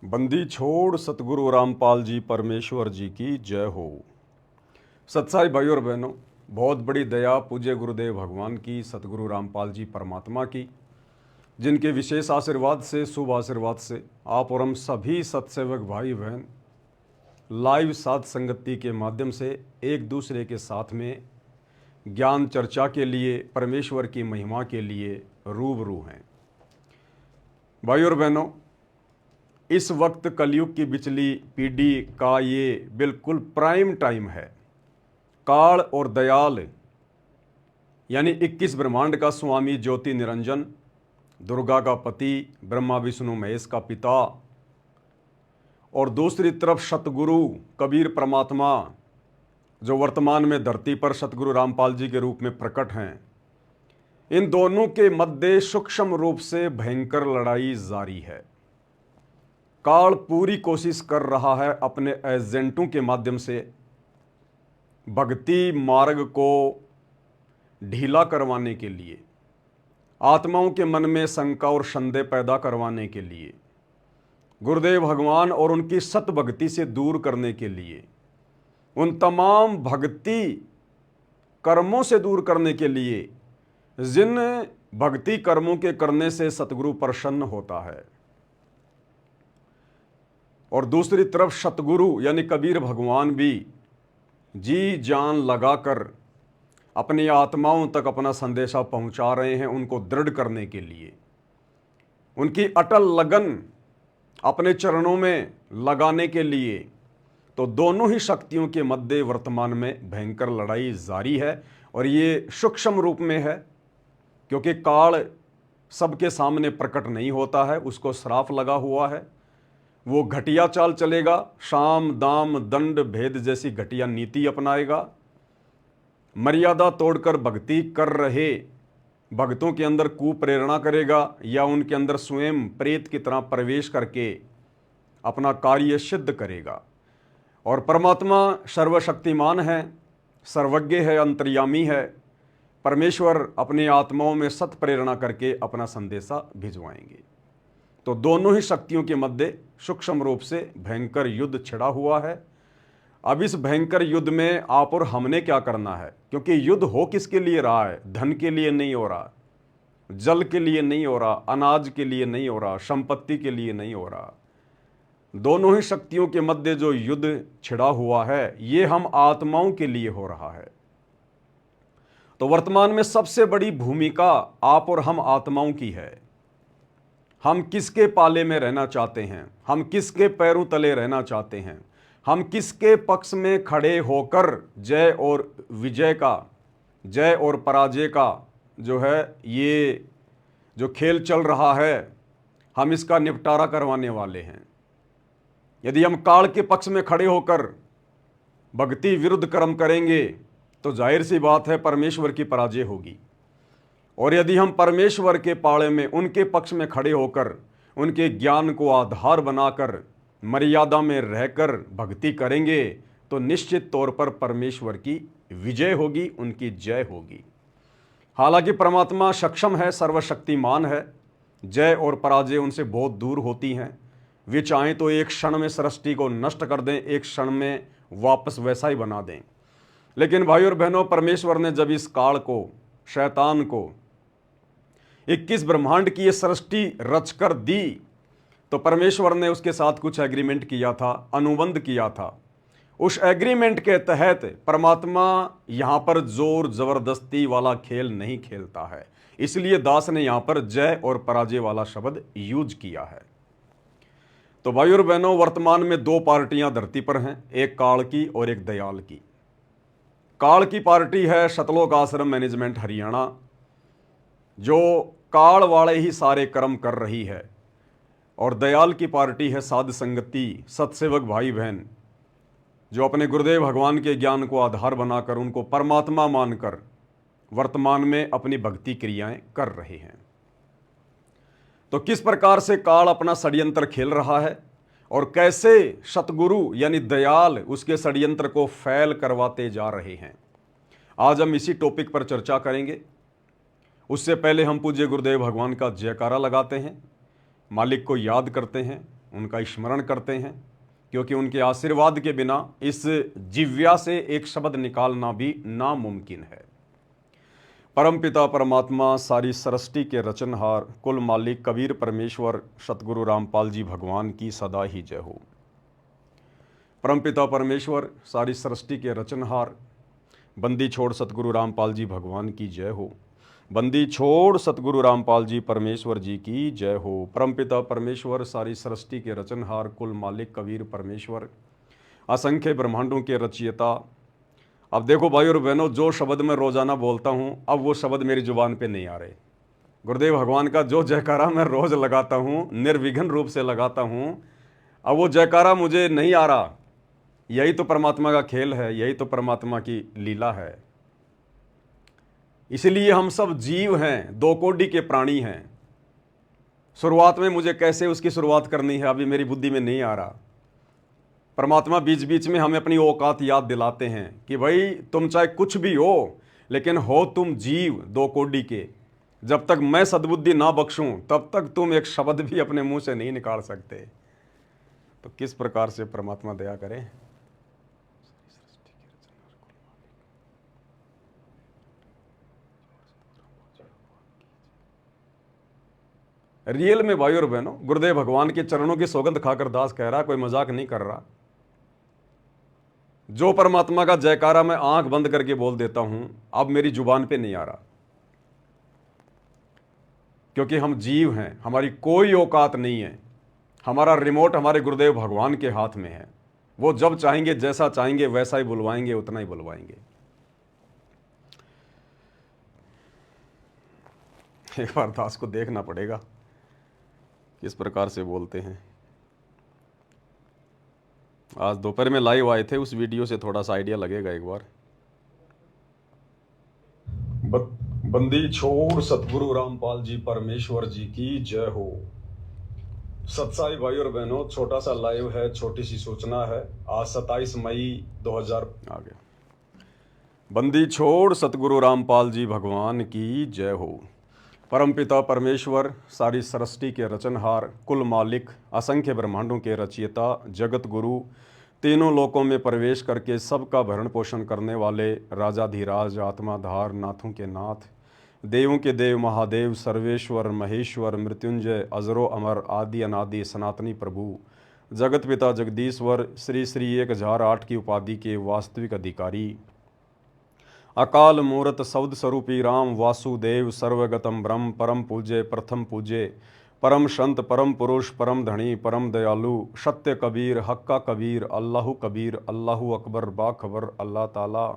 बंदी छोड़ सतगुरु रामपाल जी परमेश्वर जी की जय हो। सत्साई भाई और बहनों, बहुत बड़ी दया पूज्य गुरुदेव भगवान की, सतगुरु रामपाल जी परमात्मा की, जिनके विशेष आशीर्वाद से, शुभ आशीर्वाद से आप और हम सभी सत्सेवक भाई बहन लाइव साध संगति के माध्यम से एक दूसरे के साथ में ज्ञान चर्चा के लिए, परमेश्वर की महिमा के लिए रूबरू हैं। भाई और बहनों, इस वक्त कलयुग की बिचली पीढ़ी का ये बिल्कुल प्राइम टाइम है। काल और दयाल यानी 21 ब्रह्मांड का स्वामी ज्योति निरंजन, दुर्गा का पति, ब्रह्मा विष्णु महेश का पिता, और दूसरी तरफ सतगुरु कबीर परमात्मा जो वर्तमान में धरती पर सतगुरु रामपाल जी के रूप में प्रकट हैं। इन दोनों के मध्य सूक्ष्म रूप से भयंकर लड़ाई जारी है। काल पूरी कोशिश कर रहा है अपने एजेंटों के माध्यम से भक्ति मार्ग को ढीला करवाने के लिए, आत्माओं के मन में शंका और संदेह पैदा करवाने के लिए, गुरुदेव भगवान और उनकी सत भक्ति से दूर करने के लिए, उन तमाम भक्ति कर्मों से दूर करने के लिए जिन भक्ति कर्मों के करने से सतगुरु प्रसन्न होता है। और दूसरी तरफ सतगुरु यानी कबीर भगवान भी जी जान लगाकर अपनी आत्माओं तक अपना संदेशा पहुंचा रहे हैं, उनको दृढ़ करने के लिए, उनकी अटल लगन अपने चरणों में लगाने के लिए। तो दोनों ही शक्तियों के मध्य वर्तमान में भयंकर लड़ाई जारी है और ये सूक्ष्म रूप में है, क्योंकि काल सबके सामने प्रकट नहीं होता है, उसको श्राप लगा हुआ है। वो घटिया चाल चलेगा, शाम दाम दंड भेद जैसी घटिया नीति अपनाएगा, मर्यादा तोड़कर भक्ति कर रहे भक्तों के अंदर कुप्रेरणा करेगा या उनके अंदर स्वयं प्रेत की तरह प्रवेश करके अपना कार्य सिद्ध करेगा। और परमात्मा सर्वशक्तिमान है, सर्वज्ञ है, अंतर्यामी है। परमेश्वर अपनी आत्माओं में सत प्रेरणा करके अपना संदेशा भिजवाएंगे। तो दोनों ही शक्तियों के मध्य सूक्ष्म रूप से भयंकर युद्ध छिड़ा हुआ है। अब इस भयंकर युद्ध में आप और हमने क्या करना है, क्योंकि युद्ध हो किसके लिए रहा है? धन के लिए नहीं हो रहा, जल के लिए नहीं हो रहा, अनाज के लिए नहीं हो रहा, संपत्ति के लिए नहीं हो रहा। दोनों ही शक्तियों के मध्य जो युद्ध छिड़ा हुआ है, ये हम आत्माओं के लिए हो रहा है। तो वर्तमान में सबसे बड़ी भूमिका आप और हम आत्माओं की है। हम किसके पाले में रहना चाहते हैं, हम किसके पैरों तले रहना चाहते हैं, हम किसके पक्ष में खड़े होकर जय और विजय का, जय और पराजय का जो है ये जो खेल चल रहा है, हम इसका निपटारा करवाने वाले हैं। यदि हम काल के पक्ष में खड़े होकर भक्ति विरुद्ध कर्म करेंगे तो जाहिर सी बात है परमेश्वर की पराजय होगी। और यदि हम परमेश्वर के पाले में, उनके पक्ष में खड़े होकर उनके ज्ञान को आधार बनाकर मर्यादा में रहकर भक्ति करेंगे तो निश्चित तौर पर परमेश्वर की विजय होगी, उनकी जय होगी। हालांकि परमात्मा सक्षम है, सर्वशक्तिमान है, जय और पराजय उनसे बहुत दूर होती हैं। वे चाहें तो एक क्षण में सृष्टि को नष्ट कर दें, एक क्षण में वापस वैसा ही बना दें। लेकिन भाई और बहनों, परमेश्वर ने जब इस काल को, शैतान को 21 ब्रह्मांड की ये सृष्टि रचकर दी, तो परमेश्वर ने उसके साथ कुछ एग्रीमेंट किया था, अनुबंध किया था। उस एग्रीमेंट के तहत परमात्मा यहां पर जोर जबरदस्ती वाला खेल नहीं खेलता है, इसलिए दास ने यहां पर जय और पराजय वाला शब्द यूज किया है। तो भाई और बहनों, वर्तमान में दो पार्टियां धरती पर हैं, एक काल की और एक दयाल की। काल की पार्टी है सतलोक आश्रम मैनेजमेंट हरियाणा, जो काल वाले ही सारे कर्म कर रही है। और दयाल की पार्टी है साध संगति, सत्सेवक भाई बहन, जो अपने गुरुदेव भगवान के ज्ञान को आधार बनाकर, उनको परमात्मा मानकर वर्तमान में अपनी भक्ति क्रियाएं कर रहे हैं। तो किस प्रकार से काल अपना षड्यंत्र खेल रहा है और कैसे सतगुरु यानी दयाल उसके षड्यंत्र को फैल करवाते जा रहे हैं, आज हम इसी टॉपिक पर चर्चा करेंगे। उससे पहले हम पूज्य गुरुदेव भगवान का जयकारा लगाते हैं, मालिक को याद करते हैं उनका स्मरण करते हैं, क्योंकि उनके आशीर्वाद के बिना इस जिव्या से एक शब्द निकालना भी नामुमकिन है। परमपिता परमात्मा सारी सृष्टि के रचनहार कुल मालिक कबीर परमेश्वर सतगुरु रामपाल जी भगवान की सदा ही जय हो। परमपिता परमेश्वर सारी सृष्टि के रचनहार बंदी छोड़ सतगुरु रामपाल जी भगवान की जय हो। बंदी छोड़ सतगुरु रामपाल जी परमेश्वर जी की जय हो। परमपिता परमेश्वर सारी सृष्टि के रचनहार कुल मालिक कबीर परमेश्वर असंख्य ब्रह्मांडों के रचयिता। अब देखो भाई और बहनों, जो शब्द मैं रोजाना बोलता हूँ अब वो शब्द मेरी जुबान पे नहीं आ रहे। गुरुदेव भगवान का जो जयकारा मैं रोज लगाता हूँ, निर्विघ्न रूप से लगाता हूँ, अब वो जयकारा मुझे नहीं आ रहा। यही तो परमात्मा का खेल है, यही तो परमात्मा की लीला है। इसलिए हम सब जीव हैं, दो कोटि के प्राणी हैं। शुरुआत में मुझे कैसे उसकी शुरुआत करनी है अभी मेरी बुद्धि में नहीं आ रहा। परमात्मा बीच बीच में हमें अपनी औकात याद दिलाते हैं कि भाई तुम चाहे कुछ भी हो, लेकिन हो तुम जीव दो कोटि के। जब तक मैं सद्बुद्धि ना बख्शूं तब तक तुम एक शब्द भी अपने मुंह से नहीं निकाल सकते। तो किस प्रकार से परमात्मा दया करे। रियल में भाई और बहनों, गुरुदेव भगवान के चरणों की सौगंध खाकर दास कह रहा, कोई मजाक नहीं कर रहा। जो परमात्मा का जयकारा मैं आंख बंद करके बोल देता हूं अब मेरी जुबान पे नहीं आ रहा, क्योंकि हम जीव हैं, हमारी कोई औकात नहीं है। हमारा रिमोट हमारे गुरुदेव भगवान के हाथ में है। वो जब चाहेंगे जैसा चाहेंगे वैसा ही बुलवाएंगे, उतना ही बुलवाएंगे। एक बार दास को देखना पड़ेगा किस प्रकार से बोलते हैं। आज दोपहर में लाइव आए थे, उस वीडियो से थोड़ा सा आइडिया लगेगा एक बार। बंदी छोड़ सतगुरु रामपाल जी परमेश्वर जी की जय हो। सत्साई भाई और बहनों, छोटा सा लाइव है, छोटी सी सूचना है। आज 27 मई 2000 आ गया। बंदी छोड़ सतगुरु रामपाल जी भगवान की जय हो। परमपिता परमेश्वर सारी सृष्टि के रचनहार कुल मालिक असंख्य ब्रह्मांडों के रचयिता जगत गुरु तीनों लोकों में प्रवेश करके सबका भरण पोषण करने वाले राजाधिराज आत्माधार नाथों के नाथ देवों के देव महादेव सर्वेश्वर महेश्वर मृत्युंजय अजरो अमर आदि अनादि सनातनी प्रभु जगत पिता जगदीश्वर श्री श्री 1008 की उपाधि के वास्तविक अधिकारी अकाल मूर्त शब्द स्वरूपी राम वासुदेव सर्वगतम ब्रह्म परम पूज्य प्रथम पूज्य परम संत परम पुरुष परम धनी परम दयालु सत्य कबीर हक्का कबीर अल्लाहु अकबर बाखबर अल्लाह ताला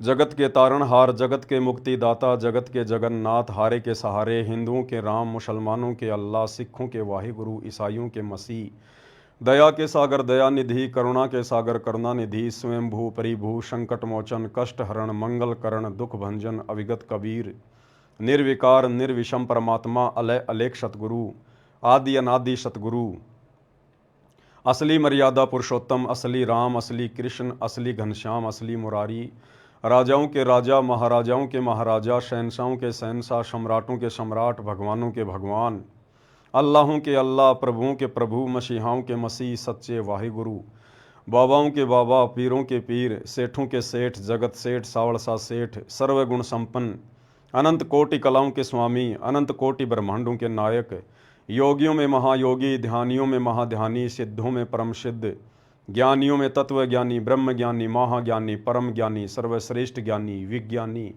जगत के तारणहार जगत के मुक्तिदाता जगत के जगन्नाथ हारे के सहारे हिंदुओं के राम मुसलमानों के अल्लाह सिखों के वाहिगुरु ईसाइयों के मसीह दया के सागर दयानिधि करुणा के सागर करुणानिधि स्वयंभू परिभू संकट मोचन कष्ट हरण मंगल करण दुख भंजन अविगत कबीर निर्विकार निर्विषम परमात्मा अलय अलेख सतगुरु आदि अनादि सतगुरु असली मर्यादा पुरुषोत्तम असली राम असली कृष्ण असली घनश्याम असली मुरारी राजाओं के राजा महाराजाओं के महाराजा शहनशाहों के शहनशाह सम्राटों के सम्राट भगवानों के भगवान अल्लाहों के अल्लाह प्रभुओं के प्रभु मसीहाओं के मसीह सच्चे वाहिगुरु बाबाओं के बाबा पीरों के पीर सेठों के सेठ जगत सेठ सावड़सा सेठ सर्वगुण संपन्न अनंत कोटि कलाओं के स्वामी अनंत कोटि ब्रह्मांडों के नायक योगियों में महायोगी ध्यानियों में महाध्यानी सिद्धों में परम सिद्ध ज्ञानियों में तत्व ज्ञानी ब्रह्म ज्ञानी महाज्ञानी परम ज्ञानी सर्वश्रेष्ठ ज्ञानी विज्ञानी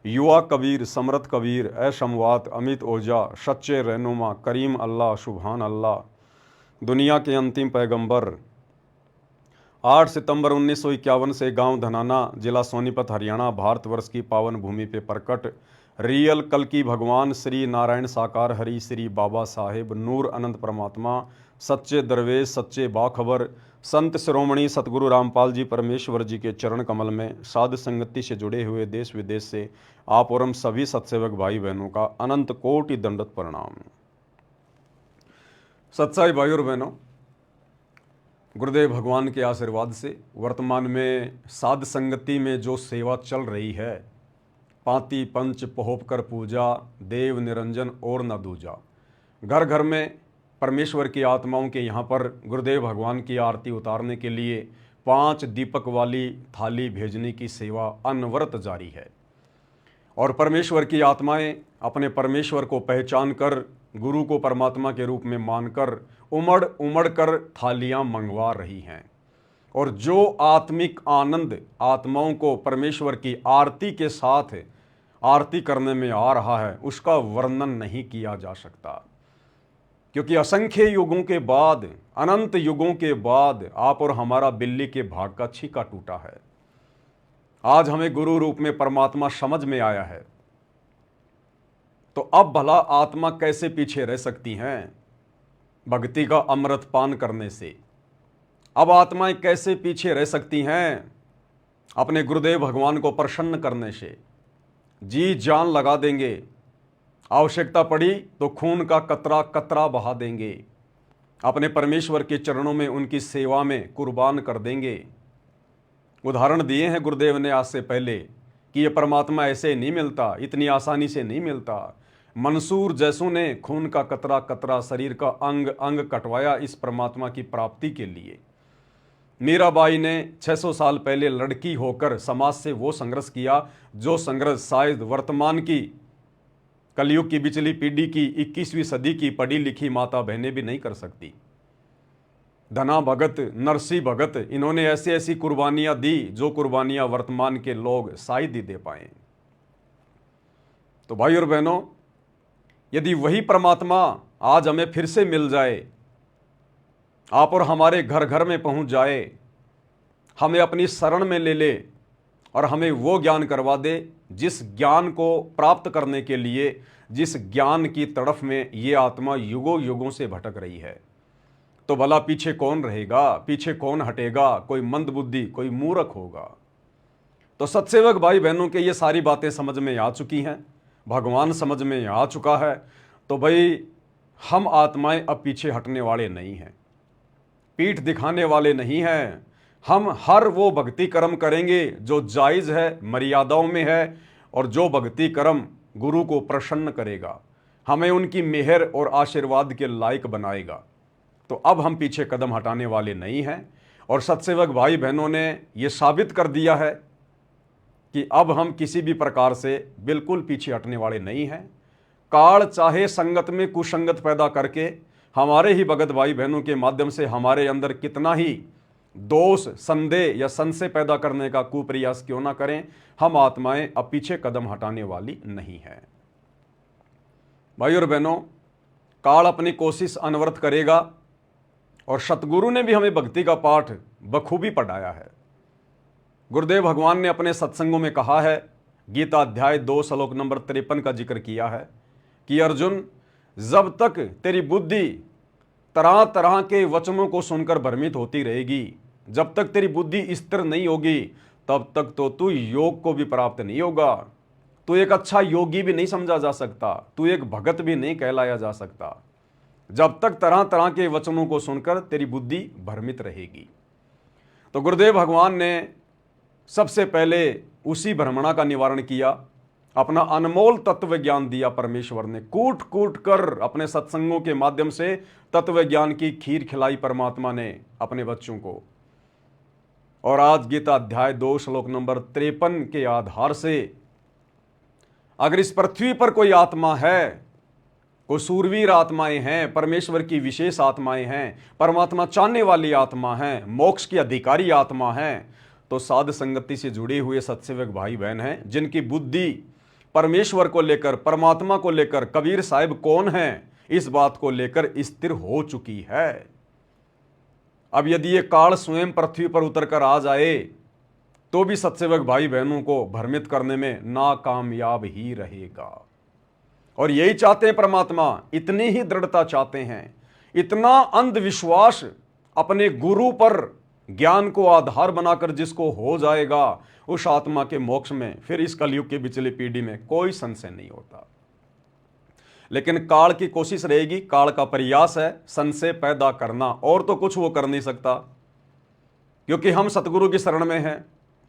युवा कबीर समरथ कबीर असमवात अमित ओजा सच्चे रहनुमा करीम अल्लाह सुभान अल्लाह दुनिया के अंतिम पैगंबर 8 सितंबर 1951 से गांव धनाना जिला सोनीपत हरियाणा भारतवर्ष की पावन भूमि पे प्रकट रियल कल की भगवान श्री नारायण साकार हरि श्री बाबा साहेब नूर अनंत परमात्मा सच्चे दरवेश सच्चे बाखबर संत शिरोमणि सतगुरु रामपाल जी परमेश्वर जी के चरण कमल में साध संगति से जुड़े हुए देश विदेश से आप और हम सभी सत्सेवक भाई बहनों का अनंत कोटि दंडवत प्रणाम। सत्साई भाई और बहनों, गुरुदेव भगवान के आशीर्वाद से वर्तमान में साध संगति में जो सेवा चल रही है, पांति पंच पहोप कर पूजा देव निरंजन और न दूजा, घर घर में परमेश्वर की आत्माओं के यहाँ पर गुरुदेव भगवान की आरती उतारने के लिए 5 दीपक वाली थाली भेजने की सेवा अनवरत जारी है। और परमेश्वर की आत्माएं अपने परमेश्वर को पहचान कर, गुरु को परमात्मा के रूप में मानकर उमड़ उमड़ कर थालियाँ मंगवा रही हैं। और जो आत्मिक आनंद आत्माओं को परमेश्वर की आरती के साथ आरती करने में आ रहा है, उसका वर्णन नहीं किया जा सकता। क्योंकि असंख्य युगों के बाद, अनंत युगों के बाद आप और हमारा बिल्ली के भाग का छीका टूटा है। आज हमें गुरु रूप में परमात्मा समझ में आया है, तो अब भला आत्मा कैसे पीछे रह सकती हैं भक्ति का अमृत पान करने से? अब आत्माएं कैसे पीछे रह सकती हैं अपने गुरुदेव भगवान को प्रसन्न करने से? जी जान लगा देंगे, आवश्यकता पड़ी तो खून का कतरा कतरा बहा देंगे, अपने परमेश्वर के चरणों में उनकी सेवा में कुर्बान कर देंगे। उदाहरण दिए हैं गुरुदेव ने आज से पहले कि ये परमात्मा ऐसे नहीं मिलता, इतनी आसानी से नहीं मिलता। मंसूर जैसों ने खून का कतरा कतरा, शरीर का अंग अंग कटवाया इस परमात्मा की प्राप्ति के लिए। मीराबाई ने 600 साल पहले लड़की होकर समाज से वो संघर्ष किया जो संघर्ष शायद वर्तमान की कलयुग की बिचली पीढ़ी की 21वीं सदी की पढ़ी लिखी माता बहनें भी नहीं कर सकती। धना भगत, नरसी भगत, इन्होंने ऐसी ऐसी कुर्बानियां दी जो कुर्बानियां वर्तमान के लोग शायद ही दे पाए। तो भाई और बहनों, यदि वही परमात्मा आज हमें फिर से मिल जाए, आप और हमारे घर घर में पहुंच जाए, हमें अपनी शरण में ले ले और हमें वो ज्ञान करवा दे जिस ज्ञान को प्राप्त करने के लिए, जिस ज्ञान की तरफ में ये आत्मा युगों युगों से भटक रही है, तो भला पीछे कौन रहेगा, पीछे कौन हटेगा? कोई मंदबुद्धि, कोई मूर्ख होगा। तो सत्सेवक भाई बहनों के ये सारी बातें समझ में आ चुकी हैं, भगवान समझ में आ चुका है, तो भाई हम आत्माएं अब पीछे हटने वाले नहीं हैं, पीठ दिखाने वाले नहीं हैं। हम हर वो भक्ति कर्म करेंगे जो जायज़ है, मर्यादाओं में है, और जो भक्ति कर्म गुरु को प्रसन्न करेगा, हमें उनकी मेहर और आशीर्वाद के लायक बनाएगा। तो अब हम पीछे कदम हटाने वाले नहीं हैं। और सत्सेवक भाई बहनों ने ये साबित कर दिया है कि अब हम किसी भी प्रकार से बिल्कुल पीछे हटने वाले नहीं हैं। काल चाहे संगत में कुसंगत पैदा करके हमारे ही भगत भाई बहनों के माध्यम से हमारे अंदर कितना ही दोष, संदेह या संशय पैदा करने का कुप्रयास क्यों ना करें, हम आत्माएं अब पीछे कदम हटाने वाली नहीं है। भाई और बहनों, काल अपनी कोशिश अनवरत करेगा और सतगुरु ने भी हमें भक्ति का पाठ बखूबी पढ़ाया है। गुरुदेव भगवान ने अपने सत्संगों में कहा है, गीता अध्याय 2 श्लोक नंबर 53 का जिक्र किया है कि अर्जुन, जब तक तेरी बुद्धि तरह तरह के वचनों को सुनकर भ्रमित होती रहेगी, जब तक तेरी बुद्धि स्थिर नहीं होगी, तब तक तो तू योग को भी प्राप्त नहीं होगा। तू एक अच्छा योगी भी नहीं समझा जा सकता, तू एक भगत भी नहीं कहलाया जा सकता, जब तक तरह तरह के वचनों को सुनकर तेरी बुद्धि भ्रमित रहेगी। तो गुरुदेव भगवान ने सबसे पहले उसी भ्रमणा का निवारण किया, अपना अनमोल तत्व ज्ञान दिया। परमेश्वर ने कूट कूट कर अपने सत्संगों के माध्यम से तत्व ज्ञान की खीर खिलाई परमात्मा ने अपने बच्चों को। और आज गीता अध्याय 2 श्लोक नंबर 53 के आधार से अगर इस पृथ्वी पर कोई आत्मा है, कोई सूरवीर आत्माएं हैं, परमेश्वर की विशेष आत्माएं हैं, परमात्मा चाहने वाली आत्मा हैं, मोक्ष की अधिकारी आत्मा हैं, तो साध संगति से जुड़े हुए सत्सेवक भाई बहन हैं, जिनकी बुद्धि परमेश्वर को लेकर, परमात्मा को लेकर, कबीर साहिब कौन हैं, इस बात को लेकर स्थिर हो चुकी है। अब यदि ये काल स्वयं पृथ्वी पर उतर कर आ जाए तो भी सत्सेवक भाई बहनों को भ्रमित करने में नाकामयाब ही रहेगा। और यही चाहते हैं परमात्मा, इतनी ही दृढ़ता चाहते हैं, इतना अंधविश्वास अपने गुरु पर ज्ञान को आधार बनाकर जिसको हो जाएगा, उस आत्मा के मोक्ष में फिर इस कलयुग की पिछली पीढ़ी में कोई संशय नहीं होता। लेकिन काल की कोशिश रहेगी, काल का प्रयास है संशय पैदा करना, और तो कुछ वो कर नहीं सकता, क्योंकि हम सतगुरु की शरण में हैं,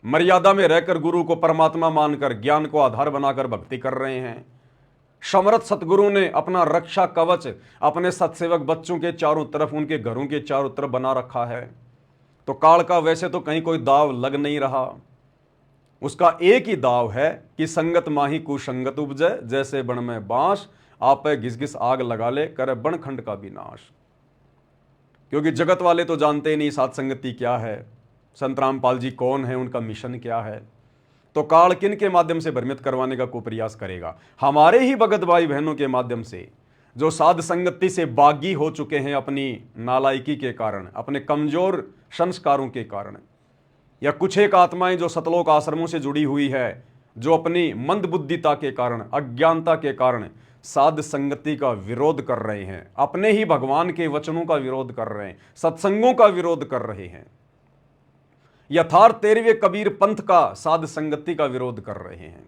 मर्यादा में रहकर गुरु को परमात्मा मानकर ज्ञान को आधार बनाकर भक्ति कर रहे हैं, समर्थ सतगुरु ने अपना रक्षा कवच अपने सत्सेवक बच्चों के चारों तरफ, उनके घरों के चारों तरफ बना रखा है। तो काल का वैसे तो कहीं कोई दाव लग नहीं रहा। उसका एक ही दाव है कि संगत माही कुसंगत उपजय, जैसे बन में बांस आप घिस घिस आग लगा ले, करे बन खंड का विनाश। क्योंकि जगत वाले तो जानते ही नहीं साध संगति क्या है, संत रामपाल जी कौन है, उनका मिशन क्या है। तो काल किन के माध्यम से भ्रमित करवाने का प्रयास करेगा? हमारे ही भगत भाई बहनों के माध्यम से, जो साध संगति से बागी हो चुके हैं अपनी नालायकी के कारण, अपने कमजोर संस्कारों के कारण, या कुछ एक आत्माएं जो सतलोक आश्रमों से जुड़ी हुई है, जो अपनी मंदबुद्धिता के कारण, अज्ञानता के कारण साध संगति का विरोध कर रहे हैं, अपने ही भगवान के वचनों का विरोध कर रहे हैं, सत्संगों का विरोध कर रहे हैं, यथार्थ 13वें कबीर पंथ का साध संगति का विरोध कर रहे हैं।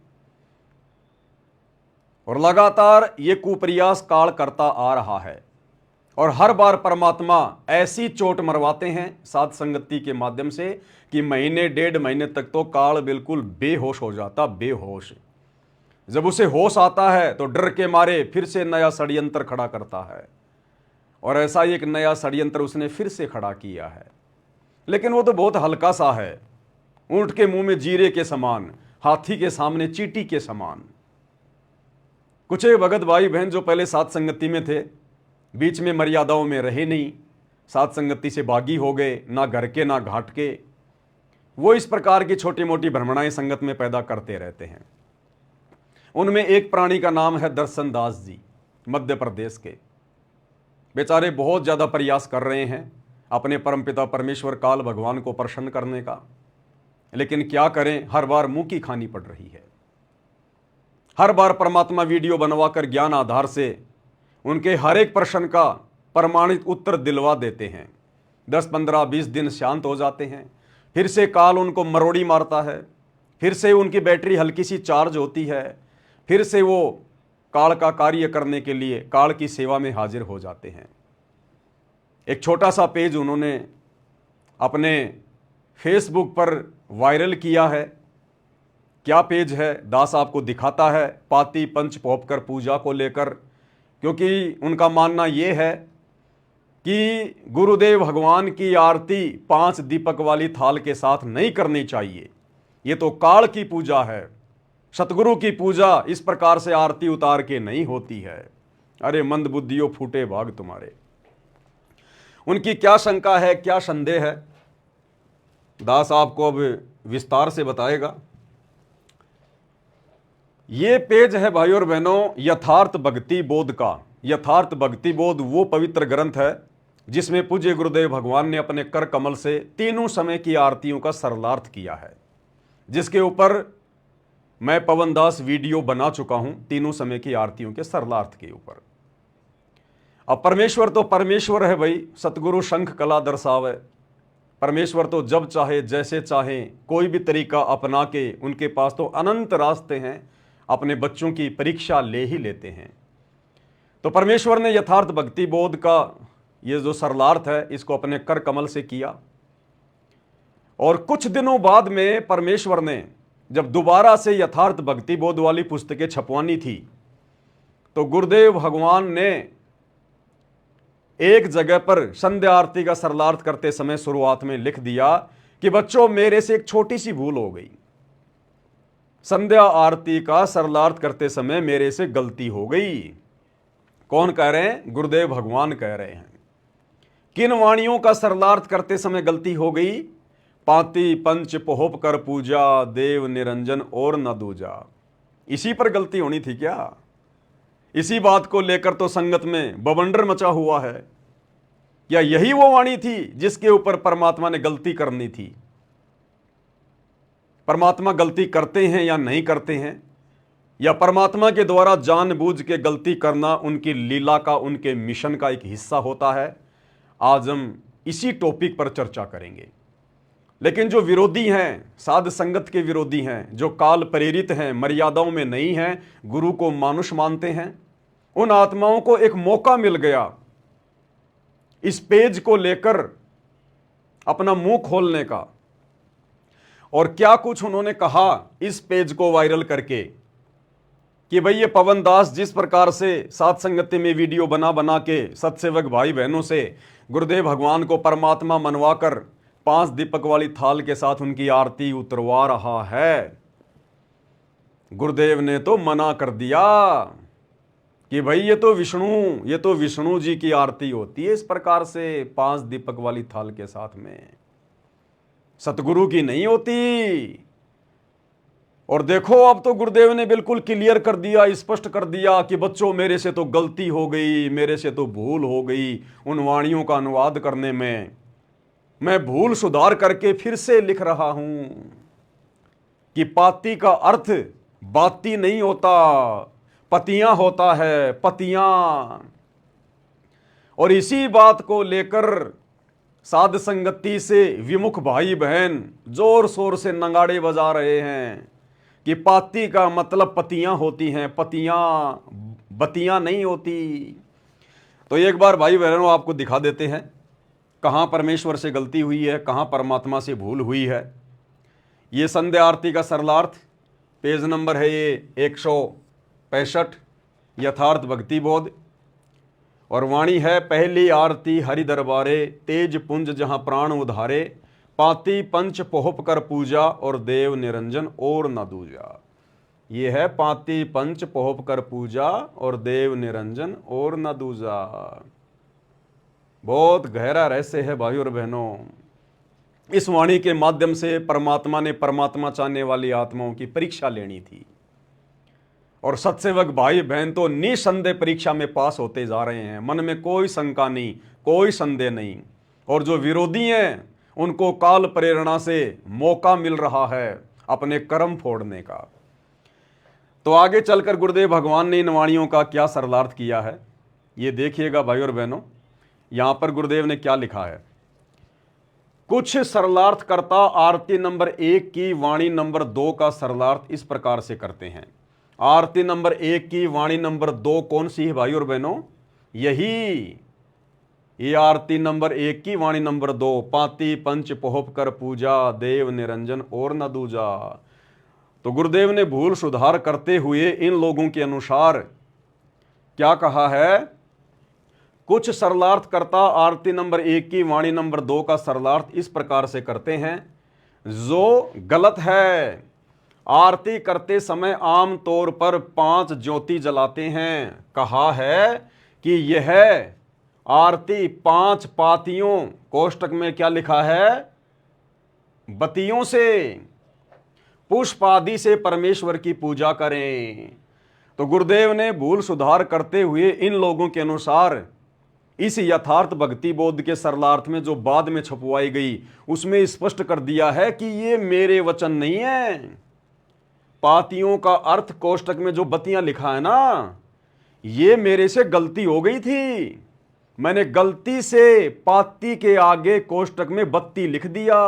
और लगातार ये कुप्रयास काल करता आ रहा है। और हर बार परमात्मा ऐसी चोट मरवाते हैं साध संगति के माध्यम से कि महीने डेढ़ महीने तक तो काल बिल्कुल बेहोश हो जाता, बेहोश। जब उसे होश आता है तो डर के मारे फिर से नया षड्यंत्र खड़ा करता है। और ऐसा ही एक नया षड्यंत्र उसने फिर से खड़ा किया है, लेकिन वो तो बहुत हल्का सा है, ऊंट के मुंह में जीरे के समान, हाथी के सामने चींटी के समान। कुछ एक भगत भाई बहन जो पहले साध संगति में थे, बीच में मर्यादाओं में रहे नहीं, साध संगति से बागी हो गए, ना घर के ना घाट के, वो इस प्रकार की छोटी मोटी भ्रमणाएं संगत में पैदा करते रहते हैं। उनमें एक प्राणी का नाम है दर्शन दास जी, मध्य प्रदेश के। बेचारे बहुत ज़्यादा प्रयास कर रहे हैं अपने परमपिता परमेश्वर काल भगवान को प्रसन्न करने का, लेकिन क्या करें, हर बार मुंह की खानी पड़ रही है। हर बार परमात्मा वीडियो बनवाकर ज्ञान आधार से उनके हर एक प्रश्न का प्रमाणित उत्तर दिलवा देते हैं। 10, 15, 20 दिन शांत हो जाते हैं, फिर से काल उनको मरोड़ी मारता है, फिर से उनकी बैटरी हल्की सी चार्ज होती है, फिर से वो काल का कार्य करने के लिए काल की सेवा में हाजिर हो जाते हैं। एक छोटा सा पेज उन्होंने अपने फेसबुक पर वायरल किया है। क्या पेज है, दास आपको दिखाता है, पाती पंच पोपकर पूजा को लेकर। क्योंकि उनका मानना यह है कि गुरुदेव भगवान की आरती 5 दीपक वाली थाल के साथ नहीं करनी चाहिए, ये तो काल की पूजा है। सतगुरु की पूजा इस प्रकार से आरती उतार के नहीं होती है। अरे मंद बुद्धियों, फूटे भाग तुम्हारे। उनकी क्या शंका है, क्या संदेह है, दास आपको अब विस्तार से बताएगा। ये पेज है भाई और बहनों यथार्थ भक्ति बोध का। यथार्थ भक्ति बोध वो पवित्र ग्रंथ है जिसमें पूज्य गुरुदेव भगवान ने अपने कर कमल से तीनों समय की आरतियों का सरलार्थ किया है, जिसके ऊपर मैं पवन दास वीडियो बना चुका हूं, तीनों समय की आरतियों के सरलार्थ के ऊपर। अब परमेश्वर तो परमेश्वर है भाई, सतगुरु शंख कला दर्शावे। परमेश्वर तो जब चाहे जैसे चाहे कोई भी तरीका अपना के, उनके पास तो अनंत रास्ते हैं, अपने बच्चों की परीक्षा ले ही लेते हैं। तो परमेश्वर ने यथार्थ भक्ति बोध का ये जो सरलार्थ है इसको अपने कर कमल से किया। और कुछ दिनों बाद में परमेश्वर ने जब दोबारा से यथार्थ भक्ति बोध वाली पुस्तकें छपवानी थी, तो गुरुदेव भगवान ने एक जगह पर संध्या आरती का सरलार्थ करते समय शुरुआत में लिख दिया कि बच्चों मेरे से एक छोटी सी भूल हो गई, संध्या आरती का सरलार्थ करते समय मेरे से गलती हो गई। कौन कह रहे हैं? गुरुदेव भगवान कह रहे हैं। किन वाणियों का सरलार्थ करते समय गलती हो गई? पाती पंच पोहप कर पूजा, देव निरंजन और न दूजा। इसी पर गलती होनी थी क्या? इसी बात को लेकर तो संगत में बवंडर मचा हुआ है। या यही वो वाणी थी जिसके ऊपर परमात्मा ने गलती करनी थी? परमात्मा गलती करते हैं या नहीं करते हैं, या परमात्मा के द्वारा जानबूझ के गलती करना उनकी लीला का, उनके मिशन का एक हिस्सा होता है? आज हम इसी टॉपिक पर चर्चा करेंगे। लेकिन जो विरोधी हैं, साध संगत के विरोधी हैं, जो काल प्रेरित हैं, मर्यादाओं में नहीं हैं, गुरु को मानुष मानते हैं, उन आत्माओं को एक मौका मिल गया इस पेज को लेकर अपना मुंह खोलने का। और क्या कुछ उन्होंने कहा इस पेज को वायरल करके। कि भाई ये पवन दास जिस प्रकार से सात संगति में वीडियो बना बना के सत्सेवक भाई बहनों से गुरुदेव भगवान को परमात्मा मनवाकर 5 दीपक वाली थाल के साथ उनकी आरती उतरवा रहा है, गुरुदेव ने तो मना कर दिया कि भाई ये तो विष्णु जी की आरती होती है इस प्रकार से 5 दीपक वाली थाल के साथ में, सतगुरु की नहीं होती। और देखो अब तो गुरुदेव ने बिल्कुल क्लियर कर दिया, स्पष्ट कर दिया कि बच्चों मेरे से तो गलती हो गई, मेरे से तो भूल हो गई उन वाणियों का अनुवाद करने में, मैं भूल सुधार करके फिर से लिख रहा हूं कि पाती का अर्थ बाती नहीं होता, पतियां होता है, पतियां। और इसी बात को लेकर साध संगति से विमुख भाई बहन जोर शोर से नगाड़े बजा रहे हैं कि पाती का मतलब पतियां होती हैं, पतियां बतियां नहीं होती। तो एक बार भाई बहनों आपको दिखा देते हैं कहां परमेश्वर से गलती हुई है, कहां परमात्मा से भूल हुई है। ये संध्या आरती का सरलार्थ पेज नंबर है ये 165, यथार्थ भक्ति बोध। और वाणी है पहली आरती हरि दरबारे, तेज पुंज जहां प्राण उधारे, पाती पंच पोहप कर पूजा और देव निरंजन और न दूजा। ये है पाती पंच पोहप कर पूजा और देव निरंजन और न दूजा। बहुत गहरा रहस्य है भाई और बहनों। इस वाणी के माध्यम से परमात्मा ने परमात्मा चाहने वाली आत्माओं की परीक्षा लेनी थी, और सत्सेवक भाई बहन तो निसंदेह परीक्षा में पास होते जा रहे हैं, मन में कोई शंका नहीं, कोई संदेह नहीं। और जो विरोधी हैं उनको काल प्रेरणा से मौका मिल रहा है अपने कर्म फोड़ने का। तो आगे चलकर गुरुदेव भगवान ने इन वाणियों का क्या सरलार्थ किया है ये देखिएगा भाई और बहनों। यहां पर गुरुदेव ने क्या लिखा है। कुछ सरलार्थ करता आरती नंबर 1 की वाणी नंबर 2 का सरलार्थ इस प्रकार से करते हैं। आरती नंबर 1 की वाणी नंबर 2 कौन सी है भाई और बहनों? यही ये आरती नंबर 1 की वाणी नंबर 2, पाती पंच पोहप कर पूजा देव निरंजन और न दूजा। तो गुरुदेव ने भूल सुधार करते हुए इन लोगों के अनुसार क्या कहा है। कुछ सरलार्थ करता आरती नंबर 1 की वाणी नंबर 2 का सरलार्थ इस प्रकार से करते हैं जो गलत है। आरती करते समय आम तौर पर 5 ज्योति जलाते हैं। कहा है कि यह आरती 5 पातियों, कोष्टक में क्या लिखा है, बतियों से, पुष्प आदि से परमेश्वर की पूजा करें। तो गुरुदेव ने भूल सुधार करते हुए इन लोगों के अनुसार इस यथार्थ भक्ति बोध के सरलार्थ में जो बाद में छपवाई गई उसमें स्पष्ट कर दिया है कि ये मेरे वचन नहीं है। पातियों का अर्थ कोष्टक में जो बत्तियां लिखा है ना, ये मेरे से गलती हो गई थी, मैंने गलती से पाती के आगे कोष्टक में बत्ती लिख दिया,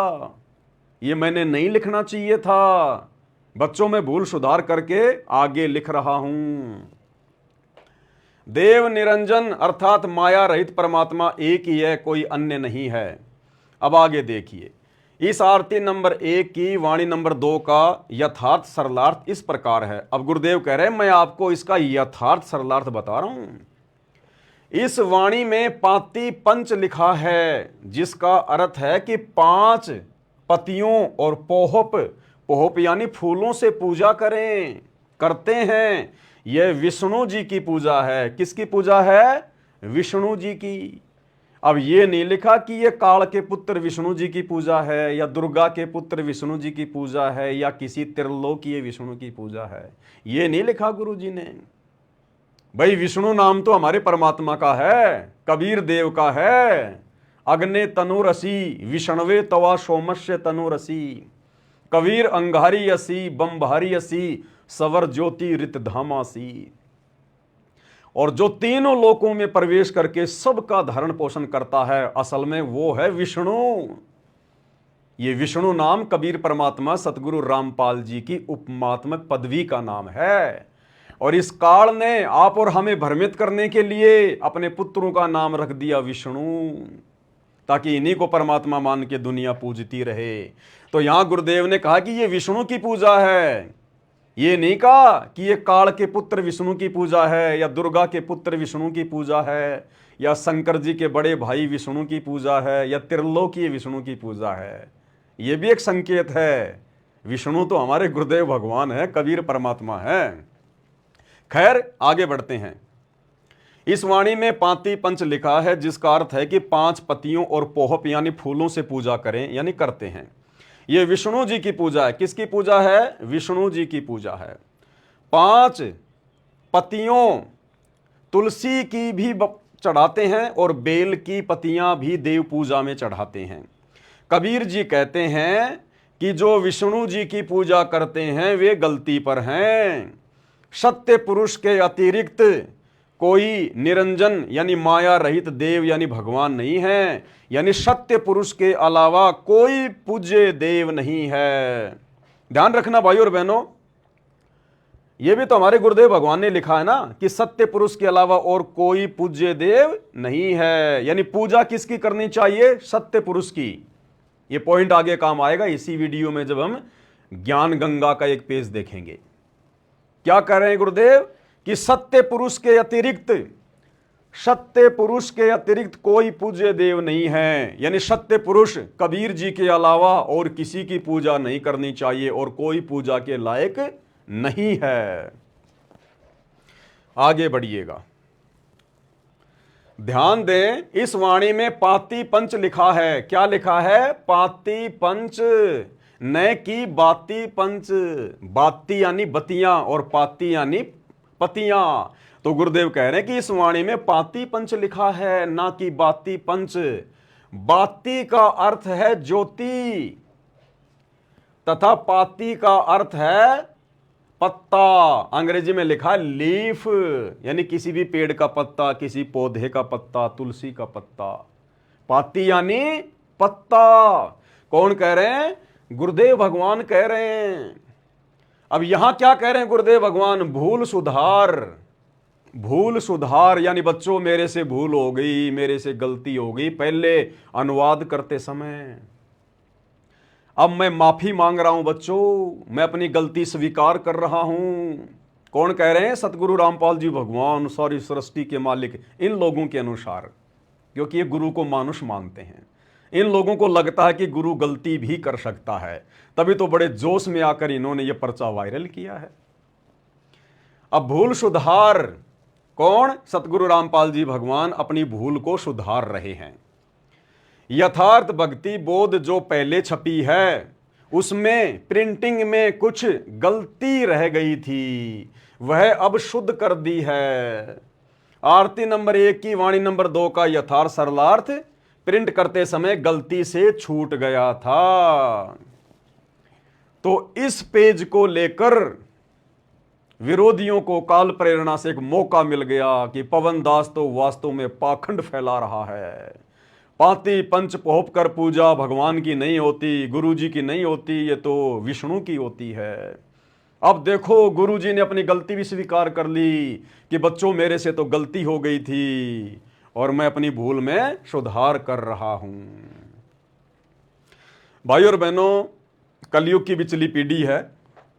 ये मैंने नहीं लिखना चाहिए था। बच्चों में भूल सुधार करके आगे लिख रहा हूं। देव निरंजन अर्थात माया रहित परमात्मा एक ही है, कोई अन्य नहीं है। अब आगे देखिए, इस आरती नंबर 1 की वाणी नंबर 2 का यथार्थ सरलार्थ इस प्रकार है। अब गुरुदेव कह रहे हैं मैं आपको इसका यथार्थ सरलार्थ बता रहा हूं। इस वाणी में पाती पंच लिखा है जिसका अर्थ है कि 5 पतियों और पोहप, पोहप यानी फूलों से पूजा करें, करते हैं। यह विष्णु जी की पूजा है। किसकी पूजा है? विष्णु जी की। अब यह नहीं लिखा कि यह काल के पुत्र विष्णु जी की पूजा है या दुर्गा के पुत्र विष्णु जी की पूजा है या किसी त्रिलोकीय विष्णु की पूजा है, यह नहीं लिखा गुरु जी ने। भाई विष्णु नाम तो हमारे परमात्मा का है, कबीर देव का है। अग्ने तनुरसी विष्णवे तवा सोमस्य तनुरसी, कबीर अंगारी असी बम भारी असी सवर ज्योति रित धामासी। और जो तीनों लोकों में प्रवेश करके सबका धारण पोषण करता है असल में वो है विष्णु। ये विष्णु नाम कबीर परमात्मा सतगुरु रामपाल जी की उपमात्मक पदवी का नाम है। और इस काल ने आप और हमें भ्रमित करने के लिए अपने पुत्रों का नाम रख दिया विष्णु, ताकि इन्हीं को परमात्मा मान के दुनिया पूजती रहे। तो यहां गुरुदेव ने कहा कि ये विष्णु की पूजा है, ये नहीं कहा कि ये काल के पुत्र विष्णु की पूजा है, या दुर्गा के पुत्र विष्णु की पूजा है, या शंकर जी के बड़े भाई विष्णु की पूजा है, या त्रिलोकीय विष्णु की पूजा है। ये भी एक संकेत है। विष्णु तो हमारे गुरुदेव भगवान है, कबीर परमात्मा है। खैर आगे बढ़ते हैं। इस वाणी में पाती पंच लिखा है, जिसका अर्थ है कि 5 पत्तियों और पोहप यानी फूलों से पूजा करें यानी करते हैं। यह विष्णु जी की पूजा है। किसकी पूजा है? विष्णु जी की पूजा है। 5 पत्तियों तुलसी की भी चढ़ाते हैं और बेल की पत्तियां भी देव पूजा में चढ़ाते हैं। कबीर जी कहते हैं कि जो विष्णु जी की पूजा करते हैं वे गलती पर हैं। सत्य पुरुष के अतिरिक्त कोई निरंजन यानी माया रहित देव यानी भगवान नहीं है, यानी सत्य पुरुष के अलावा कोई पूज्य देव नहीं है। ध्यान रखना भाई और बहनों, यह भी तो हमारे गुरुदेव भगवान ने लिखा है ना कि सत्य पुरुष के अलावा और कोई पूज्य देव नहीं है, यानी पूजा किसकी करनी चाहिए? सत्य पुरुष की। यह पॉइंट आगे काम आएगा इसी वीडियो में जब हम ज्ञान गंगा का एक पेज देखेंगे। क्या कह रहे हैं गुरुदेव कि सत्य पुरुष के अतिरिक्त कोई पूज्य देव नहीं है, यानी सत्य पुरुष कबीर जी के अलावा और किसी की पूजा नहीं करनी चाहिए और कोई पूजा के लायक नहीं है। आगे बढ़िएगा, ध्यान दें। इस वाणी में पाती पंच लिखा है। क्या लिखा है? पाती पंच, न कि बाती पंच। बाती यानी बतियां और पाती यानी पतियां। तो गुरुदेव कह रहे हैं कि इस वाणी में पाती पंच लिखा है, ना कि बाती पंच। बाती का अर्थ है ज्योति तथा पाती का अर्थ है पत्ता। अंग्रेजी में लिखा है लीफ, यानी किसी भी पेड़ का पत्ता, किसी पौधे का पत्ता, तुलसी का पत्ता। पाती यानी पत्ता। कौन कह रहे हैं? गुरुदेव भगवान कह रहे हैं। अब यहां क्या कह रहे हैं गुरुदेव भगवान? भूल सुधार। भूल सुधार यानी बच्चों मेरे से भूल हो गई, मेरे से गलती हो गई पहले अनुवाद करते समय। अब मैं माफी मांग रहा हूं बच्चों, मैं अपनी गलती स्वीकार कर रहा हूं। कौन कह रहे हैं? सतगुरु रामपाल जी भगवान, सारी सृष्टि के मालिक। इन लोगों के अनुसार, क्योंकि ये गुरु को मानुष मानते हैं, इन लोगों को लगता है कि गुरु गलती भी कर सकता है, तभी तो बड़े जोश में आकर इन्होंने ये पर्चा वायरल किया है। अब भूल सुधार, कौन? सतगुरु रामपाल जी भगवान अपनी भूल को सुधार रहे हैं। यथार्थ भक्ति बोध जो पहले छपी है उसमें प्रिंटिंग में कुछ गलती रह गई थी, वह अब शुद्ध कर दी है। आरती नंबर 1 की वाणी नंबर 2 का यथार्थ सरलार्थ प्रिंट करते समय गलती से छूट गया था। तो इस पेज को लेकर विरोधियों को काल प्रेरणा से एक मौका मिल गया कि पवन दास तो वास्तव में पाखंड फैला रहा है। पाती पंच पोहप कर पूजा भगवान की नहीं होती, गुरु जी की नहीं होती, ये तो विष्णु की होती है। अब देखो गुरु जी ने अपनी गलती भी स्वीकार कर ली कि बच्चों मेरे से तो गलती हो गई थी और मैं अपनी भूल में सुधार कर रहा हूं। भाई और बहनों, कलयुग की बिचली पीढ़ी है।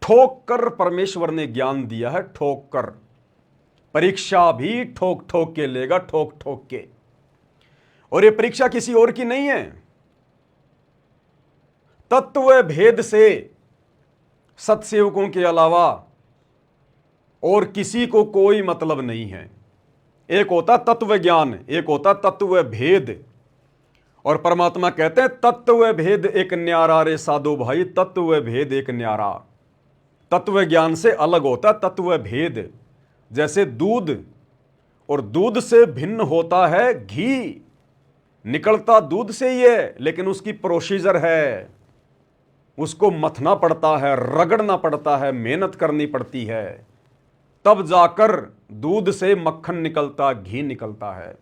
ठोक कर परमेश्वर ने ज्ञान दिया है, ठोक कर। परीक्षा भी ठोक ठोक के लेगा, ठोक ठोक के। और ये परीक्षा किसी और की नहीं है। तत्व भेद से सत्सेवकों के अलावा और किसी को कोई मतलब नहीं है। एक होता तत्व ज्ञान, एक होता तत्व भेद। और परमात्मा कहते हैं तत्व भेद एक न्यारा रे साधो भाई, तत्व भेद एक न्यारा। तत्व ज्ञान से अलग होता तत्व भेद। जैसे दूध, और दूध से भिन्न होता है घी। निकलता दूध से ही है, लेकिन उसकी प्रोसीजर है, उसको मथना पड़ता है, रगड़ना पड़ता है, मेहनत करनी पड़ती है, तब जाकर दूध से मक्खन निकलता, घी निकलता है।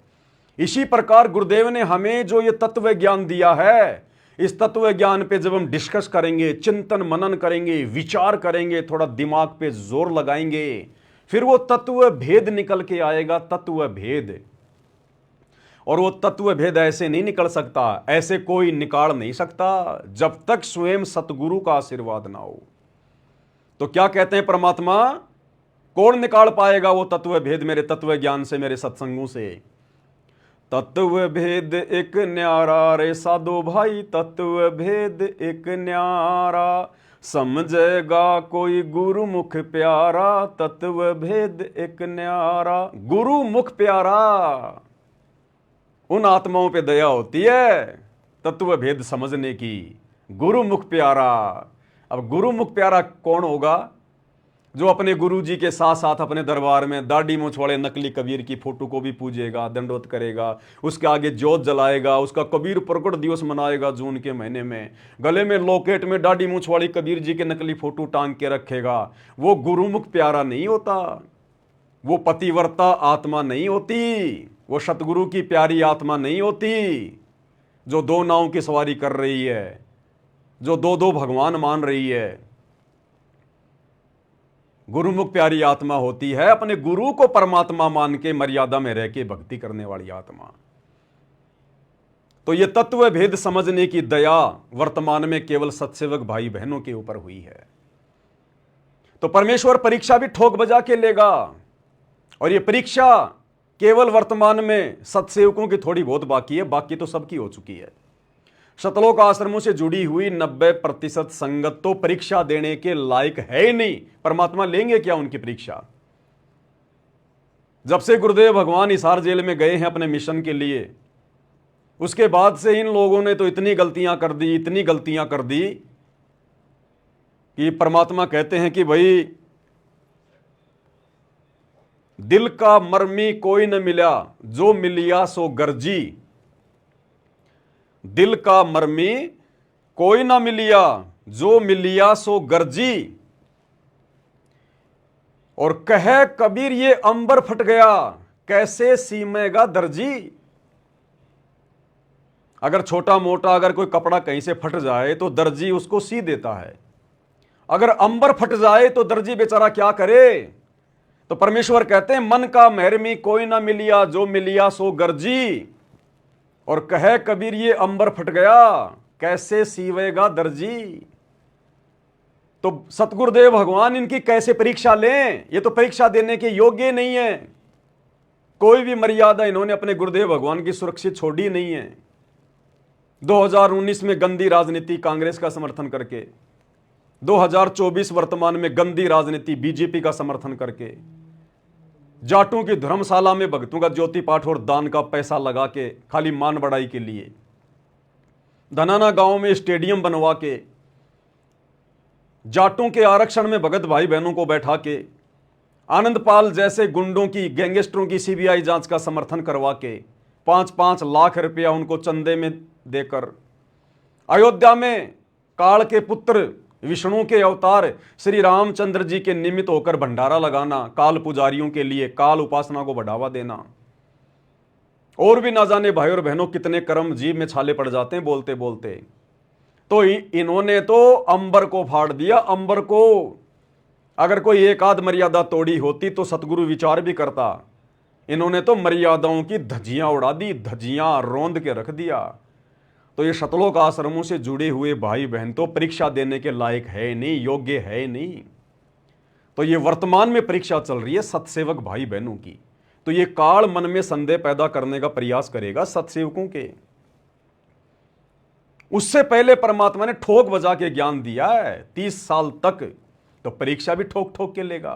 इसी प्रकार गुरुदेव ने हमें जो ये तत्व ज्ञान दिया है, इस तत्व ज्ञान पे जब हम डिस्कस करेंगे, चिंतन मनन करेंगे, विचार करेंगे, थोड़ा दिमाग पे जोर लगाएंगे, फिर वो तत्व भेद निकल के आएगा, तत्व भेद। और वो तत्व भेद ऐसे नहीं निकल सकता, ऐसे कोई निकाल नहीं सकता जब तक स्वयं सतगुरु का आशीर्वाद ना हो। तो क्या कहते हैं परमात्मा, कौन निकाल पाएगा वो तत्व भेद मेरे तत्व ज्ञान से, मेरे सत्संगों से। तत्व भेद एक न्यारा रे साधो भाई, तत्व भेद एक न्यारा, समझेगा कोई गुरुमुख प्यारा, तत्व भेद एक न्यारा। गुरुमुख प्यारा, उन आत्माओं पे दया होती है तत्व भेद समझने की। गुरुमुख प्यारा, अब गुरुमुख प्यारा कौन होगा? जो अपने गुरु जी के साथ साथ अपने दरबार में दाढ़ी मूंछ वाले नकली कबीर की फोटो को भी पूजेगा, दंडोत करेगा, उसके आगे जोत जलाएगा, उसका कबीर प्रकट दिवस मनाएगा जून के महीने में, गले में लॉकेट में दाढ़ी मूंछ वाली कबीर जी के नकली फोटो टांग के रखेगा। वो गुरुमुख प्यारा नहीं होता, वो पतिव्रता आत्मा नहीं होती, वो सतगुरु की प्यारी आत्मा नहीं होती, जो दो नाव की सवारी कर रही है, जो दो दो भगवान मान रही है। गुरुमुख प्यारी आत्मा होती है अपने गुरु को परमात्मा मान के मर्यादा में रह के भक्ति करने वाली आत्मा। तो यह तत्व भेद समझने की दया वर्तमान में केवल सत्सेवक भाई बहनों के ऊपर हुई है। तो परमेश्वर परीक्षा भी ठोक बजा के लेगा, और यह परीक्षा केवल वर्तमान में सत्सेवकों की थोड़ी बहुत बाकी है, बाकी तो सबकी हो चुकी है। शतलोक आश्रमों से जुड़ी हुई 90% संगत तो परीक्षा देने के लायक है ही नहीं। परमात्मा लेंगे क्या उनकी परीक्षा? जब से गुरुदेव भगवान हिसार जेल में गए हैं अपने मिशन के लिए, उसके बाद से इन लोगों ने तो इतनी गलतियां कर दी, इतनी गलतियां कर दी कि परमात्मा कहते हैं कि भाई दिल का मर्मी कोई न मिला, जो मिलिया सो गर्जी। दिल का मर्मी कोई ना मिलिया, जो मिलिया सो गर्जी। और कहे कबीर ये अंबर फट गया, कैसे सीमेगा दर्जी। अगर छोटा मोटा अगर कोई कपड़ा कहीं से फट जाए तो दर्जी उसको सी देता है, अगर अंबर फट जाए तो दर्जी बेचारा क्या करे। तो परमेश्वर कहते हैं मन का महरमी कोई ना मिलिया, जो मिलिया सो गर्जी। और कहे कबीर ये अंबर फट गया, कैसे सीवेगा दर्जी। तो सतगुरुदेव भगवान इनकी कैसे परीक्षा लें? ये तो परीक्षा देने के योग्य नहीं है। कोई भी मर्यादा इन्होंने अपने गुरुदेव भगवान की सुरक्षित छोड़ी नहीं है। 2019 में गंदी राजनीति कांग्रेस का समर्थन करके, 2024 वर्तमान में गंदी राजनीति बीजेपी का समर्थन करके, जाटों की धर्मशाला में भक्तों का ज्योति पाठ और दान का पैसा लगा के खाली मान बढ़ाई के लिए, धनाना गांव में स्टेडियम बनवा के, जाटों के आरक्षण में भगत भाई बहनों को बैठा के, आनंदपाल जैसे गुंडों की, गैंगस्टरों की सीबीआई जांच का समर्थन करवा के 5-5 लाख रुपया उनको चंदे में देकर, अयोध्या में काल के पुत्र विष्णु के अवतार श्री रामचंद्र जी के निमित्त होकर भंडारा लगाना, काल पुजारियों के लिए काल उपासना को बढ़ावा देना, और भी ना जाने भाई और बहनों कितने कर्म जीव में छाले पड़ जाते हैं बोलते बोलते। तो इन्होंने तो अंबर को फाड़ दिया। अंबर को अगर कोई एक आध मर्यादा तोड़ी होती तो सतगुरु विचार भी करता। इन्होंने तो मर्यादाओं की धज्जियां उड़ा दी, धज्जियां रौंद के रख दिया। तो ये शतलोक आश्रमों से जुड़े हुए भाई बहन तो परीक्षा देने के लायक है नहीं, योग्य है नहीं। तो ये वर्तमान में परीक्षा चल रही है सत्सेवक भाई बहनों की। तो ये काल मन में संदेह पैदा करने का प्रयास करेगा सत्सेवकों के। उससे पहले परमात्मा ने ठोक बजा के ज्ञान दिया है 30 साल तक, तो परीक्षा भी ठोक ठोक के लेगा।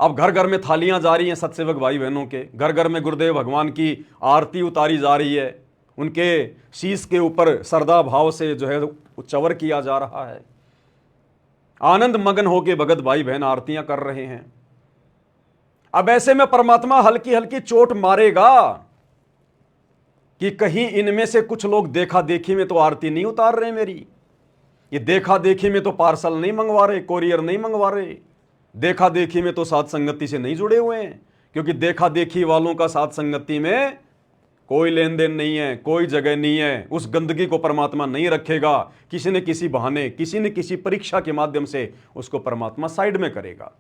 अब घर घर में थालियां जा रही हैं सत्सेवक भाई बहनों के, घर घर में गुरुदेव भगवान की आरती उतारी जा रही है, उनके शीश के ऊपर श्रद्धा भाव से जो है उच्चवर किया जा रहा है। आनंद मगन होके भगत भाई बहन आरतियां कर रहे हैं। अब ऐसे में परमात्मा हल्की हल्की चोट मारेगा कि कहीं इनमें से कुछ लोग देखा देखी में तो आरती नहीं उतार रहे मेरी, ये देखा देखी में तो पार्सल नहीं मंगवा रहे, कोरियर नहीं मंगवा रहे, देखा देखी में तो साथ संगति से नहीं जुड़े हुए हैं। क्योंकि देखा देखी वालों का साथ संगति में कोई लेन देन नहीं है, कोई जगह नहीं है। उस गंदगी को परमात्मा नहीं रखेगा। किसी न किसी बहाने, किसी न किसी परीक्षा के माध्यम से उसको परमात्मा साइड में करेगा।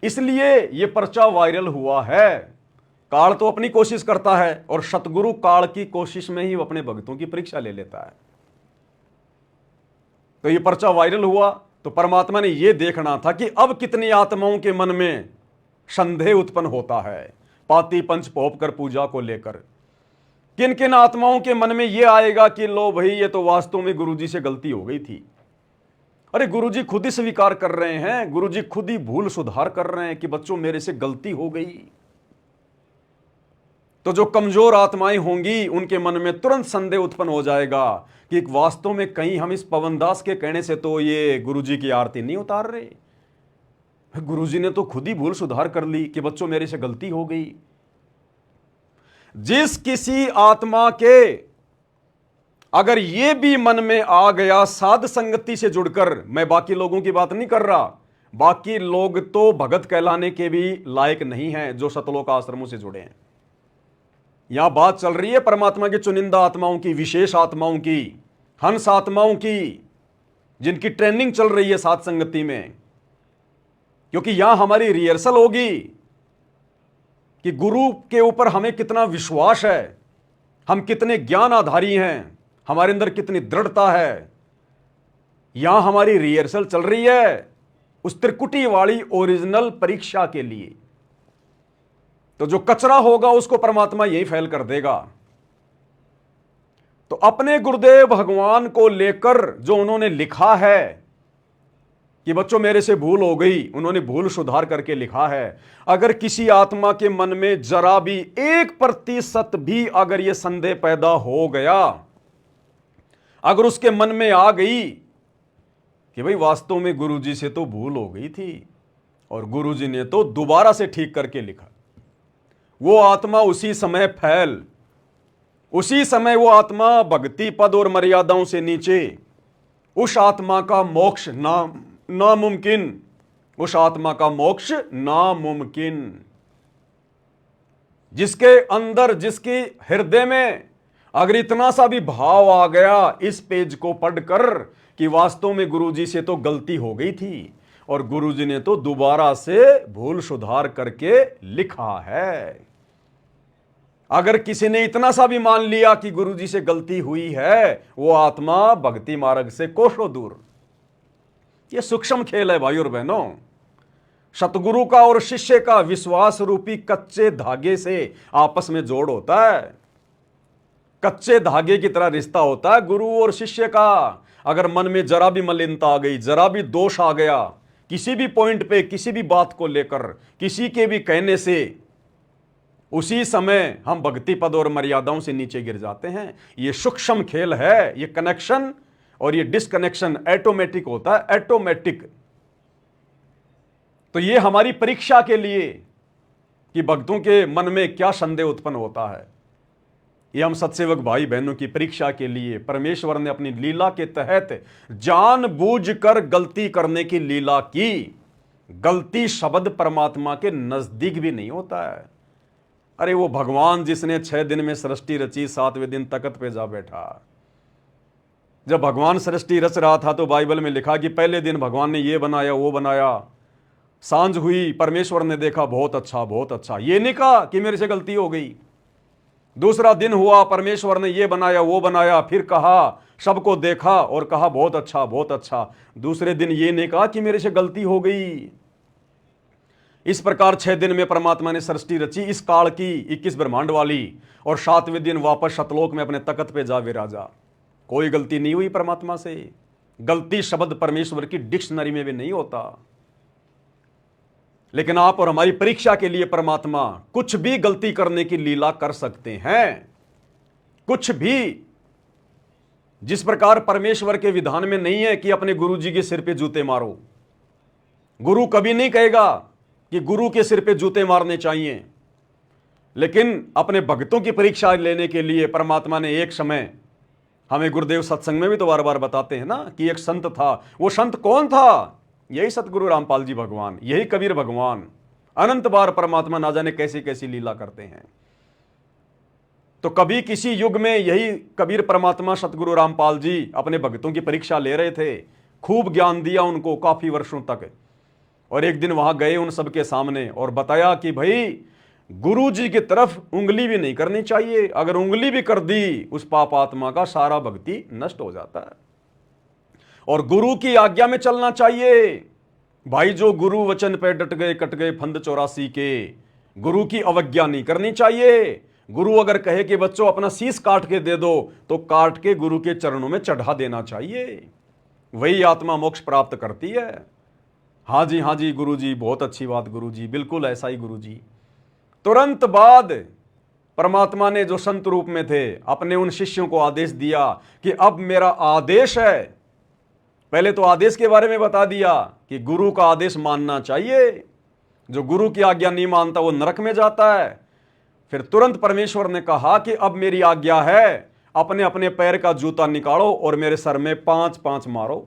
इसलिए यह पर्चा वायरल हुआ है। काल तो अपनी कोशिश करता है और सतगुरु काल की कोशिश में ही वो अपने भक्तों की परीक्षा ले लेता है। तो ये पर्चा वायरल हुआ तो परमात्मा ने ये देखना था कि अब कितनी आत्माओं के मन में संदेह उत्पन्न होता है पाती पंच पोप कर पूजा को लेकर। किन किन आत्माओं के मन में यह आएगा कि लो भाई ये तो वास्तव में गुरुजी से गलती हो गई थी। अरे गुरुजी खुद ही स्वीकार कर रहे हैं, गुरुजी खुद ही भूल सुधार कर रहे हैं कि बच्चों मेरे से गलती हो गई। तो जो कमजोर आत्माएं होंगी उनके मन में तुरंत संदेह उत्पन्न हो जाएगा कि वास्तव में कहीं हम इस पवनदास के कहने से तो ये गुरुजी की आरती नहीं उतार रहे, गुरुजी ने तो खुद ही भूल सुधार कर ली कि बच्चों मेरे से गलती हो गई। जिस किसी आत्मा के अगर ये भी मन में आ गया साध संगति से जुड़कर, मैं बाकी लोगों की बात नहीं कर रहा, बाकी लोग तो भगत कहलाने के भी लायक नहीं हैं जो सतलोक आश्रमों से जुड़े हैं। यहां बात चल रही है परमात्मा की चुनिंदा आत्माओं की, विशेष आत्माओं की, हंस आत्माओं की, जिनकी ट्रेनिंग चल रही है साध संगति में। क्योंकि यहां हमारी रिहर्सल होगी कि गुरु के ऊपर हमें कितना विश्वास है, हम कितने ज्ञान आधारी हैं, हमारे अंदर कितनी दृढ़ता है। यहां हमारी रिहर्सल चल रही है उस त्रिकुटी वाली ओरिजिनल परीक्षा के लिए। तो जो कचरा होगा उसको परमात्मा यही फेल कर देगा। तो अपने गुरुदेव भगवान को लेकर जो उन्होंने लिखा है कि बच्चों मेरे से भूल हो गई, उन्होंने भूल सुधार करके लिखा है। अगर किसी आत्मा के मन में जरा भी 1% भी अगर यह संदेह पैदा हो गया, अगर उसके मन में आ गई कि भाई वास्तव में गुरुजी से तो भूल हो गई थी और गुरुजी ने तो दोबारा से ठीक करके लिखा, वो आत्मा उसी समय फैल, उसी समय वो आत्मा भक्ति पद और मर्यादाओं से नीचे, उस आत्मा का मोक्ष नामुमकिन, उस आत्मा का मोक्ष नामुमकिन। जिसके अंदर, जिसके हृदय में अगर इतना सा भी भाव आ गया इस पेज को पढ़कर कि वास्तव में गुरुजी से तो गलती हो गई थी और गुरुजी ने तो दोबारा से भूल सुधार करके लिखा है, अगर किसी ने इतना सा भी मान लिया कि गुरुजी से गलती हुई है, वो आत्मा भक्ति मार्ग से कोसों दूर। ये सूक्ष्म खेल है भाई और बहनों। सतगुरु का और शिष्य का विश्वास रूपी कच्चे धागे से आपस में जोड़ होता है, कच्चे धागे की तरह रिश्ता होता है गुरु और शिष्य का। अगर मन में जरा भी मलिनता आ गई, जरा भी दोष आ गया किसी भी पॉइंट पे, किसी भी बात को लेकर, किसी के भी कहने से, उसी समय हम भक्ति पद और मर्यादाओं से नीचे गिर जाते हैं। ये सूक्ष्म खेल है। ये कनेक्शन और ये डिस्कनेक्शन ऑटोमेटिक होता है, ऑटोमेटिक। तो ये हमारी परीक्षा के लिए कि भक्तों के मन में क्या संदेह उत्पन्न होता है, ये हम सत्सेवक भाई बहनों की परीक्षा के लिए परमेश्वर ने अपनी लीला के तहत जानबूझकर गलती करने की लीला की। गलती शब्द परमात्मा के नजदीक भी नहीं होता है। अरे वो भगवान जिसने 6 दिन में सृष्टि रची, 7वें दिन तख्त पे जा बैठा। जब भगवान सृष्टि रच रहा था तो बाइबल में लिखा कि पहले दिन भगवान ने ये बनाया, वो बनाया, सांझ हुई, परमेश्वर ने देखा बहुत अच्छा, बहुत अच्छा। ये नहीं कहा कि मेरे से गलती हो गई। दूसरा दिन हुआ, परमेश्वर ने ये बनाया, वो बनाया, फिर कहा, सबको देखा और कहा बहुत अच्छा, बहुत अच्छा। दूसरे दिन ये नहीं कहा कि मेरे से गलती हो गई। इस प्रकार 6 दिन में परमात्मा ने सृष्टि रची इस काल की 21 ब्रह्मांड वाली, और 7वें दिन वापस सतलोक में अपने तख्त पे जा विराजा। कोई गलती नहीं हुई परमात्मा से। गलती शब्द परमेश्वर की डिक्शनरी में भी नहीं होता। लेकिन आप और हमारी परीक्षा के लिए परमात्मा कुछ भी गलती करने की लीला कर सकते हैं, कुछ भी। जिस प्रकार परमेश्वर के विधान में नहीं है कि अपने गुरु जी के सिर पे जूते मारो। गुरु कभी नहीं कहेगा कि गुरु के सिर पे जूते मारने चाहिए। लेकिन अपने भक्तों की परीक्षा लेने के लिए परमात्मा ने एक समय, हमें गुरुदेव सत्संग में भी तो बार बार बताते हैं ना कि एक संत था। वो संत कौन था? यही सतगुरु रामपाल जी भगवान, यही कबीर भगवान। अनंत बार परमात्मा ना जाने कैसी कैसी लीला करते हैं। तो कभी किसी युग में यही कबीर परमात्मा सतगुरु रामपाल जी अपने भक्तों की परीक्षा ले रहे थे। खूब ज्ञान दिया उनको काफी वर्षों तक। और एक दिन वहां गए उन सबके सामने और बताया कि भाई गुरु जी की तरफ उंगली भी नहीं करनी चाहिए। अगर उंगली भी कर दी उस पाप आत्मा का सारा भक्ति नष्ट हो जाता है। और गुरु की आज्ञा में चलना चाहिए। भाई जो गुरु वचन पे डट गए कट गए फंद 84 के, गुरु की अवज्ञा नहीं करनी चाहिए। गुरु अगर कहे कि बच्चों अपना शीश काट के दे दो तो काट के गुरु के चरणों में चढ़ा देना चाहिए, वही आत्मा मोक्ष प्राप्त करती है। हाँ जी गुरु जी, बहुत अच्छी बात गुरु जी, बिल्कुल ऐसा ही गुरु जी। तुरंत बाद परमात्मा ने जो संत रूप में थे अपने उन शिष्यों को आदेश दिया कि अब मेरा आदेश है। पहले तो आदेश के बारे में बता दिया कि गुरु का आदेश मानना चाहिए, जो गुरु की आज्ञा नहीं मानता वो नरक में जाता है। फिर तुरंत परमेश्वर ने कहा कि अब मेरी आज्ञा है, अपने अपने पैर का जूता निकालो और मेरे सर में 5-5 मारो,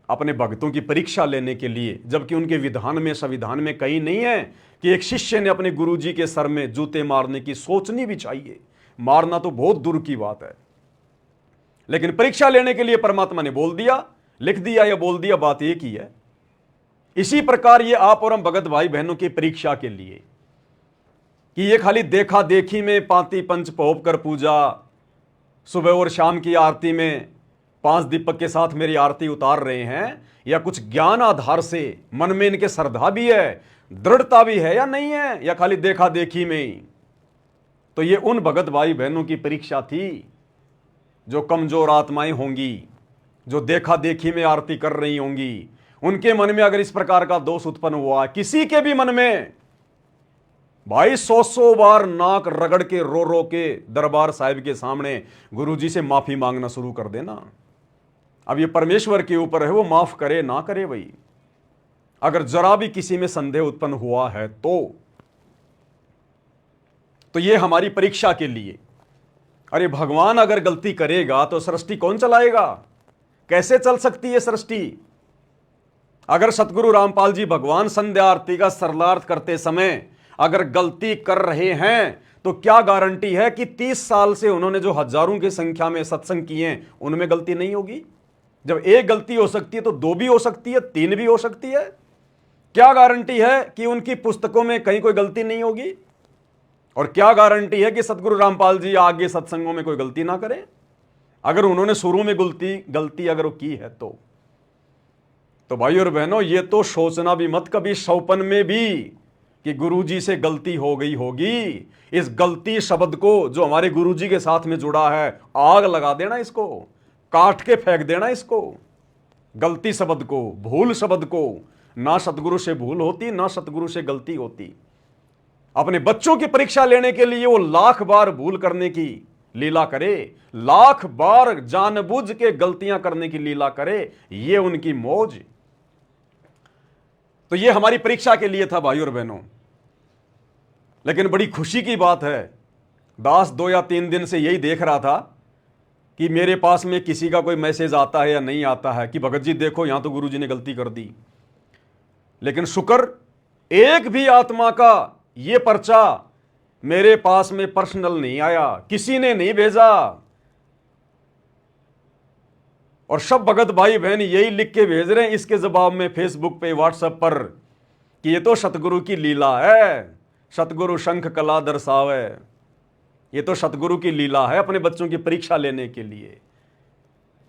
अपने भक्तों की परीक्षा लेने के लिए। जबकि उनके विधान में, संविधान में कहीं नहीं है कि एक शिष्य ने अपने गुरु जी के सर में जूते मारने की सोचनी भी चाहिए। मारना तो बहुत दूर की बात है, लेकिन परीक्षा लेने के लिए परमात्मा ने बोल दिया, लिख दिया या बोल दिया, बात एक ही है। इसी प्रकार ये आप और हम भगत भाई बहनों की परीक्षा के लिए कि ये खाली देखा देखी में पांति पंच पोप कर पूजा, सुबह और शाम की आरती में 5 दीपक के साथ मेरी आरती उतार रहे हैं, या कुछ ज्ञान आधार से मन में इनके श्रद्धा भी है, दृढ़ता भी है या नहीं है, या खाली देखा देखी में ही। तो ये उन भगत भाई बहनों की परीक्षा थी जो कमजोर आत्माएं होंगी, जो देखा देखी में आरती कर रही होंगी। उनके मन में अगर इस प्रकार का दोष उत्पन्न हुआ, किसी के भी मन में, भाई 100 बार नाक रगड़ के रो रो के दरबार साहिब के सामने गुरुजी से माफी मांगना शुरू कर देना। अब ये परमेश्वर के ऊपर है, वो माफ करे ना करे। भाई अगर जरा भी किसी में संदेह उत्पन्न हुआ है तो ये हमारी परीक्षा के लिए। अरे भगवान अगर गलती करेगा तो सृष्टि कौन चलाएगा? कैसे चल सकती है सृष्टि? अगर सतगुरु रामपाल जी भगवान संध्या आरती का सरलार्थ करते समय अगर गलती कर रहे हैं तो क्या गारंटी है कि 30 साल से उन्होंने जो हजारों की संख्या में सत्संग किए हैं उनमें गलती नहीं होगी? जब एक गलती हो सकती है तो 2 भी हो सकती है, 3 भी हो सकती है। क्या गारंटी है कि उनकी पुस्तकों में कहीं कोई गलती नहीं होगी? और क्या गारंटी है कि सतगुरु रामपाल जी आगे सत्संगों में कोई गलती ना करें? अगर उन्होंने शुरू में गलती अगर वो की है तो भाई और बहनों, ये तो सोचना भी मत कभी सौपन में भी कि गुरुजी से गलती हो गई होगी। इस गलती शब्द को जो हमारे गुरुजी के साथ में जुड़ा है, आग लगा देना, इसको काट के फेंक देना, इसको गलती शब्द को, भूल शब्द को। ना सतगुरु से भूल होती, ना सतगुरु से गलती होती। अपने बच्चों की परीक्षा लेने के लिए वो लाख बार भूल करने की लीला करे, लाख बार जानबूझ के गलतियां करने की लीला करे, ये उनकी मौज। तो ये हमारी परीक्षा के लिए था भाई और बहनों। लेकिन बड़ी खुशी की बात है, दास 2 या 3 दिन से यही देख रहा था कि मेरे पास में किसी का कोई मैसेज आता है या नहीं आता है कि भगत जी देखो यहां तो गुरुजी ने गलती कर दी। लेकिन शुक्र, एक भी आत्मा का ये पर्चा मेरे पास में पर्सनल नहीं आया, किसी ने नहीं भेजा। और सब भगत भाई बहन यही लिख के भेज रहे हैं इसके जवाब में फेसबुक पे, व्हाट्सएप पर, कि ये तो सतगुरु की लीला है, सतगुरु शंख कला दर्शावे, ये तो सतगुरु की लीला है अपने बच्चों की परीक्षा लेने के लिए।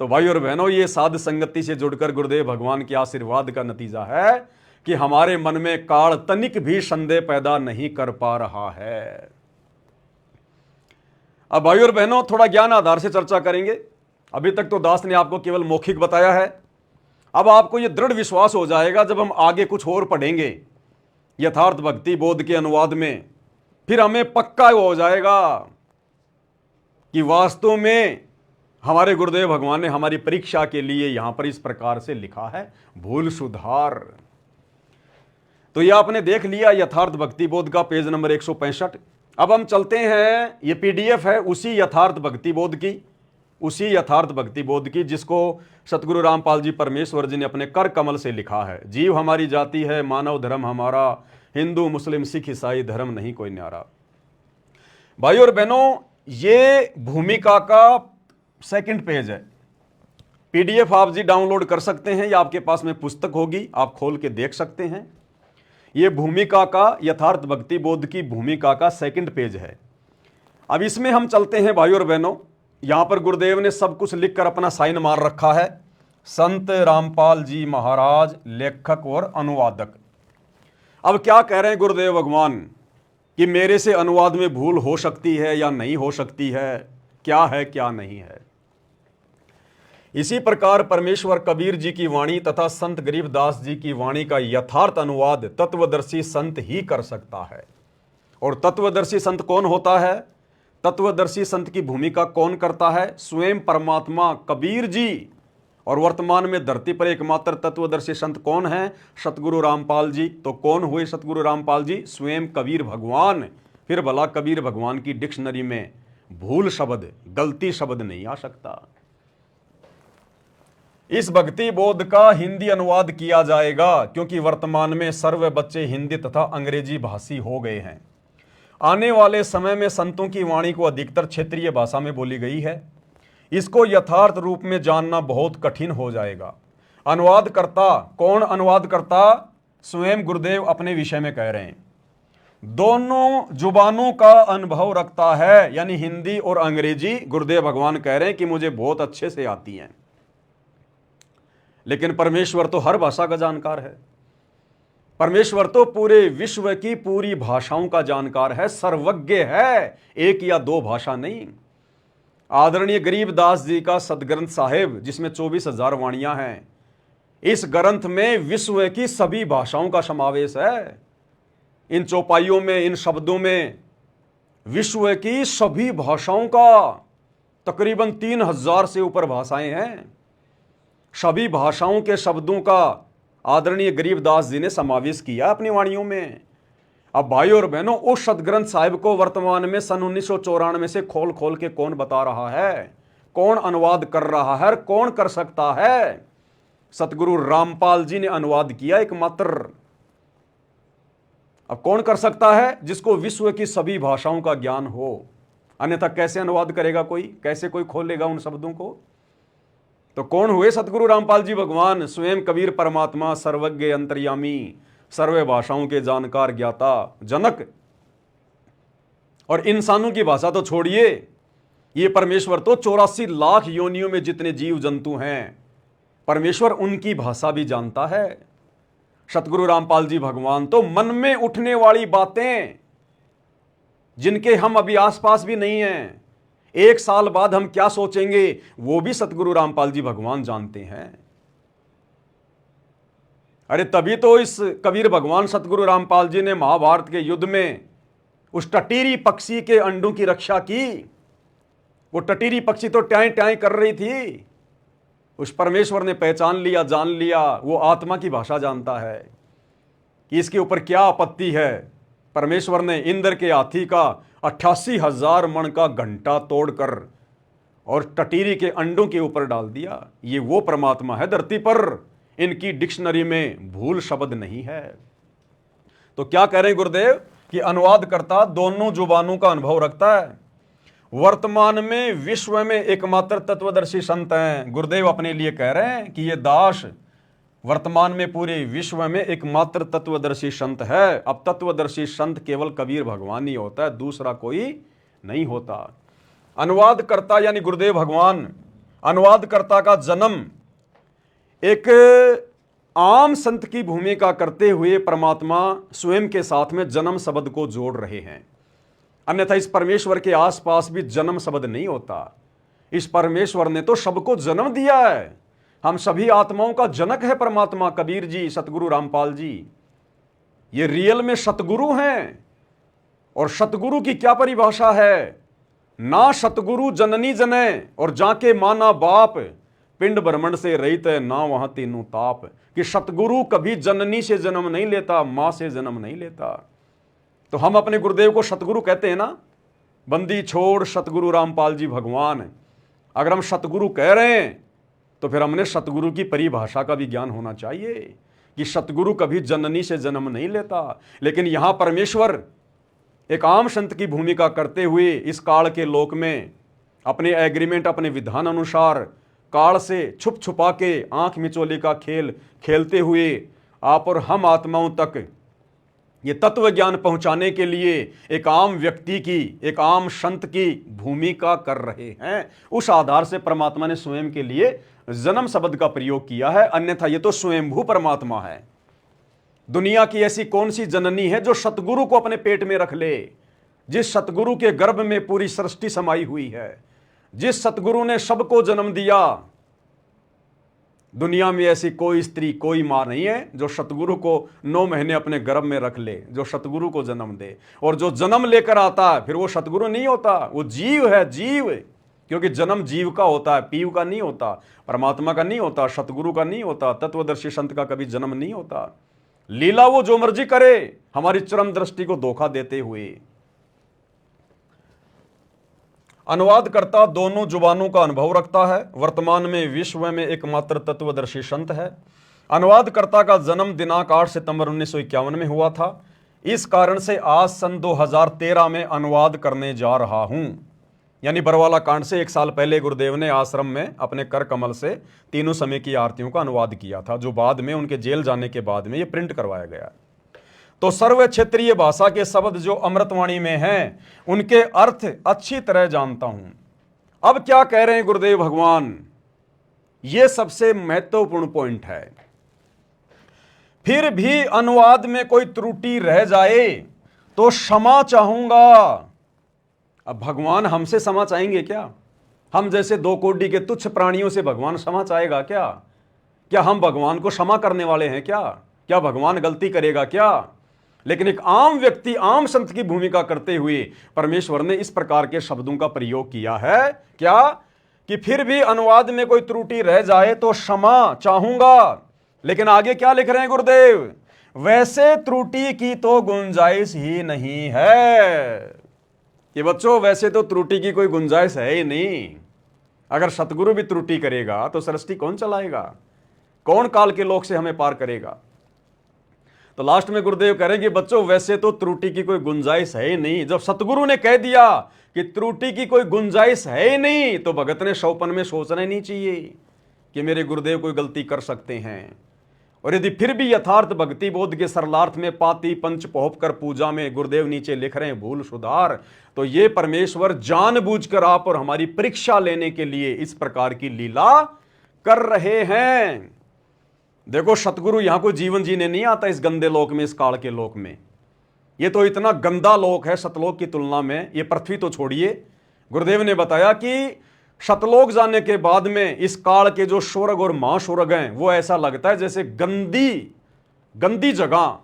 तो भाई और बहनों, ये साध संगति से जुड़कर गुरुदेव भगवान के आशीर्वाद का नतीजा है कि हमारे मन में काल तनिक भी संदेह पैदा नहीं कर पा रहा है। अब भाई और बहनों, थोड़ा ज्ञान आधार से चर्चा करेंगे। अभी तक तो दास ने आपको केवल मौखिक बताया है। अब आपको यह दृढ़ विश्वास हो जाएगा जब हम आगे कुछ और पढ़ेंगे यथार्थ भक्ति बोध के अनुवाद में, फिर हमें पक्का हो जाएगा कि वास्तव में हमारे गुरुदेव भगवान ने हमारी परीक्षा के लिए यहां पर इस प्रकार से लिखा है, भूल सुधार। तो यह आपने देख लिया यथार्थ भक्ति बोध का पेज नंबर 165। अब हम चलते हैं, ये पीडीएफ है उसी यथार्थ भक्ति बोध की, उसी यथार्थ भक्ति बोध की जिसको सतगुरु रामपाल जी परमेश्वर जी ने अपने कर कमल से लिखा है। जीव हमारी जाति है, मानव धर्म हमारा, हिंदू मुस्लिम सिख ईसाई धर्म नहीं कोई न्यारा। भाई और बहनों, ये भूमिका का 2nd पेज है। पीडीएफ आप जी डाउनलोड कर सकते हैं या आपके पास में पुस्तक होगी, आप खोल के देख सकते हैं। ये भूमिका का, यथार्थ भक्ति बोध की भूमिका का 2nd पेज है। अब इसमें हम चलते हैं भाई और बहनों। यहां पर गुरुदेव ने सब कुछ लिखकर अपना साइन मार रखा है संत रामपाल जी महाराज, लेखक और अनुवादक। अब क्या कह रहे हैं गुरुदेव भगवान कि मेरे से अनुवाद में भूल हो सकती है या नहीं हो सकती है, क्या है क्या नहीं है। इसी प्रकार परमेश्वर कबीर जी की वाणी तथा संत गरीबदास जी की वाणी का यथार्थ अनुवाद तत्वदर्शी संत ही कर सकता है। और तत्वदर्शी संत कौन होता है? तत्वदर्शी संत की भूमिका कौन करता है? स्वयं परमात्मा कबीर जी। और वर्तमान में धरती पर एकमात्र तत्वदर्शी संत कौन है? सतगुरु रामपाल जी। तो कौन हुए सतगुरु रामपाल जी? स्वयं कबीर भगवान। फिर भला कबीर भगवान की डिक्शनरी में भूल शब्द, गलती शब्द नहीं आ सकता। इस भक्ति बोध का हिंदी अनुवाद किया जाएगा, क्योंकि वर्तमान में सर्व बच्चे हिंदी तथा अंग्रेजी भाषी हो गए हैं। आने वाले समय में संतों की वाणी को अधिकतर क्षेत्रीय भाषा में बोली गई है। इसको यथार्थ रूप में जानना बहुत कठिन हो जाएगा। अनुवाद करता कौन? अनुवाद करता स्वयं गुरुदेव अपने विषय में कह रहे हैं। दोनों जुबानों का अनुभव रखता है, यानी हिंदी और अंग्रेजी। गुरुदेव भगवान कह रहे हैं कि मुझे बहुत अच्छे से आती हैं। लेकिन परमेश्वर तो हर भाषा का जानकार है। परमेश्वर तो पूरे विश्व की पूरी भाषाओं का जानकार है, सर्वज्ञ है, एक या दो भाषा नहीं। आदरणीय गरीबदास जी का सदग्रंथ साहिब, जिसमें 24,000 वाणियां हैं, इस ग्रंथ में विश्व की सभी भाषाओं का समावेश है। इन चौपाइयों में, इन शब्दों में विश्व की सभी भाषाओं का, तकरीबन 3,000 से ऊपर भाषाएं हैं। सभी भाषाओं के शब्दों का आदरणीय गरीबदास जी ने समावेश किया अपनी वाणियों में। अब भाई और बहनों, उस सदग्रंथ साहिब को वर्तमान में सन 1994 से खोल खोल के कौन बता रहा है, कौन अनुवाद कर रहा है, कौन कर सकता है? सतगुरु रामपाल जी ने अनुवाद किया एकमात्र। अब कौन कर सकता है? जिसको विश्व की सभी भाषाओं का ज्ञान हो, अन्यथा कैसे अनुवाद करेगा कोई? कैसे कोई खोलेगा उन शब्दों को? तो कौन हुए सतगुरु रामपाल जी भगवान? स्वयं कबीर परमात्मा, सर्वज्ञ अंतर्यामी, सर्व भाषाओं के जानकार, ज्ञाता, जनक। और इंसानों की भाषा तो छोड़िए, ये परमेश्वर तो 84 लाख योनियों में जितने जीव जंतु हैं, परमेश्वर उनकी भाषा भी जानता है। सतगुरु रामपाल जी भगवान तो मन में उठने वाली बातें, जिनके हम अभी आसपास भी नहीं हैं, 1 साल बाद हम क्या सोचेंगे, वो भी सतगुरु रामपाल जी भगवान जानते हैं। अरे तभी तो इस कबीर भगवान सतगुरु रामपाल जी ने महाभारत के युद्ध में उस टटीरी पक्षी के अंडों की रक्षा की। वो टटीरी पक्षी तो ट्याई ट्याई कर रही थी, उस परमेश्वर ने पहचान लिया, जान लिया, वो आत्मा की भाषा जानता है कि इसके ऊपर क्या आपत्ति है। परमेश्वर ने इंद्र के हाथी का 88,000 मण का घंटा तोड़कर और टटीरी के अंडों के ऊपर डाल दिया। ये वो परमात्मा है धरती पर, इनकी डिक्शनरी में भूल शब्द नहीं है। तो क्या कह रहे हैं गुरुदेव कि अनुवाद करता दोनों जुबानों का अनुभव रखता है। वर्तमान में विश्व में एकमात्र तत्वदर्शी संत हैं। गुरुदेव अपने लिए कह रहे हैं कि ये दास वर्तमान में पूरे विश्व में एकमात्र तत्वदर्शी संत है। अब तत्वदर्शी संत केवल कबीर भगवान ही होता है, दूसरा कोई नहीं होता। अनुवादकर्ता यानी गुरुदेव भगवान, अनुवादकर्ता का जन्म एक आम संत की भूमिका करते हुए परमात्मा स्वयं के साथ में जन्म शब्द को जोड़ रहे हैं। अन्यथा इस परमेश्वर के आसपास भी जन्म शब्द नहीं होता। इस परमेश्वर ने तो सबको जन्म दिया है। हम सभी आत्माओं का जनक है परमात्मा कबीर जी, सतगुरु रामपाल जी। ये रियल में सतगुरु हैं। और सतगुरु की क्या परिभाषा है? ना सतगुरु जननी जने और जाके माना बाप, पिंड ब्रह्मंड से रहित है ना वहां तीनों ताप। कि सतगुरु कभी जननी से जन्म नहीं लेता, मां से जन्म नहीं लेता। तो हम अपने गुरुदेव को सतगुरु कहते हैं ना, बंदी छोड़ सतगुरु रामपाल जी भगवान। अगर हम सतगुरु कह रहे हैं तो फिर हमने सतगुरु की परिभाषा का भी ज्ञान होना चाहिए कि सतगुरु कभी जननी से जन्म नहीं लेता। लेकिन यहां परमेश्वर एक आम संत की भूमिका करते हुए इस काल के लोक में अपने एग्रीमेंट, अपने विधान अनुसार काल से छुप छुपा के आंख मिचोली का खेल खेलते हुए आप और हम आत्माओं तक ये तत्व ज्ञान पहुंचाने के लिए एक आम व्यक्ति की, एक आम संत की भूमिका कर रहे हैं। उस आधार से परमात्मा ने स्वयं के लिए जन्म शब्द का प्रयोग किया है, अन्यथा ये तो स्वयंभू परमात्मा है। दुनिया की ऐसी कौन सी जननी है जो सतगुरु को अपने पेट में रख ले? जिस सतगुरु के गर्भ में पूरी सृष्टि समाई हुई है, जिस सतगुरु ने सबको जन्म दिया, दुनिया में ऐसी कोई स्त्री, कोई मां नहीं है जो सतगुरु को 9 महीने अपने गर्भ में रख ले, जो सतगुरु को जन्म दे। और जो जन्म लेकर आता है फिर वो सतगुरु नहीं होता, वो जीव है, जीव। क्योंकि जन्म जीव का होता है, पीव का नहीं होता, परमात्मा का नहीं होता, सतगुरु का नहीं होता, तत्वदर्शी संत का कभी जन्म नहीं होता। लीला वो जो मर्जी करे, हमारी चरम दृष्टि को धोखा देते हुए। अनुवादकर्ता दोनों जुबानों का अनुभव रखता है, वर्तमान में विश्व में एकमात्र तत्वदर्शी संत है। अनुवादकर्ता का जन्म दिनांक 8 सितंबर 1951 में हुआ था। इस कारण से आज सन 2013 में अनुवाद करने जा रहा हूं। यानी बरवाला कांड से 1 साल पहले गुरुदेव ने आश्रम में अपने कर कमल से तीनों समय की आरतियों का अनुवाद किया था, जो बाद में उनके जेल जाने के बाद में ये प्रिंट करवाया गया। तो सर्व क्षेत्रीय भाषा के शब्द जो अमृतवाणी में हैं, उनके अर्थ अच्छी तरह जानता हूं। अब क्या कह रहे हैं गुरुदेव भगवान, यह सबसे महत्वपूर्ण पॉइंट है। फिर भी अनुवाद में कोई त्रुटि रह जाए तो क्षमा चाहूंगा। अब भगवान हमसे क्षमा चाहेंगे क्या? हम जैसे 2 कोड़ी के तुच्छ प्राणियों से भगवान क्षमा चाहेगा क्या? क्या हम भगवान को क्षमा करने वाले हैं क्या? क्या भगवान गलती करेगा क्या? लेकिन एक आम व्यक्ति, आम संत की भूमिका करते हुए परमेश्वर ने इस प्रकार के शब्दों का प्रयोग किया है। क्या? कि फिर भी अनुवाद में कोई त्रुटि रह जाए तो क्षमा चाहूंगा। लेकिन आगे क्या लिख रहे हैं गुरुदेव? वैसे त्रुटि की तो गुंजाइश ही नहीं है। कि बच्चों, वैसे तो त्रुटि की कोई गुंजाइश है ही नहीं। अगर सतगुरु भी त्रुटि करेगा तो सृष्टि कौन चलाएगा? कौन काल के लोक से हमें पार करेगा? तो लास्ट में गुरुदेव करेंगे, बच्चों वैसे तो त्रुटि की कोई गुंजाइश है ही नहीं। जब सतगुरु ने कह दिया कि त्रुटि की कोई गुंजाइश है ही नहीं, तो भगत ने शौपन में सोचना ही नहीं चाहिए कि मेरे गुरुदेव कोई गलती कर सकते हैं। और यदि फिर भी यथार्थ भक्ति बोध के सरलार्थ में पाती पंच पोहप कर पूजा में गुरुदेव नीचे लिख रहे हैं भूल सुधार, तो ये परमेश्वर जानबूझकर आप और हमारी परीक्षा लेने के लिए इस प्रकार की लीला कर रहे हैं। देखो, सतगुरु यहां कोई जीवन जीने नहीं आता इस गंदे लोक में, इस काल के लोक में। ये तो इतना गंदा लोक है सतलोक की तुलना में। ये पृथ्वी तो छोड़िए, गुरुदेव ने बताया कि सतलोक जाने के बाद में इस काल के जो स्वर्ग और महास्वर्ग हैं, वो ऐसा लगता है जैसे गंदी जगह,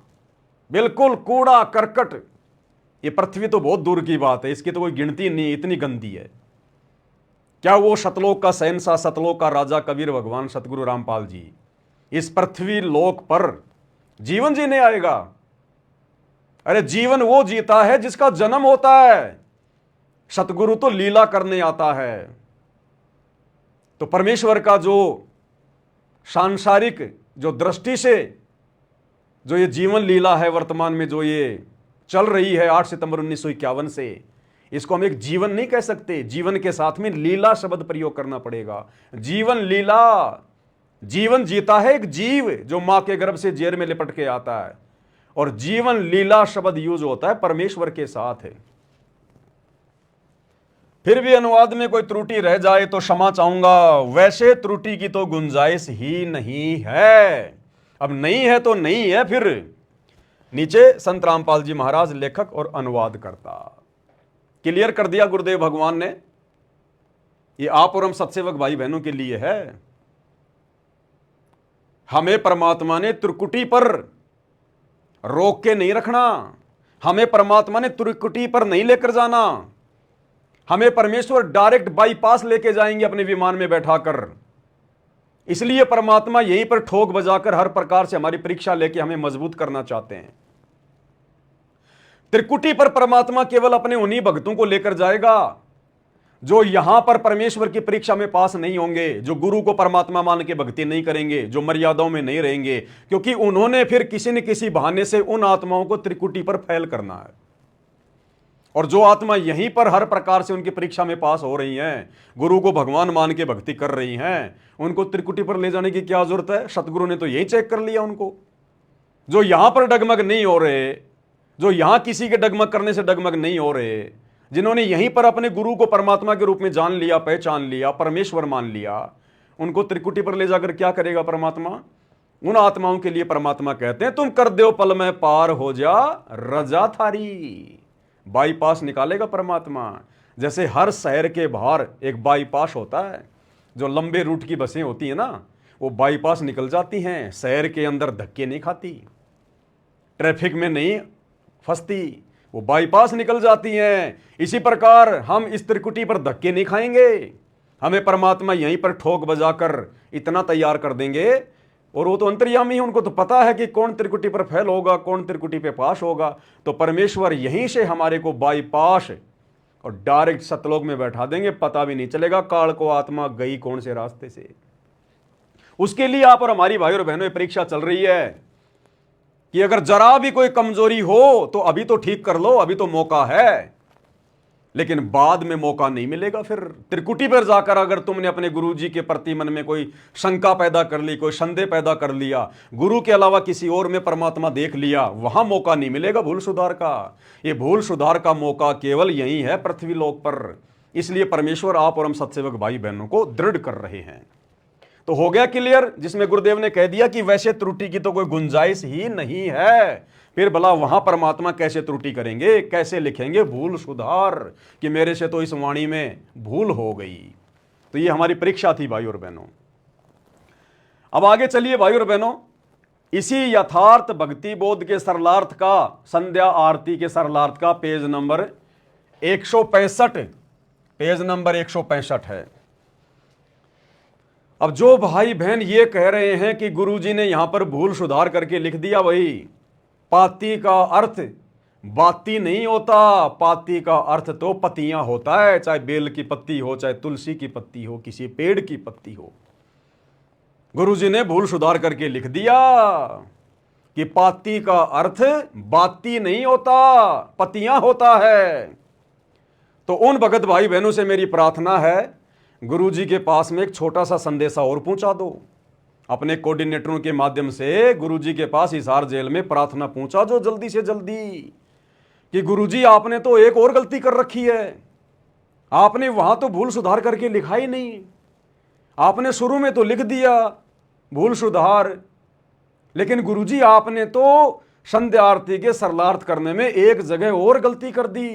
बिल्कुल कूड़ा करकट। ये पृथ्वी तो बहुत दूर की बात है, इसकी तो कोई गिनती नहीं, इतनी गंदी है। क्या वो सतलोक का शहंशाह, सतलोक का राजा कबीर भगवान सतगुरु रामपाल जी इस पृथ्वी लोक पर जीवन जीने आएगा? अरे जीवन वो जीता है जिसका जन्म होता है। सतगुरु तो लीला करने आता है। तो परमेश्वर का जो सांसारिक जो दृष्टि से जो ये जीवन लीला है वर्तमान में जो ये चल रही है 8 सितंबर 1951 से, इसको हम एक जीवन नहीं कह सकते। जीवन के साथ में लीला शब्द प्रयोग करना पड़ेगा। जीवन लीला, जीवन जीता है एक जीव जो मां के गर्भ से जेर में लिपट के आता है, और जीवन लीला शब्द यूज होता है परमेश्वर के साथ है। फिर भी अनुवाद में कोई त्रुटि रह जाए तो क्षमा चाहूंगा। वैसे त्रुटि की तो गुंजाइश ही नहीं है। अब नहीं है तो नहीं है। फिर नीचे संत रामपाल जी महाराज लेखक और अनुवाद करता क्लियर कर दिया गुरुदेव भगवान ने। ये आप और हम सत्सेवक भाई बहनों के लिए है। हमें परमात्मा ने त्रिकुटी पर रोक के नहीं रखना, हमें परमात्मा ने त्रिकुटी पर नहीं लेकर जाना। हमें परमेश्वर डायरेक्ट बाईपास लेके जाएंगे अपने विमान में बैठाकर। इसलिए परमात्मा यहीं पर ठोक बजाकर हर प्रकार से हमारी परीक्षा लेके हमें मजबूत करना चाहते हैं। त्रिकुटी पर परमात्मा केवल अपने उन्हीं भक्तों को लेकर जाएगा जो यहां पर परमेश्वर की परीक्षा में पास नहीं होंगे, जो गुरु को परमात्मा मान के भक्ति नहीं करेंगे, जो मर्यादाओं में नहीं रहेंगे, क्योंकि उन्होंने फिर किसी न किसी बहाने से उन आत्माओं को त्रिकुटी पर फैल करना है। और जो आत्मा यहीं पर हर प्रकार से उनकी परीक्षा में पास हो रही हैं, गुरु को भगवान मान के भक्ति कर रही हैं, उनको त्रिकुटी पर ले जाने की क्या जरूरत है? सतगुरु ने तो यही चेक कर लिया उनको। जो यहां पर डगमग नहीं हो रहे, जो यहां किसी के डगमग करने से डगमग नहीं हो रहे, जिन्होंने यहीं पर अपने गुरु को परमात्मा के रूप में जान लिया, पहचान लिया, परमेश्वर मान लिया, उनको त्रिकुटी पर ले जाकर क्या करेगा परमात्मा? उन आत्माओं के लिए परमात्मा कहते हैं तुम कर दो पल में पार हो जा रजा थारी। बाईपास निकालेगा परमात्मा। जैसे हर शहर के बाहर एक बाईपास होता है, जो लंबे रूट की बसें होती हैं ना, वो बाईपास निकल जाती हैं, शहर के अंदर धक्के नहीं खाती, ट्रैफिक में नहीं फंसती, वो बाईपास निकल जाती हैं। इसी प्रकार हम इस त्रिकुटी पर धक्के नहीं खाएंगे, हमें परमात्मा यहीं पर ठोक बजाकर इतना तैयार कर देंगे। और वो तो अंतर्यामी है, उनको तो पता है कि कौन त्रिकुटी पर फेल होगा, कौन त्रिकुटी पे पास होगा। तो परमेश्वर यहीं से हमारे को बाईपास और डायरेक्ट सतलोक में बैठा देंगे, पता भी नहीं चलेगा काल को आत्मा गई कौन से रास्ते से। उसके लिए आप और हमारी भाई और बहनों परीक्षा चल रही है कि अगर जरा भी कोई कमजोरी हो तो अभी तो ठीक कर लो, अभी तो मौका है, लेकिन बाद में मौका नहीं मिलेगा। फिर त्रिकुटी पर जाकर अगर तुमने अपने गुरु जी के प्रति मन में कोई शंका पैदा कर ली, कोई संदेह पैदा कर लिया, गुरु के अलावा किसी और में परमात्मा देख लिया, वहां मौका नहीं मिलेगा भूल सुधार का। ये भूल सुधार का मौका केवल यही है पृथ्वी लोक पर। इसलिए परमेश्वर आप और हम सत्सेवक भाई बहनों को दृढ़ कर रहे हैं। तो हो गया क्लियर, जिसमें गुरुदेव ने कह दिया कि वैसे त्रुटि की तो कोई गुंजाइश ही नहीं है। फिर भला वहां परमात्मा कैसे त्रुटि करेंगे, कैसे लिखेंगे भूल सुधार कि मेरे से तो इस वाणी में भूल हो गई। तो ये हमारी परीक्षा थी भाई और बहनों। अब आगे चलिए भाई और बहनों, इसी यथार्थ भक्ति बोध के सरलार्थ का, संध्या आरती के सरलार्थ का पेज नंबर 165, पेज नंबर 165 है। अब जो भाई बहन ये कह रहे हैं कि गुरुजी ने यहां पर भूल सुधार करके लिख दिया, वही पाती का अर्थ बाती नहीं होता, पाती का अर्थ तो पत्तियां होता है, चाहे बेल की पत्ती हो, चाहे तुलसी की पत्ती हो, किसी पेड़ की पत्ती हो। गुरुजी ने भूल सुधार करके लिख दिया कि पाती का अर्थ बाती नहीं होता, पत्तियां होता है। तो उन भगत भाई बहनों से मेरी प्रार्थना है, गुरुजी के पास में एक छोटा सा संदेशा और पहुंचा दो, अपने कोऑर्डिनेटरों के माध्यम से गुरुजी के पास हिसार जेल में प्रार्थना पहुंचा दो जल्दी से जल्दी कि गुरुजी आपने तो एक और गलती कर रखी है, आपने वहां तो भूल सुधार करके लिखा ही नहीं, आपने शुरू में तो लिख दिया भूल सुधार, लेकिन गुरुजी आपने तो संध्या आरती के सरलार्थ करने में एक जगह और गलती कर दी,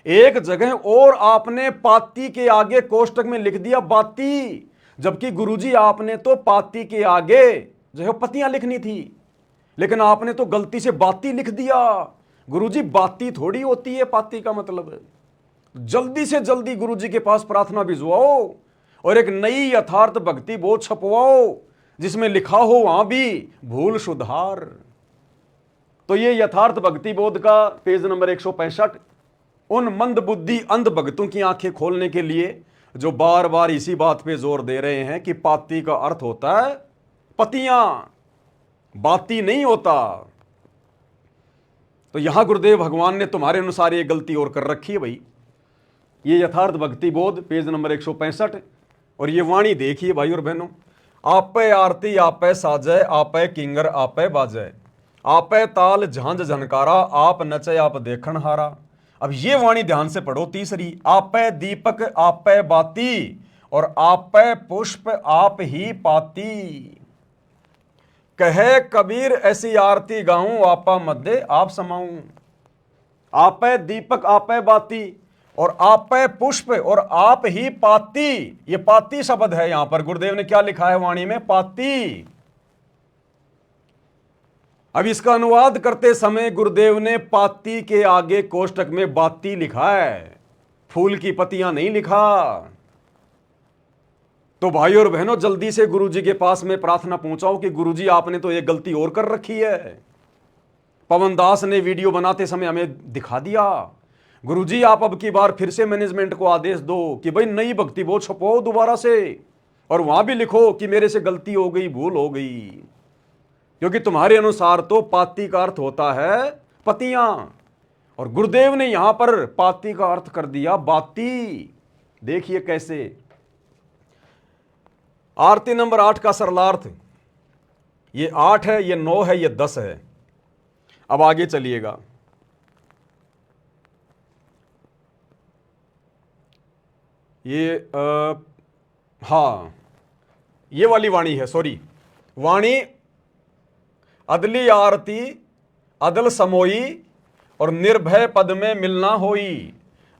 एक जगह और आपने पाती के आगे कोष्टक में लिख दिया बाती, जबकि गुरुजी आपने तो पाती के आगे जो है पत्तियां लिखनी थी, लेकिन आपने तो गलती से बाती लिख दिया। गुरुजी बाती थोड़ी होती है पाती का मतलब। जल्दी से जल्दी गुरुजी के पास प्रार्थना भिजवाओ और एक नई यथार्थ भक्ति बोध छपवाओ जिसमें लिखा हो वहां भी भूल सुधार। तो ये यथार्थ भक्ति बोध का पेज नंबर 165 उन मंद बुद्धि अंध भक्तों की आंखें खोलने के लिए जो बार बार इसी बात पे जोर दे रहे हैं कि पाती का अर्थ होता है पत्तियां, बाती नहीं होता। तो यहां गुरुदेव भगवान ने तुम्हारे अनुसार ये गलती और कर रखी है भाई। ये यथार्थ भक्ति बोध पेज नंबर 165 और ये वाणी देखिए भाई और बहनों, आपे आरती आपे साजय, आपे किंगर आपे बाजय, आपे ताल झांझ झनकारा, आप नचे आप देखन हारा। अब ये वाणी ध्यान से पढ़ो तीसरी, आपे दीपक आपे बाती और आपे पुष्प आप ही पाती। कहे कबीर ऐसी आरती गाऊं, आपा मध्य आप समाऊं। आपे दीपक आपे बाती और आपे पुष्प और आप ही पाती। ये पाती शब्द है यहां पर, गुरुदेव ने क्या लिखा है वाणी में, पाती। अब इसका अनुवाद करते समय गुरुदेव ने पाती के आगे कोष्टक में बाती लिखा है, फूल की पत्तियां नहीं लिखा। तो भाई और बहनों जल्दी से गुरुजी के पास में प्रार्थना पहुंचाओ कि गुरुजी आपने तो एक गलती और कर रखी है। पवन दास ने वीडियो बनाते समय हमें दिखा दिया। गुरुजी आप अब की बार फिर से मैनेजमेंट को आदेश दो कि भाई नई भक्ति बोध छपवाओ दोबारा से, और वहां भी लिखो कि मेरे से गलती हो गई, भूल हो गई, क्योंकि तुम्हारे अनुसार तो पाती का अर्थ होता है पत्तियां और गुरुदेव ने यहां पर पाती का अर्थ कर दिया बाती। देखिए कैसे, आरती नंबर 8 का सरलार्थ, ये 8 है, ये 9 है, ये 10 है। अब आगे चलिएगा, ये हाँ, ये वाली वाणी है, सॉरी, वाणी अदली आरती अदल समोई और निर्भय पद में मिलना होई,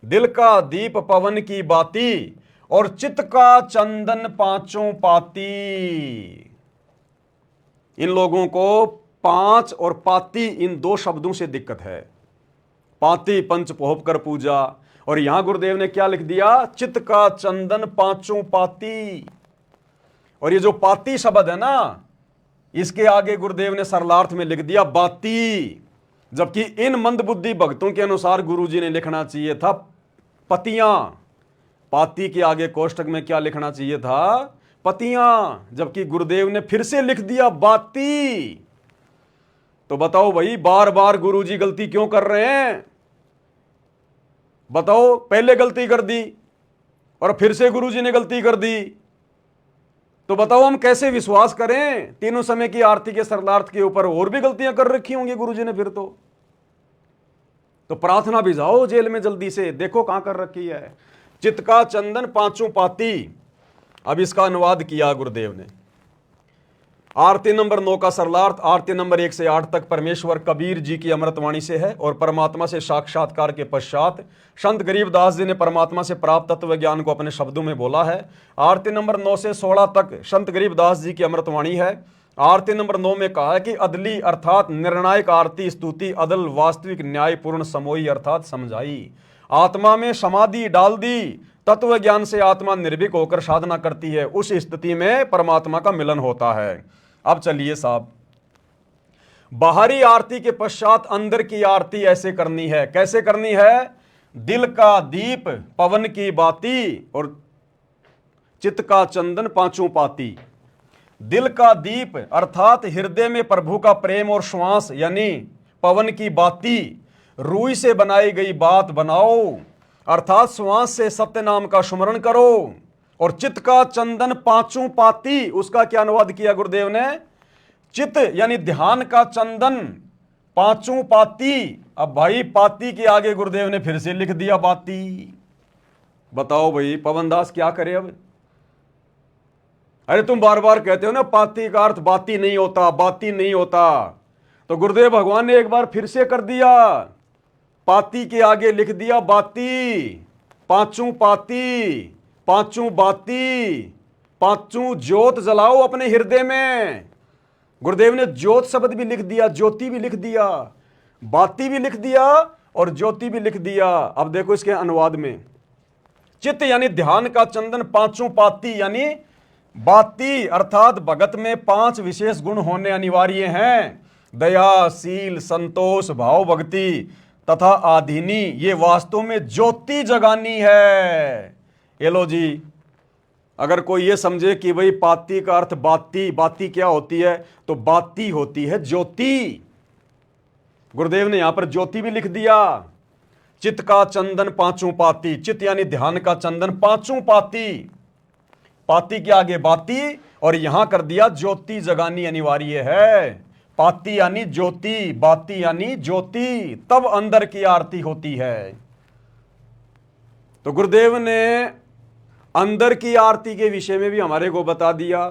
दिल का दीप पवन की बाती और चित्त का चंदन पांचों पाती। इन लोगों को पांच और पाती इन दो शब्दों से दिक्कत है। पाती पंच पोहप कर पूजा, और यहां गुरुदेव ने क्या लिख दिया, चित्त का चंदन पांचों पाती। और ये जो पाती शब्द है ना, इसके आगे गुरुदेव ने सरलार्थ में लिख दिया बाती, जबकि इन मंदबुद्धि भक्तों के अनुसार गुरुजी ने लिखना चाहिए था पतियां। पाती के आगे कोष्टक में क्या लिखना चाहिए था, पतियां, जबकि गुरुदेव ने फिर से लिख दिया बाती। तो बताओ भाई, बार बार गुरुजी गलती क्यों कर रहे हैं? बताओ, पहले गलती कर दी और फिर से गुरुजी ने गलती कर दी, तो बताओ हम कैसे विश्वास करें? तीनों समय की आरती के सरलार्थ के ऊपर और भी गलतियां कर रखी होंगी गुरुजी ने फिर तो प्रार्थना भिजाओ जेल में जल्दी से, देखो कहां कर रखी है। चित्त का चंदन पांचों पाती। अब इसका अनुवाद किया गुरुदेव ने। आरती नंबर 9 का सरलार्थ आरती नंबर 1 से 8 तक परमेश्वर कबीर जी की अमृतवाणी से है और परमात्मा से साक्षात्कार के पश्चात संत गरीबदास जी ने परमात्मा से प्राप्त तत्व ज्ञान को अपने शब्दों में बोला है। आरती नंबर 9 से 16 तक संत गरीबदास जी की अमृतवाणी है। आरती नंबर 9 में कहा है कि अदली अर्थात निर्णायक आरती स्तुति, अदल वास्तविक न्यायपूर्ण समोई अर्थात समझाई। आत्मा में समाधि डाल दी, तत्व ज्ञान से आत्मा निर्भीक होकर साधना करती है, उस स्थिति में परमात्मा का मिलन होता है। अब चलिए साहब, बाहरी आरती के पश्चात अंदर की आरती ऐसे करनी है। कैसे करनी है? दिल का दीप पवन की बाती और चित्त का चंदन पांचों पाती। दिल का दीप अर्थात हृदय में प्रभु का प्रेम और श्वास यानी पवन की बाती, रूई से बनाई गई बात बनाओ अर्थात श्वास से सत्य नाम का स्मरण करो। और चित्त का चंदन पांचों पाती, उसका क्या अनुवाद किया गुरुदेव ने? चित्त यानी ध्यान का चंदन पांचों पाती। अब भाई पाती के आगे गुरुदेव ने फिर से लिख दिया बाती। बताओ भाई पवनदास क्या करे अब? अरे तुम बार बार कहते हो ना पाती का अर्थ बाती नहीं होता, बाती नहीं होता, तो गुरुदेव भगवान ने एक बार फिर से कर दिया, पाती के आगे लिख दिया बाती। पांचों पाती, पांचों बाती, पांचों ज्योत जलाओ अपने हृदय में। गुरुदेव ने ज्योत शब्द भी लिख दिया, ज्योति भी लिख दिया, बाती भी लिख दिया और ज्योति भी लिख दिया। अब देखो इसके अनुवाद में, चित्त यानी ध्यान का चंदन पांचों पाती यानी बाती अर्थात भगत में 5 विशेष गुण होने अनिवार्य हैं। दया, शील, संतोष, भाव, भक्ति तथा आधीनी। ये वास्तव में ज्योति जगानी है। ये लो जी, अगर कोई ये समझे कि भाई पाती का अर्थ बाती, बाती क्या होती है, तो बाती होती है ज्योति। गुरुदेव ने यहां पर ज्योति भी लिख दिया। चित्त का चंदन पांचों पाती, चित्त यानी ध्यान का चंदन पांचों पाती, पाती के आगे बाती और यहां कर दिया ज्योति जगानी अनिवार्य है। पाती यानी ज्योति, बाती यानी ज्योति, तब अंदर की आरती होती है। तो गुरुदेव ने अंदर की आरती के विषय में भी हमारे को बता दिया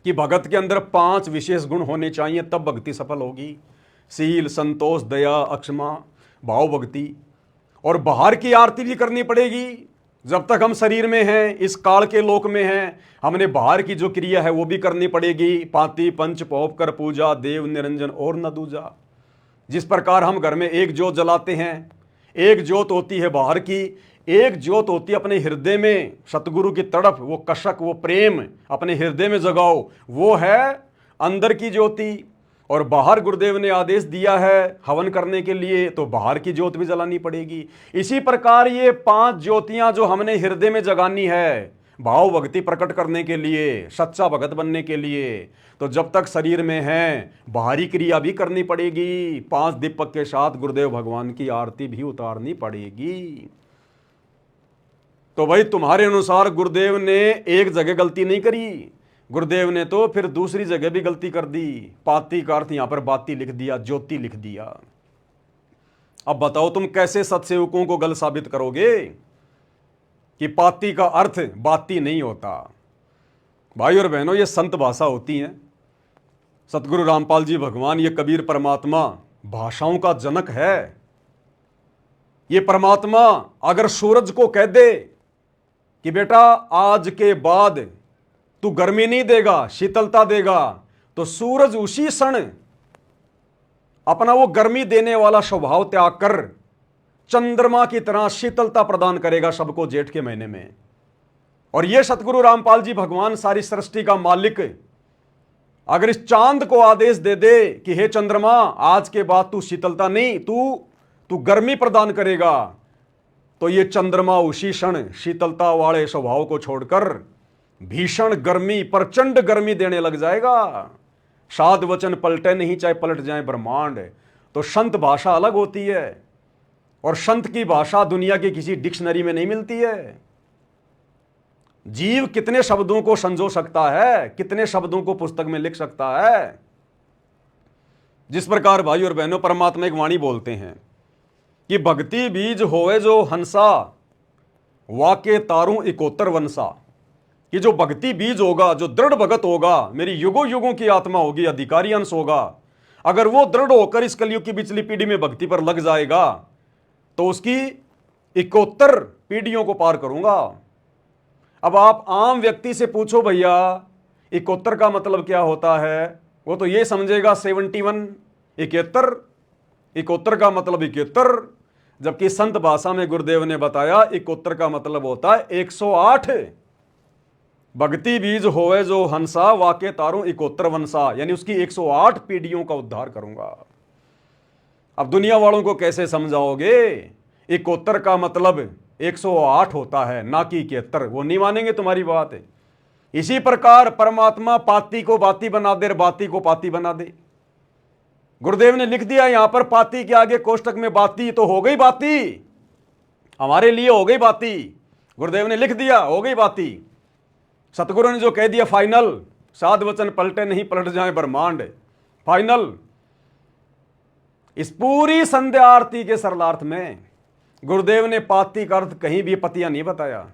कि भगत के अंदर 5 विशेष गुण होने चाहिए, तब भक्ति सफल होगी। शील, संतोष, दया, अक्षमा, भाव, भक्ति। और बाहर की आरती भी करनी पड़ेगी। जब तक हम शरीर में हैं, इस काल के लोक में हैं, हमने बाहर की जो क्रिया है वो भी करनी पड़ेगी। पाती पंच पोप कर पूजा, देव निरंजन और न दूजा। जिस प्रकार हम घर में एक ज्योत जलाते हैं, एक ज्योत होती है बाहर की, एक ज्योत होती है अपने हृदय में, सतगुरु की तड़प, वो कशक, वो प्रेम अपने हृदय में जगाओ, वो है अंदर की ज्योति। और बाहर गुरुदेव ने आदेश दिया है हवन करने के लिए, तो बाहर की ज्योत भी जलानी पड़ेगी। इसी प्रकार ये 5 ज्योतियां जो हमने हृदय में जगानी है, भाव भक्ति प्रकट करने के लिए, सच्चा भगत बनने के लिए, तो जब तक शरीर में हैं बाहरी क्रिया भी करनी पड़ेगी। 5 दीपक के साथ गुरुदेव भगवान की आरती भी उतारनी पड़ेगी। तो भाई तुम्हारे अनुसार गुरुदेव ने एक जगह गलती नहीं करी, गुरुदेव ने तो फिर दूसरी जगह भी गलती कर दी। पाती का अर्थ यहां पर बाती लिख दिया, ज्योति लिख दिया। अब बताओ तुम कैसे सत्सेवकों को गलत साबित करोगे? कि पाती का अर्थ बाती नहीं होता। भाई और बहनों, ये संत भाषा होती हैं। सतगुरु रामपाल जी भगवान, ये कबीर परमात्मा भाषाओं का जनक है। ये परमात्मा अगर सूरज को कह दे कि बेटा आज के बाद तू गर्मी नहीं देगा, शीतलता देगा, तो सूरज उसी क्षण अपना वो गर्मी देने वाला स्वभाव त्याग कर चंद्रमा की तरह शीतलता प्रदान करेगा सबको जेठ के महीने में। और ये सतगुरु रामपाल जी भगवान, सारी सृष्टि का मालिक, अगर इस चांद को आदेश दे दे कि हे चंद्रमा आज के बाद तू शीतलता नहीं, तू गर्मी प्रदान करेगा, तो ये चंद्रमा उसी क्षण शीतलता वाले स्वभाव को छोड़कर भीषण गर्मी, प्रचंड गर्मी देने लग जाएगा। साध वचन पलटे नहीं, चाहे पलट जाए ब्रह्मांड। तो संत भाषा अलग होती है, और संत की भाषा दुनिया की किसी डिक्शनरी में नहीं मिलती है। जीव कितने शब्दों को संजो सकता है, कितने शब्दों को पुस्तक में लिख सकता है। जिस प्रकार भाई और बहनों परमात्मा एक वाणी बोलते हैं कि भक्ति बीज होए जो हंसा, वाके तारू इकोतर वंसा। कि जो भक्ति बीज होगा, जो दृढ़ भगत होगा, मेरी युगों युगों की आत्मा होगी, अधिकारी अंश होगा, अगर वो दृढ़ होकर इस कलयुग की पिछली पीढ़ी में भक्ति पर लग जाएगा तो उसकी 71 पीढ़ियों को पार करूंगा। अब आप आम व्यक्ति से पूछो भैया 71 का मतलब क्या होता है, वो तो ये समझेगा 71, 71, 71 का मतलब 71, जबकि संत भाषा में गुरुदेव ने बताया 71 का मतलब होता है 108। भक्ति बीज होवे जो हंसा, वाके तारू 71 वंसा, यानी उसकी 108 पीढ़ियों का उद्धार करूंगा। अब दुनिया वालों को कैसे समझाओगे? 71 का मतलब 108 होता है, ना कि 71। वो नहीं मानेंगे तुम्हारी बात है। इसी प्रकार परमात्मा पाती को बाती बना दे, बाती को पाती बना दे। गुरुदेव ने लिख दिया यहां पर पाती के आगे कोष्टक में बाती, तो हो गई बाती, हमारे लिए हो गई बाती। गुरुदेव ने लिख दिया हो गई बाती। सतगुरु ने जो कह दिया फाइनल, साध वचन पलटे नहीं, पलट जाए ब्रह्मांड, फाइनल। इस पूरी संध्या आरती के सरलार्थ में गुरुदेव ने पाती का अर्थ कहीं भी पतिया नहीं बताया,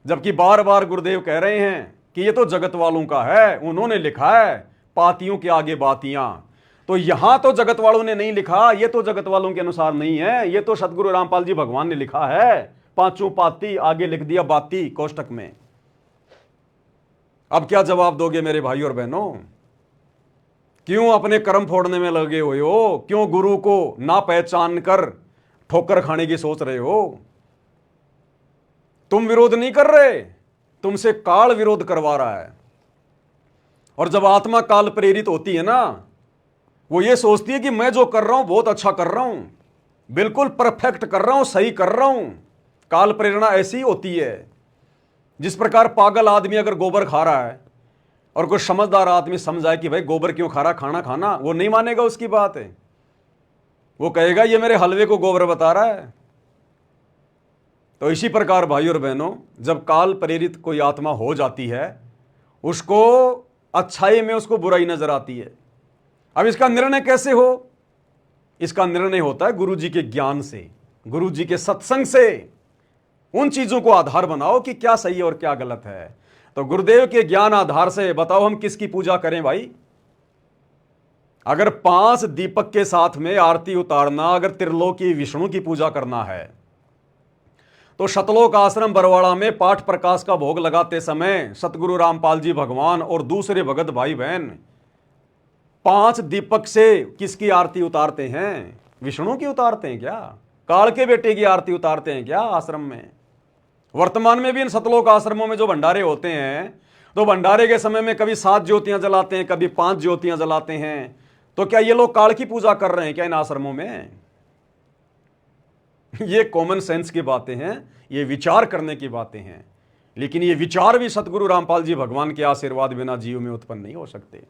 जबकि बार बार गुरुदेव कह रहे हैं कि ये तो जगत वालों का है, उन्होंने लिखा है पातियों के आगे बातियां। तो यहां तो जगत वालों ने नहीं लिखा, ये तो जगत वालों के अनुसार नहीं है, ये तो सतगुरु रामपाल जी भगवान ने लिखा है। पांचों पाती आगे लिख दिया बाती कोष्टक में। अब क्या जवाब दोगे मेरे भाई और बहनों? क्यों अपने कर्म फोड़ने में लगे हुए हो? क्यों गुरु को ना पहचान कर ठोकर खाने की सोच रहे हो? तुम विरोध नहीं कर रहे, तुमसे काल विरोध करवा रहा है। और जब आत्मा काल प्रेरित होती है ना, वो ये सोचती है कि मैं जो कर रहा हूं बहुत अच्छा कर रहा हूं, बिल्कुल परफेक्ट कर रहा हूं, सही कर रहा हूं। काल प्रेरणा ऐसी होती है। जिस प्रकार पागल आदमी अगर गोबर खा रहा है और कोई समझदार आदमी समझाए कि भाई गोबर क्यों खा रहा, खाना खाना, वो नहीं मानेगा उसकी बात है। वो कहेगा ये मेरे हलवे को गोबर बता रहा है। तो इसी प्रकार भाई और बहनों, जब काल प्रेरित कोई आत्मा हो जाती है, उसको अच्छाई में उसको बुराई नजर आती है। अब इसका निर्णय कैसे हो? इसका निर्णय होता है गुरु जी के ज्ञान से, गुरु जी के सत्संग से। उन चीजों को आधार बनाओ कि क्या सही है और क्या गलत है। तो गुरुदेव के ज्ञान आधार से बताओ हम किसकी पूजा करें भाई? अगर 5 दीपक के साथ में आरती उतारना, अगर त्रिलोकी विष्णु की पूजा करना है, तो शतलोक आश्रम बरवाड़ा में पाठ प्रकाश का भोग लगाते समय सतगुरु रामपाल जी भगवान और दूसरे भगत भाई बहन 5 दीपक से किसकी आरती उतारते हैं? विष्णु की उतारते हैं क्या? काल के बेटे की आरती उतारते हैं क्या आश्रम में? वर्तमान में भी इन सतलोक आश्रमों में जो भंडारे होते हैं, तो भंडारे के समय में कभी 7 ज्योतियां जलाते हैं, कभी 5 ज्योतियां जलाते हैं। तो क्या ये लोग काल की पूजा कर रहे हैं क्या इन आश्रमों में? ये कॉमन सेंस की बातें हैं, ये विचार करने की बातें हैं। लेकिन ये विचार भी सतगुरु रामपाल जी भगवान के आशीर्वाद बिना जीव में उत्पन्न नहीं हो सकते।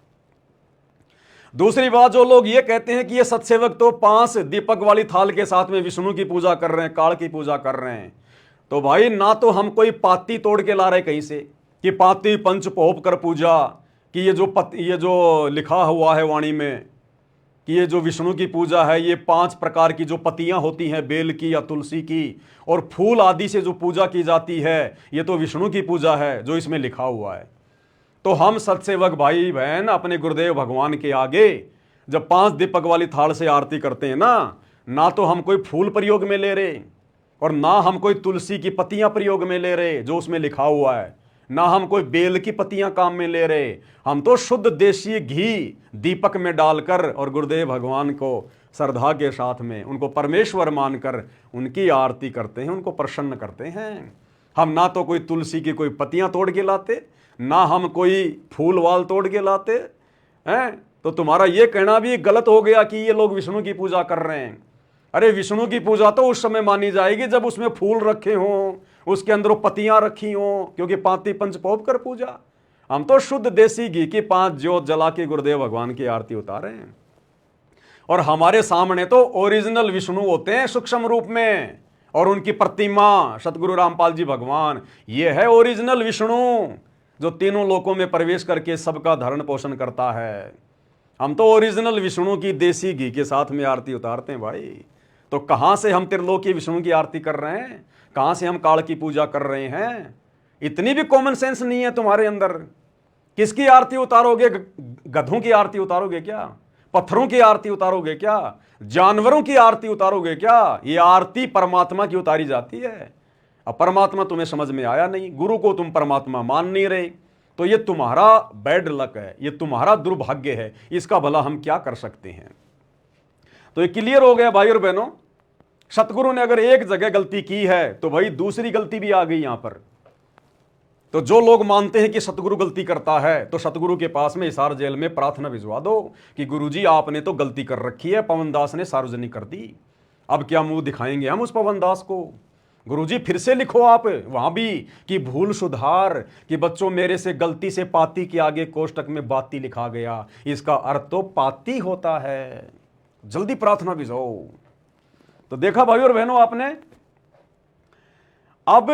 दूसरी बात, जो लोग ये कहते हैं कि ये सत्सेवक तो 5 दीपक वाली थाल के साथ में विष्णु की पूजा कर रहे हैं, काल की पूजा कर रहे हैं, तो भाई ना तो हम कोई पाती तोड़ के ला रहे कहीं से कि पाती पंच पोप कर पूजा, कि ये जो लिखा हुआ है वाणी में कि ये जो विष्णु की पूजा है, ये 5 प्रकार की जो पत्तियां होती हैं बेल की या तुलसी की और फूल आदि से जो पूजा की जाती है, ये तो विष्णु की पूजा है जो इसमें लिखा हुआ है। तो हम सत्सेवक भाई बहन अपने गुरुदेव भगवान के आगे जब 5 दीपक वाली थाल से आरती करते हैं ना तो हम कोई फूल प्रयोग में ले रहे और ना हम कोई तुलसी की पत्तियां प्रयोग में ले रहे जो उसमें लिखा हुआ है, ना हम कोई बेल की पत्तियां काम में ले रहे। हम तो शुद्ध देशी घी दीपक में डालकर और गुरुदेव भगवान को श्रद्धा के साथ में उनको परमेश्वर मानकर उनकी आरती करते हैं, उनको प्रसन्न करते हैं। हम ना तो कोई तुलसी की कोई पत्तियां तोड़ के लाते, ना हम कोई फूल वाल तोड़ के लाते हैं। तो तुम्हारा ये कहना भी गलत हो गया कि ये लोग विष्णु की पूजा कर रहे हैं। अरे विष्णु की पूजा तो उस समय मानी जाएगी जब उसमें फूल रखे हों, उसके अंदर पत्तियां रखी हों, क्योंकि पाती पंच पौप कर पूजा। हम तो शुद्ध देसी घी की 5 ज्योत जला के गुरुदेव भगवान की आरती उतारे हैं और हमारे सामने तो ओरिजिनल विष्णु होते हैं सूक्ष्म रूप में, और उनकी प्रतिमा सतगुरु रामपाल जी भगवान, ये है ओरिजिनल विष्णु जो तीनों लोकों में प्रवेश करके सबका धरण पोषण करता है। हम तो ओरिजिनल विष्णु की देसी घी के साथ में आरती उतारते हैं भाई। तो कहां से हम त्रिलोकी विष्णु की आरती कर रहे हैं, कहां से हम काल की पूजा कर रहे हैं? इतनी भी कॉमन सेंस नहीं है तुम्हारे अंदर। किसकी आरती उतारोगे? गधों की आरती उतारोगे क्या? पत्थरों की आरती उतारोगे क्या? जानवरों की आरती उतारोगे क्या? ये आरती परमात्मा की उतारी जाती है। अब परमात्मा तुम्हें समझ में आया नहीं, गुरु को तुम परमात्मा मान नहीं रहे, तो ये तुम्हारा बैड लक है, ये तुम्हारा दुर्भाग्य है। इसका भला हम क्या कर सकते हैं? तो ये क्लियर हो गया भाई और बहनों। सतगुरु ने अगर एक जगह गलती की है तो भाई दूसरी गलती भी आ गई यहां पर। तो जो लोग मानते हैं कि सतगुरु गलती करता है तो सतगुरु के पास में हिसार जेल में प्रार्थना भिजवा दो कि गुरुजी आपने तो गलती कर रखी है, पवन दास ने सार्वजनिक कर दी, अब क्या मुंह दिखाएंगे हम उस पवन दास को? गुरुजी फिर से लिखो आप वहां भी कि भूल सुधार, कि बच्चों मेरे से गलती से पाती के आगे कोष्टक में बाती लिखा गया, इसका अर्थ तो पाती होता है, जल्दी प्रार्थना भिजवाओ। तो देखा भाई और बहनों आपने। अब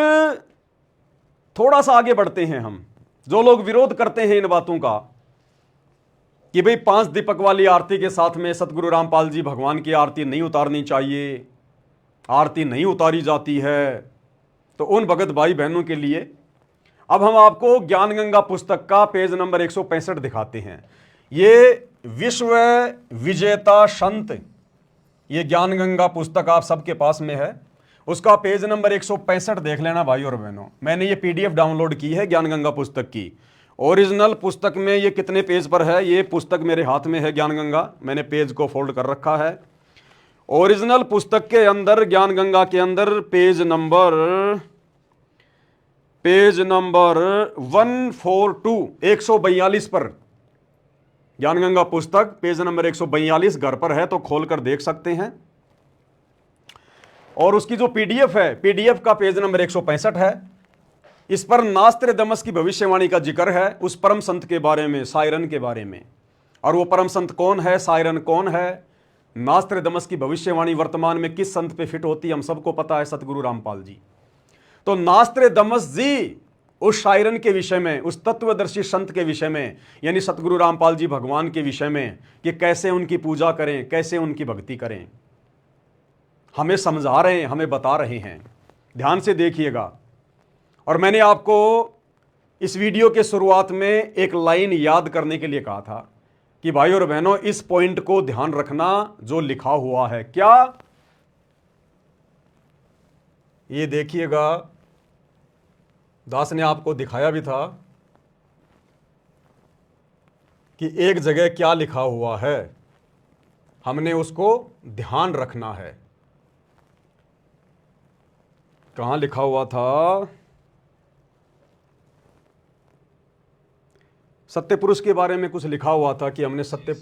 थोड़ा सा आगे बढ़ते हैं हम। जो लोग विरोध करते हैं इन बातों का कि भाई 5 दीपक वाली आरती के साथ में सतगुरु रामपाल जी भगवान की आरती नहीं उतारनी चाहिए, आरती नहीं उतारी जाती है, तो उन भगत भाई बहनों के लिए अब हम आपको ज्ञान गंगा पुस्तक का पेज नंबर 165 दिखाते हैं। ये विश्व विजेता संत, ये ज्ञान गंगा पुस्तक आप सबके पास में है, उसका पेज नंबर 165 देख लेना भाई और बहनों। मैंने ये पीडीएफ डाउनलोड की है ज्ञान गंगा पुस्तक की। ओरिजिनल पुस्तक में ये कितने पेज पर है? ये पुस्तक मेरे हाथ में है ज्ञान गंगा, मैंने पेज को फोल्ड कर रखा है। ओरिजिनल पुस्तक के अंदर ज्ञान गंगा के अंदर पेज नंबर 142 पर, ज्ञान गंगा पुस्तक पेज नंबर 142 घर पर है तो खोलकर देख सकते हैं। और उसकी जो पीडीएफ है, पीडीएफ का पेज नंबर 165 है। इस पर नास्त्र दमस की भविष्यवाणी का जिक्र है उस परम संत के बारे में, सायरन के बारे में। और वो परम संत कौन है, सायरन कौन है, नास्त्र दमस की भविष्यवाणी वर्तमान में किस संत पे फिट होती है हम सबको पता है, सतगुरु रामपाल जी। तो नास्त्र दमस जी उस शायरन के विषय में, उस तत्वदर्शी संत के विषय में, यानी सतगुरु रामपाल जी भगवान के विषय में कि कैसे उनकी पूजा करें, कैसे उनकी भक्ति करें, हमें समझा रहे हैं, हमें बता रहे हैं। ध्यान से देखिएगा। और मैंने आपको इस वीडियो के शुरुआत में एक लाइन याद करने के लिए कहा था कि भाई और बहनों इस पॉइंट को ध्यान रखना जो लिखा हुआ है। क्या? ये देखिएगा, दास ने आपको दिखाया भी था कि एक जगह क्या लिखा हुआ है, हमने उसको ध्यान रखना है। कहां लिखा हुआ था? सत्य पुरुष के बारे में कुछ लिखा हुआ था कि हमने रात्रि 8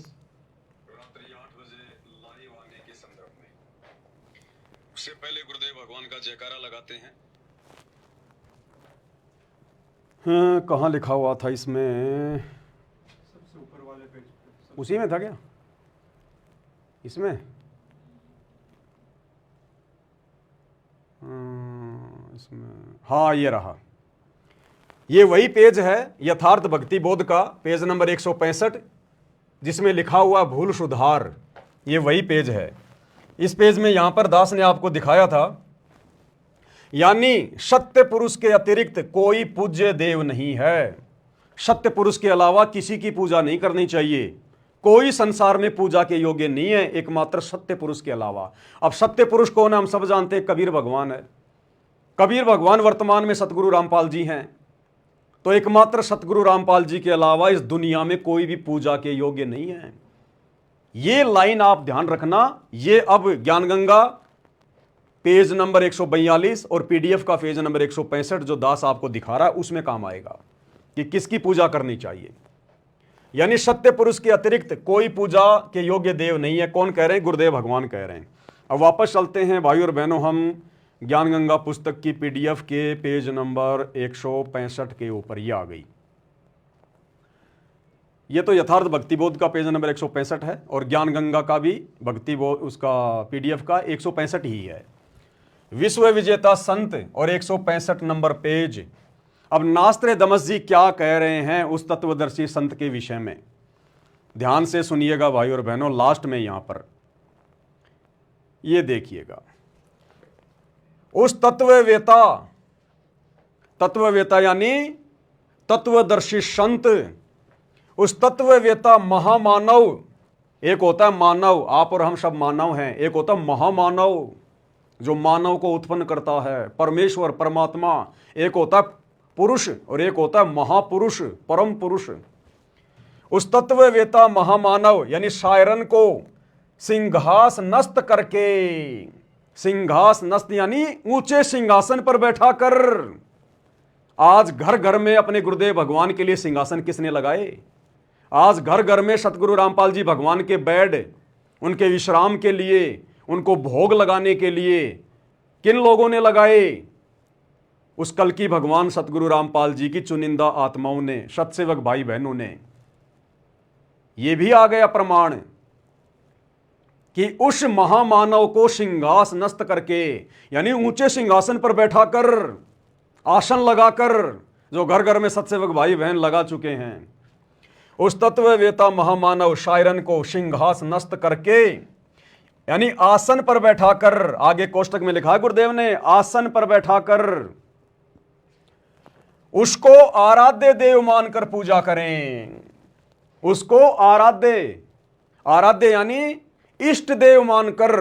बजे लाइव आने के संदर्भ में, उससे पहले गुरुदेव भगवान का जयकारा लगाते हैं। हाँ, कहाँ लिखा हुआ था इसमें? सबसे ऊपर वाले पेज पे, उसी में था क्या? इसमें इसमें हाँ, ये रहा। ये वही पेज है यथार्थ भक्ति बोध का, पेज नंबर 165, जिसमें लिखा हुआ भूल सुधार, ये वही पेज है। इस पेज में यहां पर दास ने आपको दिखाया था, यानी सत्य पुरुष के अतिरिक्त कोई पूज्य देव नहीं है। सत्य पुरुष के अलावा किसी की पूजा नहीं करनी चाहिए। कोई संसार में पूजा के योग्य नहीं है एकमात्र सत्य पुरुष के अलावा। अब सत्य पुरुष कौन है हम सब जानते हैं, कबीर भगवान है। कबीर भगवान वर्तमान में सतगुरु रामपाल जी हैं। तो एकमात्र सतगुरु रामपाल जी के अलावा इस दुनिया में कोई भी पूजा के योग्य नहीं है। ये लाइन आप ध्यान रखना। ये अब ज्ञानगंगा पेज नंबर 142 और पीडीएफ का पेज नंबर 165 जो दास आपको दिखा रहा है उसमें काम आएगा कि किसकी पूजा करनी चाहिए। यानी सत्य पुरुष के अतिरिक्त कोई पूजा के योग्य देव नहीं है। कौन कह रहे हैं? गुरुदेव भगवान कह रहे हैं। अब वापस चलते हैं भाई और बहनों, हम ज्ञानगंगा पुस्तक की पीडीएफ के पेज नंबर 165 के ऊपर ये आ गई। ये तो यथार्थ भक्तिबोध का पेज नंबर 165 है और ज्ञानगंगा का भी भक्तिबोध उसका पीडीएफ का 165 ही है। विश्व विजेता संत और 165 नंबर पेज। अब नास्त्र दमस जी क्या कह रहे हैं उस तत्वदर्शी संत के विषय में, ध्यान से सुनिएगा भाई और बहनों। लास्ट में यहां पर ये देखिएगा, उस तत्ववेता यानी तत्वदर्शी संत, उस तत्ववेता महामानव। एक होता है मानव, आप और हम सब मानव हैं। एक होता है महामानव जो मानव को उत्पन्न करता है, परमेश्वर परमात्मा। एक होता है पुरुष और एक होता है महापुरुष परम पुरुष। उस तत्ववेता महामानव यानी शायरन को सिंहास नस्त करके, सिंहास नस्त यानी ऊंचे सिंहासन पर बैठा कर। आज घर घर में अपने गुरुदेव भगवान के लिए सिंहासन किसने लगाए? आज घर घर में सतगुरु रामपाल जी भगवान के बेड, उनके विश्राम के लिए, उनको भोग लगाने के लिए किन लोगों ने लगाए? उस कल की भगवान सतगुरु रामपाल जी की चुनिंदा आत्माओं ने, सत्सेवक भाई बहनों ने। यह भी आ गया प्रमाण कि उस महामानव को सिंहास नस्त करके यानी ऊंचे सिंहासन पर बैठाकर, आसन लगाकर, जो घर घर में सत्सेवक भाई बहन लगा चुके हैं, उस तत्ववेता महामानव शायरन को सिंहास नस्त करके यानी आसन पर बैठाकर, आगे कोष्टक में लिखा है गुरुदेव ने, आसन पर बैठाकर उसको आराध्य देव मानकर पूजा करें। उसको आराध्य यानी इष्ट देव मानकर,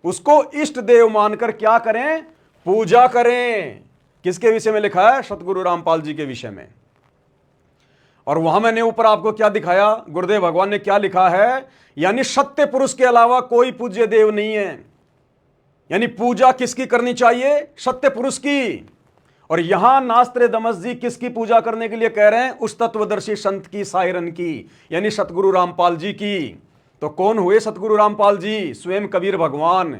उसको इष्ट देव मानकर क्या करें? पूजा करें। किसके विषय में लिखा है? सतगुरु रामपाल जी के विषय में। और वहां मैंने ऊपर आपको क्या दिखाया, गुरुदेव भगवान ने क्या लिखा है, यानी सत्य पुरुष के अलावा कोई पूज्य देव नहीं है। यानी पूजा किसकी करनी चाहिए? सत्य पुरुष की। और यहां नास्त्र दमस जी किसकी पूजा करने के लिए कह रहे हैं? उस तत्वदर्शी संत की, सायरन की, यानी सतगुरु रामपाल जी की। तो कौन हुए सतगुरु रामपाल जी? स्वयं कबीर भगवान।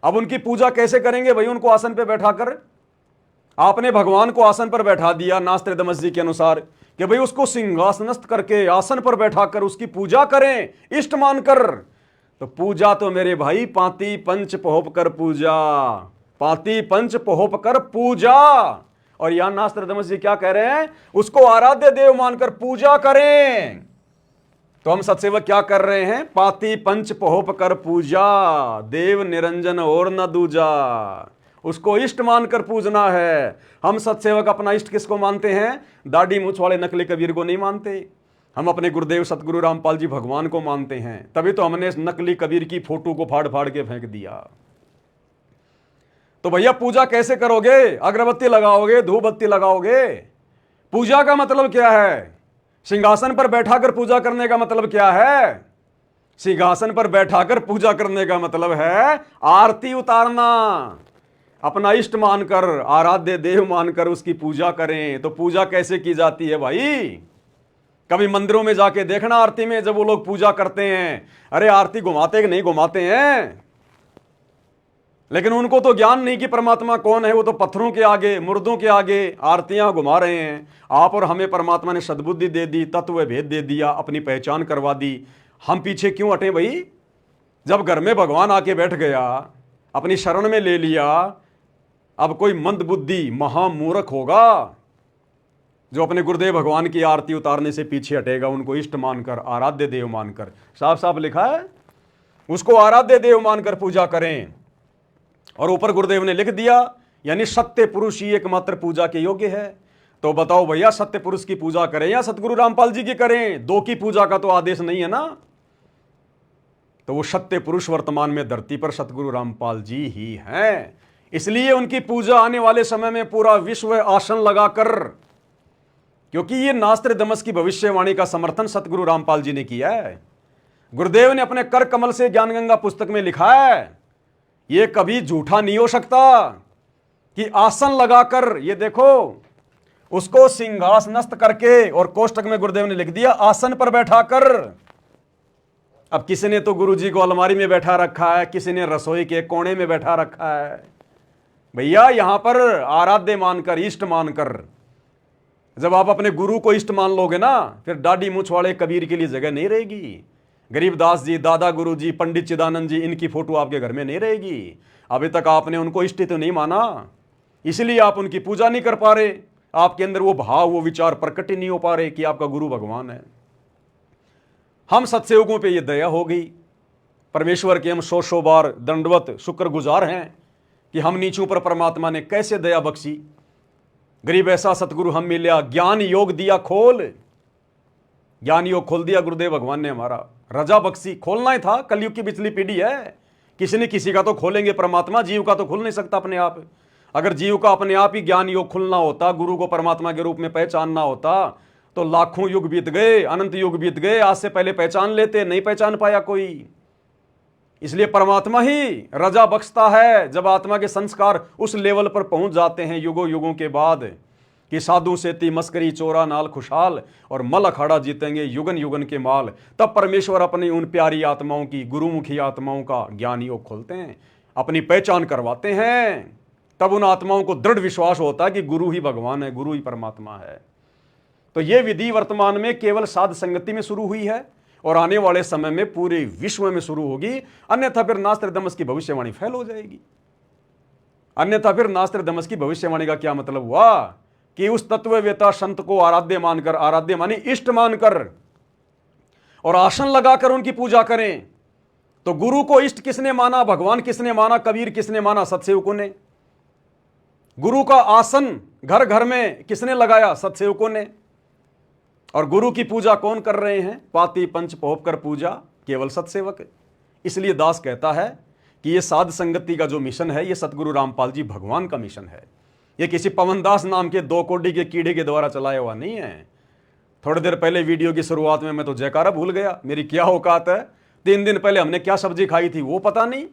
अब उनकी पूजा कैसे करेंगे भाई? उनको आसन पर बैठाकर। आपने भगवान को आसन पर बैठा दिया नास्त्र दमस जी के अनुसार कि भाई उसको सिंहासनस्थ करके आसन पर बैठाकर उसकी पूजा करें इष्ट मानकर। तो पूजा तो मेरे भाई पांति पंच पोहप कर पूजा, पांति पंच पोहप कर पूजा। और यहां नास्त्र दमस जी क्या कह रहे हैं? उसको आराध्य देव मानकर पूजा करें। तो हम सत्सेवक क्या कर रहे हैं? पांति पंच पोहप कर पूजा, देव निरंजन और न दूजा। उसको इष्ट मानकर पूजना है। हम सत्सेवक अपना इष्ट किसको मानते हैं? दाढ़ी मूछ वाले नकली कबीर को नहीं मानते। हम अपने गुरुदेव सतगुरु रामपाल जी भगवान को मानते हैं। तभी तो हमने इस नकली कबीर की फोटो को फाड़ फाड़ के फेंक दिया। तो भैया पूजा कैसे करोगे? अगरबत्ती लगाओगे, धूप बत्ती लगाओगे? पूजा का मतलब क्या है? सिंहासन पर बैठाकर पूजा करने का मतलब क्या है? सिंहासन पर बैठाकर पूजा करने का मतलब है आरती उतारना। अपना इष्ट मानकर, आराध्य देव मानकर उसकी पूजा करें। तो पूजा कैसे की जाती है भाई? कभी मंदिरों में जाके देखना, आरती में जब वो लोग पूजा करते हैं, अरे आरती घुमाते कि नहीं घुमाते हैं? लेकिन उनको तो ज्ञान नहीं कि परमात्मा कौन है। वो तो पत्थरों के आगे, मुर्दों के आगे आरतियां घुमा रहे हैं। आप और हमें परमात्मा ने सद्बुद्धि दे दी, तत्व भेद दे दिया, अपनी पहचान करवा दी। हम पीछे क्यों हटे भाई? जब घर में भगवान आके बैठ गया, अपनी शरण में ले लिया, अब कोई मंद बुद्धि महामूर्ख होगा जो अपने गुरुदेव भगवान की आरती उतारने से पीछे हटेगा, उनको इष्ट मानकर, आराध्य देव मानकर। साफ साफ लिखा है उसको आराध्य देव मानकर पूजा करें। और ऊपर गुरुदेव ने लिख दिया यानी सत्य पुरुष ही एकमात्र पूजा के योग्य है। तो बताओ भैया, सत्य पुरुष की पूजा करें या सतगुरु रामपाल जी की करें? दो की पूजा का तो आदेश नहीं है ना। तो वो सत्य पुरुष वर्तमान में धरती पर सतगुरु रामपाल जी ही हैं। इसलिए उनकी पूजा आने वाले समय में पूरा विश्व आसन लगाकर, क्योंकि ये नास्त्र दमस की भविष्यवाणी का समर्थन सतगुरु रामपाल जी ने किया है। गुरुदेव ने अपने कर कमल से ज्ञान गंगा पुस्तक में लिखा है, ये कभी झूठा नहीं हो सकता कि आसन लगाकर, ये देखो उसको सिंहासनस्थ करके, और कोष्टक में गुरुदेव ने लिख दिया आसन पर बैठाकर। अब किसी ने तो गुरुजी को अलमारी में बैठा रखा है, किसी ने रसोई के कोने में बैठा रखा है। भैया यहां पर आराध्य मानकर, इष्ट मानकर, जब आप अपने गुरु को इष्ट मान लोगे ना, फिर दाढ़ी मूछ वाले कबीर के लिए जगह नहीं रहेगी। गरीबदास जी, दादा गुरु जी, पंडित चिदानंद जी, इनकी फोटो आपके घर में नहीं रहेगी। अभी तक आपने उनको इष्ट तो नहीं माना, इसलिए आप उनकी पूजा नहीं कर पा रहे। आपके अंदर वो भाव, वो विचार प्रकट ही नहीं हो पा रहे कि आपका गुरु भगवान है। हम सत्सयोगों पे ये दया हो गई, परमेश्वर के हम सौ बार दंडवत शुक्रगुजार हैं कि हम नीचों पर परमात्मा ने कैसे दया बख्शी। गरीब ऐसा सतगुरु हम मिला, ज्ञान योग दिया खोल, ज्ञान योग खोल दिया गुरुदेव भगवान ने हमारा, रजा बख्शी। खोलना ही था, कलयुग की पिछली पीढ़ी है, किसी ने किसी का तो खोलेंगे परमात्मा, जीव का तो खुल नहीं सकता अपने आप। अगर जीव का अपने आप ही ज्ञान योग खुलना होता, गुरु को परमात्मा के रूप में पहचानना होता, तो लाखों युग बीत गए, अनंत युग बीत गए, आज से पहले पहचान लेते, नहीं पहचान पाया कोई। इसलिए परमात्मा ही रजा बख्शता है जब आत्मा के संस्कार उस लेवल पर पहुंच जाते हैं युगों युगों के बाद कि साधु सेती मस्करी चोरा नाल खुशहाल और मल अखाड़ा जीतेंगे युगन युगन के माल। तब परमेश्वर अपनी उन प्यारी आत्माओं की, गुरुमुखी आत्माओं का ज्ञान योग खोलते हैं, अपनी पहचान करवाते हैं। तब उन आत्माओं को दृढ़ विश्वास होता है कि गुरु ही भगवान है, गुरु ही परमात्मा है। तो यह विधि वर्तमान में केवल साध संगति में शुरू हुई है और आने वाले समय में पूरे विश्व में शुरू होगी, अन्यथा फिर नास्त्र दमस की भविष्यवाणी फैल हो जाएगी। अन्यथा फिर नास्त्र दमस की भविष्यवाणी का क्या मतलब हुआ कि उस तत्ववेता संत को आराध्य मानकर, आराध्य माने इष्ट मानकर, और आसन लगाकर उनकी पूजा करें। तो गुरु को इष्ट किसने माना, भगवान किसने माना, कबीर किसने माना, सत्सेवकों ने। गुरु का आसन घर घर में किसने लगाया, सत्सेवकों ने। और गुरु की पूजा कौन कर रहे हैं, पाती पंच पोप कर पूजा केवल सत्सेवक। इसलिए दास कहता है कि यह साध संगति का जो मिशन है, यह सतगुरु रामपाल जी भगवान का मिशन है। यह किसी पवनदास नाम के 2 कोड़ी के कीड़े के द्वारा चलाया हुआ नहीं है। थोड़ी देर पहले वीडियो की शुरुआत में मैं तो जयकारा भूल गया, मेरी क्या औकात है। 3 दिन पहले हमने क्या सब्जी खाई थी वो पता नहीं।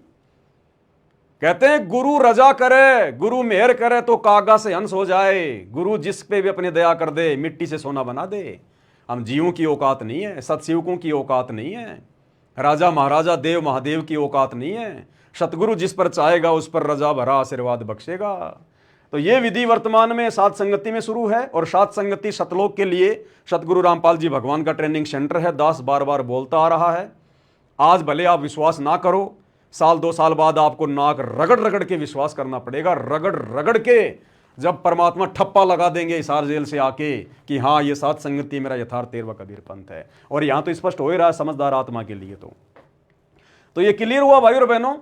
कहते हैं गुरु रजा करे, गुरु मेहर करे तो कागा से हंस हो जाए। गुरु जिस पे भी अपनी दया कर दे, मिट्टी से सोना बना दे। हम जीवों की औकात नहीं है, सत्सेवकों की औकात नहीं है, राजा महाराजा देव महादेव की औकात नहीं है। सतगुरु जिस पर चाहेगा उस पर रजा भरा आशीर्वाद बख्शेगा। तो ये विधि वर्तमान में साध संगति में शुरू है और साध संगति सतलोक के लिए सतगुरु रामपाल जी भगवान का ट्रेनिंग सेंटर है। दास बार बार बोलता आ रहा है। आज भले आप विश्वास ना करो, साल 2 साल बाद आपको नाक रगड़ रगड़ के विश्वास करना पड़ेगा। रगड़ रगड़ के जब परमात्मा ठप्पा लगा देंगे हिसार जेल से आके कि हाँ ये साध संगति मेरा यथार्थ तेरवा कबीर पंथ है। और यहां तो स्पष्ट हो ही रहा है समझदार आत्मा के लिए। तो ये क्लियर हुआ भाई और बहनों।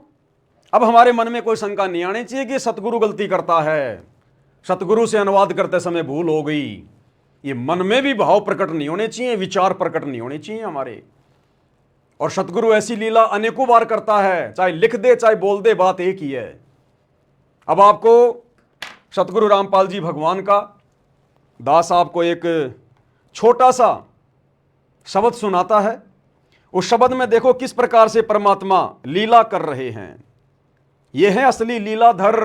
अब हमारे मन में कोई शंका नहीं आनी चाहिए कि सतगुरु गलती करता है, सतगुरु से अनुवाद करते समय भूल हो गई। ये मन में भी भाव प्रकट नहीं होने चाहिए, विचार प्रकट नहीं होने चाहिए हमारे। और सतगुरु ऐसी लीला अनेकों बार करता है, चाहे लिख दे चाहे बोल दे, बात एक ही है। अब आपको सतगुरु रामपाल जी भगवान का दास आपको एक छोटा सा शब्द सुनाता है। उस शब्द में देखो किस प्रकार से परमात्मा लीला कर रहे हैं। यह है असली लीलाधर,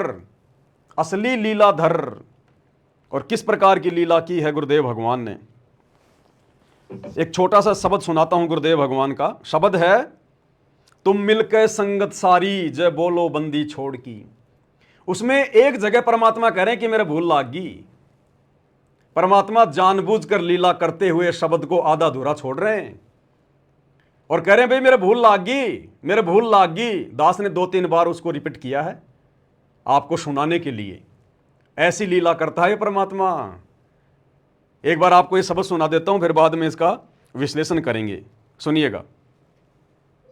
असली लीलाधर। और किस प्रकार की लीला की है गुरुदेव भगवान ने। एक छोटा सा शब्द सुनाता हूं गुरुदेव भगवान का। शब्द है, तुम मिलकर संगत सारी जय बोलो बंदी छोड़ की। उसमें एक जगह परमात्मा कह रहे हैं कि मेरे भूल लाग गई। परमात्मा जानबूझकर लीला करते हुए शब्द को आधा अधूरा छोड़ रहे हैं और कह रहे हैं भाई मेरे भूल लाग गई, मेरे भूल लाग गई। दास ने 2-3 बार उसको रिपीट किया है आपको सुनाने के लिए। ऐसी लीला करता है परमात्मा। एक बार आपको ये शब्द सुना देता हूं, फिर बाद में इसका विश्लेषण करेंगे। सुनिएगा।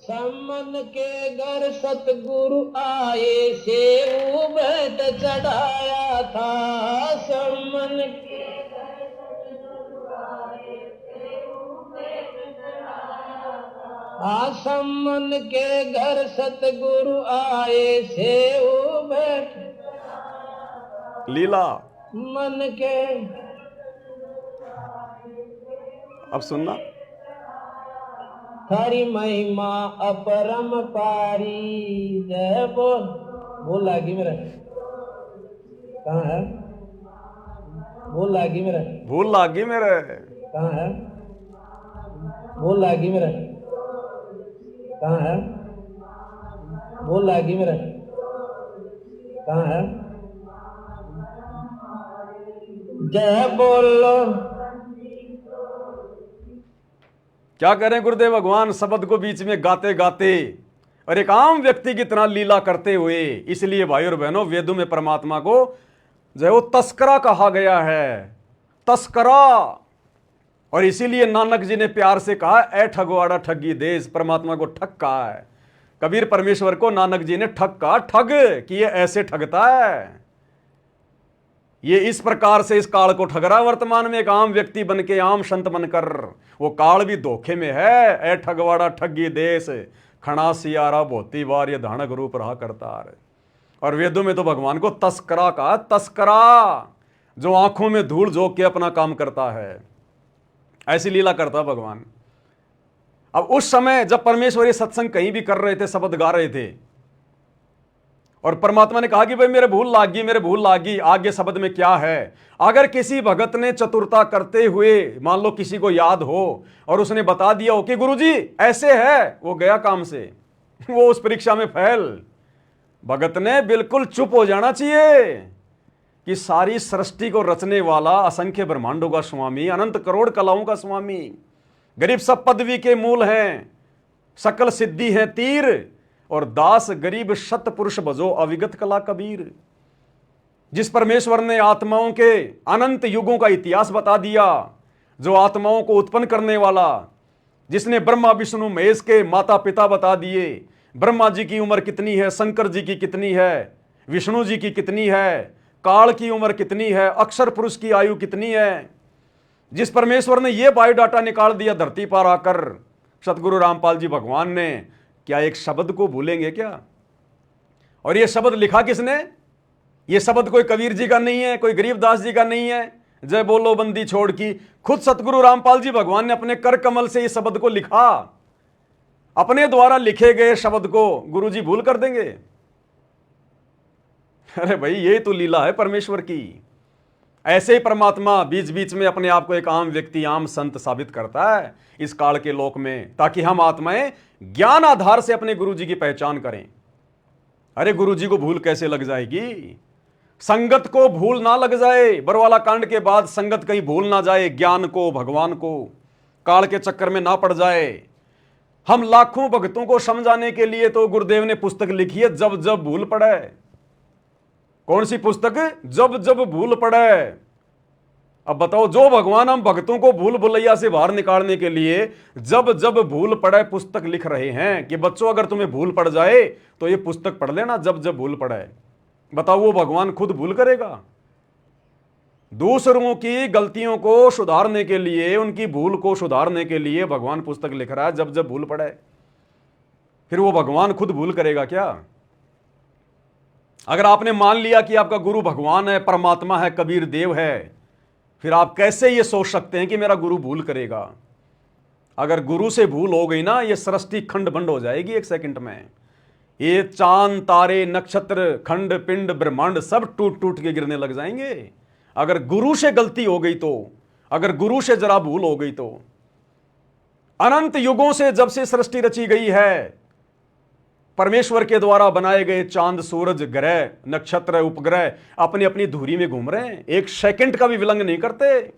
सम्मन के घर सतगुरु आए सेऊ बैठ चढ़ाया था। सम्मन के सम्मन के घर सतगुरु आए सेऊ बैठ लीला। मन के। अब सुनना। थारी महिमा अपरम पारी। जय बोल लागी मेरा कहाँ है? बोल लागी मेरा भूल लागी मेरे कहाँ है? बोल लागी मेरा कहाँ है? बोल लागी मेरा कहाँ है? जय बोलो। क्या करें गुरुदेव भगवान शब्द को बीच में गाते गाते और एक आम व्यक्ति की तरह लीला करते हुए। इसलिए भाई और बहनों, वेदों में परमात्मा को जो है वो तस्करा कहा गया है, तस्करा। और इसीलिए नानक जी ने प्यार से कहा, ए ठगवाड़ा ठगी देश। परमात्मा को ठग कहा है, कबीर परमेश्वर को नानक जी ने ठग कहा, ठग कि ये ऐसे ठगता है, ये इस प्रकार से इस काल को ठग रहा है। वर्तमान में एक आम व्यक्ति बन के, आम संत बनकर, वो काल भी धोखे में है। ए ठगवाड़ा ठगी देश, खड़ा सियारा भोती बार, ये धानक रूप रहा करतार। और वेदों में तो भगवान को तस्करा कहा, तस्करा, जो आंखों में धूल झोंक के अपना काम करता है। ऐसी लीला करता भगवान। अब उस समय जब परमेश्वर ये सत्संग कहीं भी कर रहे थे, शब्द गा रहे थे, और परमात्मा ने कहा कि भाई मेरे भूल लागी, मेरे भूल लागी। आगे शब्द में क्या है? अगर किसी भगत ने चतुरता करते हुए, मान लो किसी को याद हो और उसने बता दिया हो कि गुरुजी ऐसे है, वो गया काम से, वो उस परीक्षा में फेल। भगत ने बिल्कुल चुप हो जाना चाहिए कि सारी सृष्टि को रचने वाला, असंख्य ब्रह्मांडों का स्वामी, अनंत करोड़ कलाओं का स्वामी, गरीब सब पदवी के मूल हैं, सकल सिद्धि है तीर, और दास गरीब शत पुरुष भजो अविगत कला कबीर। जिस परमेश्वर ने आत्माओं के अनंत युगों का इतिहास बता दिया, जो आत्माओं को उत्पन्न करने वाला, जिसने ब्रह्मा विष्णु महेश के माता पिता बता दिए, ब्रह्मा जी की उम्र कितनी है, शंकर जी की कितनी है, विष्णु जी की कितनी है, काल की उम्र कितनी है, अक्षर पुरुष की आयु कितनी है, जिस परमेश्वर ने यह बायोडाटा निकाल दिया धरती पर आकर, सतगुरु रामपाल जी भगवान ने, क्या एक शब्द को भूलेंगे क्या? और यह शब्द लिखा किसने? यह शब्द कोई कबीर जी का नहीं है, कोई गरीबदास जी का नहीं है, जय बोलो बंदी छोड़ की। खुद सतगुरु रामपाल जी भगवान ने अपने कर कमल से इस शब्द को लिखा। अपने द्वारा लिखे गए शब्द को गुरु जी भूल कर देंगे? अरे भाई, ये तो लीला है परमेश्वर की। ऐसे ही परमात्मा बीच बीच में अपने आप को एक आम व्यक्ति, आम संत साबित करता है इस काल के लोक में, ताकि हम आत्माएं ज्ञान आधार से अपने गुरु जी की पहचान करें। अरे गुरु जी को भूल कैसे लग जाएगी? संगत को भूल ना लग जाए। बरवाला कांड के बाद संगत कहीं भूल ना जाए, ज्ञान को, भगवान को, काल के चक्कर में ना पड़ जाए। हम लाखों भक्तों को समझाने के लिए तो गुरुदेव ने पुस्तक लिखी है, जब जब भूल पड़े। कौन सी पुस्तक? जब जब भूल पड़े। अब बताओ, जो भगवान हम भक्तों को भूल भुलैया से बाहर निकालने के लिए जब जब भूल पड़े पुस्तक लिख रहे हैं कि बच्चों अगर तुम्हें भूल पड़ जाए तो ये पुस्तक पढ़ लेना, जब जब भूल पड़े। बताओ, वो भगवान खुद भूल करेगा? दूसरों की गलतियों को सुधारने के लिए, उनकी भूल को सुधारने के लिए भगवान पुस्तक लिख रहा है, जब जब भूल पड़े। फिर वो भगवान खुद भूल करेगा क्या? अगर आपने मान लिया कि आपका गुरु भगवान है, परमात्मा है, कबीर देव है, फिर आप कैसे ये सोच सकते हैं कि मेरा गुरु भूल करेगा? अगर गुरु से भूल हो गई ना, ये सृष्टि खंड बंड हो जाएगी एक सेकंड में। ये चांद, तारे, नक्षत्र, खंड पिंड, ब्रह्मांड सब टूट टूट के गिरने लग जाएंगे। अगर गुरु से गलती हो गई तो, अगर गुरु से जरा भूल हो गई तो। अनंत युगों से जब से सृष्टि रची गई है, परमेश्वर के द्वारा बनाए गए चांद, सूरज, ग्रह, नक्षत्र, उपग्रह अपनी अपनी धुरी में घूम रहे हैं, एक सेकंड का भी विलंब नहीं करते।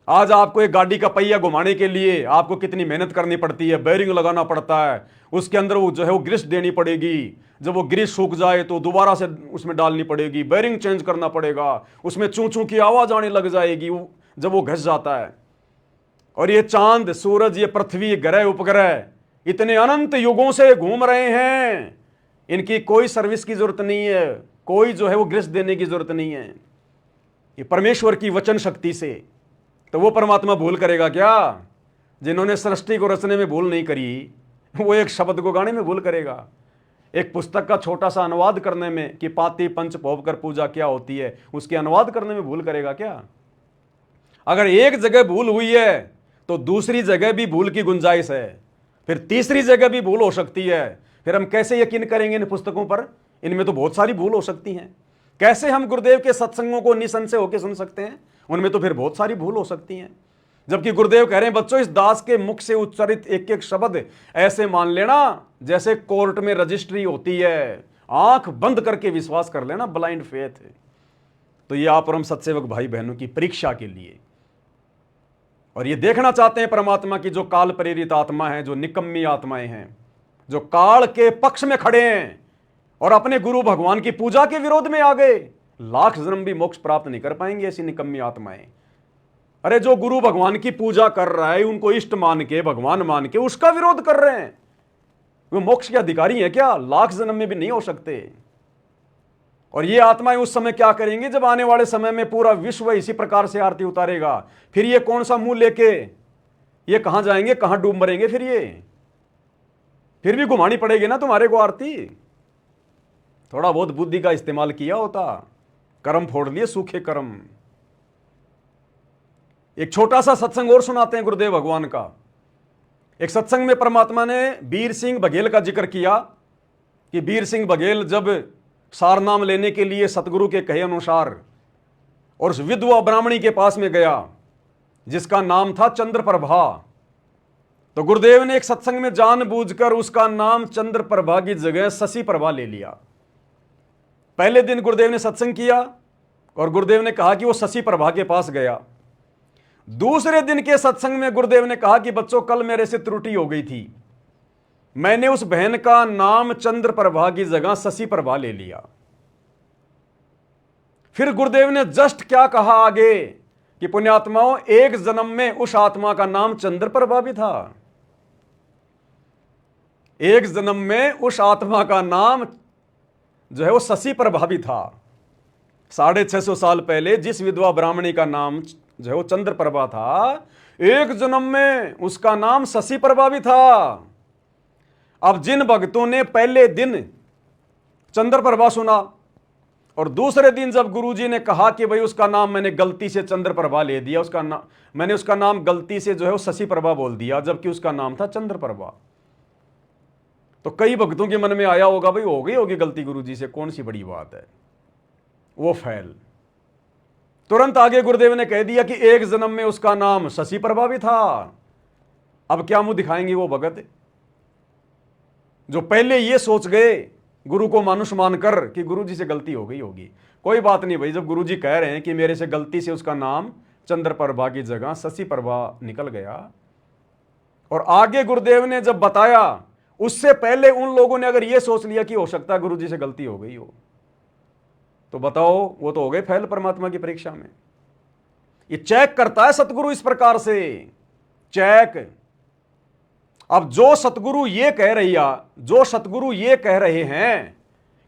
आज आपको एक गाड़ी का पहिया घुमाने के लिए आपको कितनी मेहनत करनी पड़ती है, बेरिंग लगाना पड़ता है, उसके अंदर वो जो है वो ग्रीस देनी पड़ेगी, जब वो ग्रीस सूख जाए तो दोबारा से उसमें डालनी पड़ेगी, बेरिंग चेंज करना पड़ेगा, उसमें चूं चूं की आवाज आने लग जाएगी जब वो घस जाता है। और ये चांद, सूरज, ये पृथ्वी, ग्रह, उपग्रह, इतने अनंत युगों से घूम रहे हैं, इनकी कोई सर्विस की जरूरत नहीं है, कोई जो है वो गृहस्थ देने की जरूरत नहीं है, ये परमेश्वर की वचन शक्ति से। तो वो परमात्मा भूल करेगा क्या? जिन्होंने सृष्टि को रचने में भूल नहीं करी, वो एक शब्द को गाने में भूल करेगा, एक पुस्तक का छोटा सा अनुवाद करने में कि पाती पंच भोग कर पूजा क्या होती है, उसके अनुवाद करने में भूल करेगा क्या? अगर एक जगह भूल हुई है तो दूसरी जगह भी भूल की गुंजाइश है, फिर तीसरी जगह भी भूल हो सकती है। फिर हम कैसे यकीन करेंगे इन पुस्तकों पर? इनमें तो बहुत सारी भूल हो सकती हैं। कैसे हम गुरुदेव के सत्संगों को निसंशय होकर सुन सकते हैं? उनमें तो फिर बहुत सारी भूल हो सकती हैं। जबकि गुरुदेव कह रहे हैं, बच्चों इस दास के मुख से उच्चारित एक एक शब्द ऐसे मान लेना जैसे कोर्ट में रजिस्ट्री होती है, आंख बंद करके विश्वास कर लेना, ब्लाइंड फेथ। तो ये आप और हम सत्सेवक भाई बहनों की परीक्षा के लिए, और ये देखना चाहते हैं परमात्मा की जो काल प्रेरित आत्मा है, जो निकम्मी आत्माएं हैं, जो काल के पक्ष में खड़े हैं और अपने गुरु भगवान की पूजा के विरोध में आ गए, लाख जन्म भी मोक्ष प्राप्त नहीं कर पाएंगे ऐसी निकम्मी आत्माएं। अरे जो गुरु भगवान की पूजा कर रहा है, उनको इष्ट मान के, भगवान मान के उसका विरोध कर रहे हैं, वो मोक्ष के अधिकारी हैं क्या? लाख जन्म में भी नहीं हो सकते। और ये आत्माएं उस समय क्या करेंगे जब आने वाले समय में पूरा विश्व इसी प्रकार से आरती उतारेगा? फिर ये कौन सा मुंह लेके ये कहां जाएंगे, कहां डूब मरेंगे? फिर भी घुमानी पड़ेगी ना तुम्हारे को आरती। थोड़ा बहुत बुद्धि का इस्तेमाल किया होता, कर्म फोड़ लिए, सूखे कर्म। एक छोटा सा सत्संग और सुनाते हैं गुरुदेव भगवान का। एक सत्संग में परमात्मा ने वीर सिंह बघेल का जिक्र किया कि वीर सिंह बघेल जब सार नाम लेने के लिए सतगुरु के कहे अनुसार और उस विधवा ब्राह्मणी के पास में गया जिसका नाम था चंद्रप्रभा, तो गुरुदेव ने एक सत्संग में जानबूझकर उसका नाम चंद्रप्रभा की जगह शशि प्रभा ले लिया। पहले दिन गुरुदेव ने सत्संग किया और गुरुदेव ने कहा कि वो शशि प्रभा के पास गया। दूसरे दिन के सत्संग में गुरुदेव ने कहा कि बच्चों कल मेरे से त्रुटि हो गई थी, मैंने उस बहन का नाम चंद्रप्रभा की जगह शशि प्रभा ले लिया। फिर गुरुदेव ने जस्ट क्या कहा आगे कि पुण्यात्माओं, एक जन्म में उस आत्मा का नाम चंद्रप्रभा भी था, एक जन्म में उस आत्मा का नाम जो है वो शशि प्रभा भी था। 650 साल पहले जिस विधवा ब्राह्मणी का नाम जो है वो चंद्रप्रभा था, एक जन्म में उसका नाम शशि प्रभा भी था। अब जिन भक्तों ने पहले दिन चंद्रप्रभा सुना और दूसरे दिन जब गुरुजी ने कहा कि भाई उसका नाम मैंने गलती से चंद्रप्रभा ले दिया, मैंने उसका नाम गलती से जो है वो शशि प्रभा बोल दिया, जबकि उसका नाम था चंद्रप्रभा, तो कई भक्तों के मन में आया होगा भाई हो गई होगी गलती गुरुजी से, कौन सी बड़ी बात है, वो फैल। तुरंत आगे गुरुदेव ने कह दिया कि एक जन्म में उसका नाम शशि प्रभा भी था। अब क्या मुंह दिखाएंगे वो भगत जो पहले ये सोच गए गुरु को मानुष मानकर कि गुरुजी से गलती हो गई होगी। कोई बात नहीं भाई, जब गुरुजी कह रहे हैं कि मेरे से गलती से उसका नाम चंद्रप्रभा की जगह शशि प्रभा निकल गया, और आगे गुरुदेव ने जब बताया, उससे पहले उन लोगों ने अगर ये सोच लिया कि हो सकता है गुरुजी से गलती हो गई हो, तो बताओ वो तो हो गए फैल परमात्मा की परीक्षा में। ये चेक करता है सतगुरु इस प्रकार से, चेक। अब जो सतगुरु ये कह रहे हैं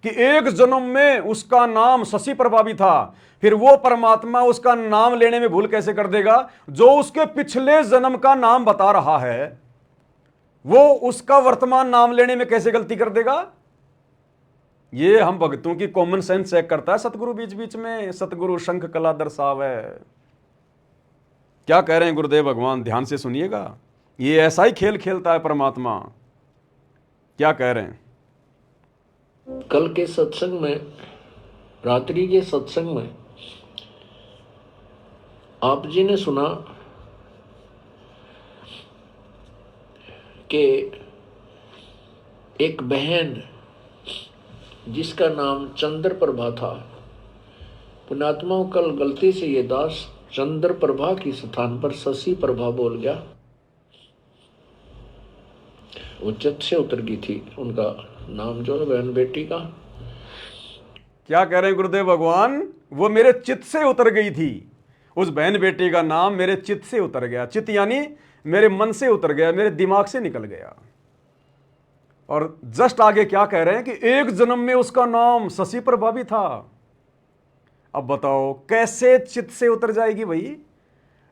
कि एक जन्म में उसका नाम शशि प्रभा भी था, फिर वो परमात्मा उसका नाम लेने में भूल कैसे कर देगा? जो उसके पिछले जन्म का नाम बता रहा है वो उसका वर्तमान नाम लेने में कैसे गलती कर देगा? ये हम भक्तों की कॉमन सेंस चेक करता है सतगुरु बीच बीच में। सतगुरु शंख कला दर्शावे। क्या कह रहे हैं गुरुदेव भगवान, ध्यान से सुनिएगा। ये ऐसा ही खेल खेलता है परमात्मा। क्या कह रहे हैं? कल के सत्संग में, रात्रि के सत्संग में आप जी ने सुना कि एक बहन जिसका नाम चंद्रप्रभा था, पुण्यात्माओं कल गलती से ये दास चंद्रप्रभा की स्थान पर शशि प्रभा बोल गया। वो चित्त से उतर गई थी उनका नाम, जो है बहन बेटी का। क्या कह रहे हैं गुरुदेव भगवान? वो मेरे चित्त से उतर गई थी, उस बहन बेटी का नाम मेरे चित्त से उतर गया। चित्त यानी मेरे मन से उतर गया, मेरे दिमाग से निकल गया। और जस्ट आगे क्या कह रहे हैं कि एक जन्म में उसका नाम शशि प्रभा भी था। अब बताओ कैसे चित्त से उतर जाएगी भाई?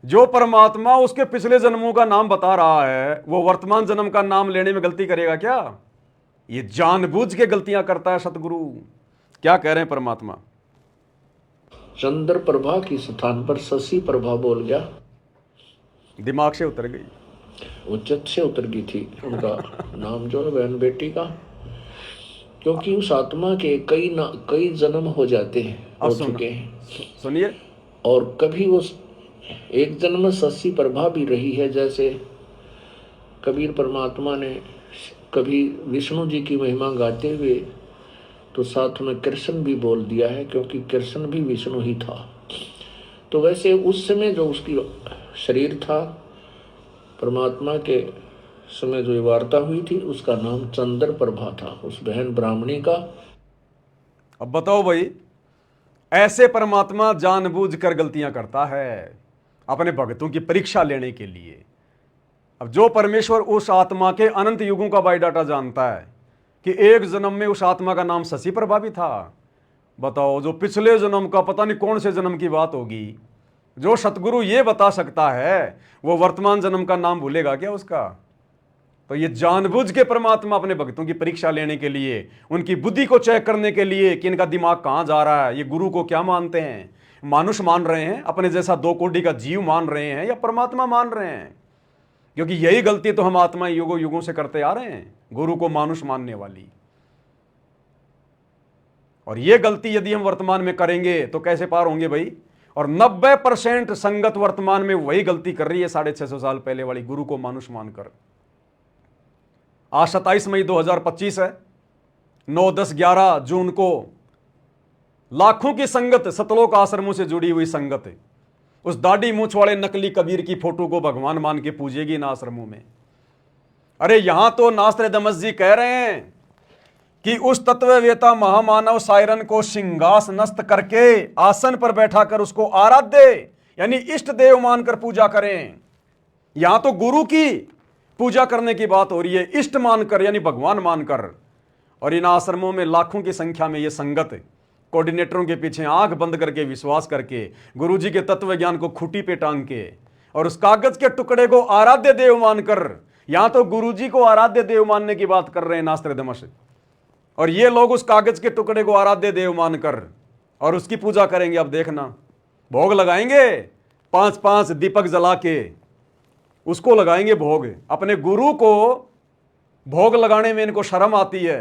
जो परमात्मा उसके पिछले जन्मों का नाम बता रहा है वो वर्तमान जन्म का नाम लेने में गलती करेगा क्या? ये जानबूझ के गलतियां करता है सतगुरु। क्या कह रहे हैं परमात्मा? चंद्र प्रभा के स्थान पर शशि प्रभा बोल गया। दिमाग से उतर गई, उच्चत से उतर गई थी उनका नाम जो है बहन बेटी का, क्योंकि उस आत्मा के कई जन्म हो जाते हैं, हो चुके हैं। सुनिए, और कभी उस एक जन्म में शशि प्रभा भी रही है। जैसे कबीर परमात्मा ने कभी विष्णु जी की महिमा गाते हुए तो साथ में कृष्ण भी बोल दिया है, क्योंकि कृष्ण भी विष्णु ही था। तो वैसे उस समय जो उसकी शरीर था, परमात्मा के समय जो वार्ता हुई थी, उसका नाम चंद्र प्रभा था, उस बहन ब्राह्मणी का। अब बताओ भाई, ऐसे परमात्मा जानबूझकर गलतियां करता है अपने भक्तों की परीक्षा लेने के लिए। अब जो परमेश्वर उस आत्मा के अनंत युगों का बायोडाटा जानता है कि एक जन्म में उस आत्मा का नाम शशि प्रभा भी था, बताओ जो पिछले जन्म का पता नहीं कौन से जन्म की बात होगी, जो सतगुरु ये बता सकता है वो वर्तमान जन्म का नाम भूलेगा क्या उसका? तो ये जानबूझ के परमात्मा अपने भक्तों की परीक्षा लेने के लिए, उनकी बुद्धि को चेक करने के लिए कि इनका दिमाग कहां जा रहा है, ये गुरु को क्या मानते हैं, मानुष मान रहे हैं, अपने जैसा दो कोटि का जीव मान रहे हैं या परमात्मा मान रहे हैं। क्योंकि यही गलती तो हम आत्मा युगों युगों से करते आ रहे हैं, गुरु को मानुष मानने वाली। और यह गलती यदि हम वर्तमान में करेंगे तो कैसे पार होंगे भाई? और 90% संगत वर्तमान में वही गलती कर रही है 650 साल पहले वाली, गुरु को मानुष मानकर। आज 27 मई 2025 है, 9, 10, 11 जून को लाखों की संगत, सतलोक आश्रमों से जुड़ी हुई संगत उस दाढ़ी मूछ वाले नकली कबीर की फोटो को भगवान मान के पूजेगी इन आश्रमों में। अरे यहां तो नास्त्रदमस जी कह रहे हैं कि उस तत्ववेता महामानव सायरन को सिंहासनस्थ करके आसन पर बैठा कर उसको आराध्य यानी इष्ट देव मानकर पूजा करें। यहां तो गुरु की पूजा करने की बात हो रही है, इष्ट मानकर यानी भगवान मानकर। और इन आश्रमों में लाखों की संख्या में ये संगत कोऑर्डिनेटरों के पीछे आंख बंद करके विश्वास करके गुरुजी के तत्व ज्ञान को खूंटी पे टांग के और उस कागज के टुकड़े को आराध्य देव मानकर, यहां तो गुरुजी को आराध्य देव मानने की बात कर रहे हैं नास्त्रदमस, और ये लोग उस कागज के टुकड़े को आराध्य देव मानकर और उसकी पूजा करेंगे। अब देखना, भोग लगाएंगे, 5-5 दीपक जला के उसको लगाएंगे भोग। अपने गुरु को भोग लगाने में इनको शर्म आती है।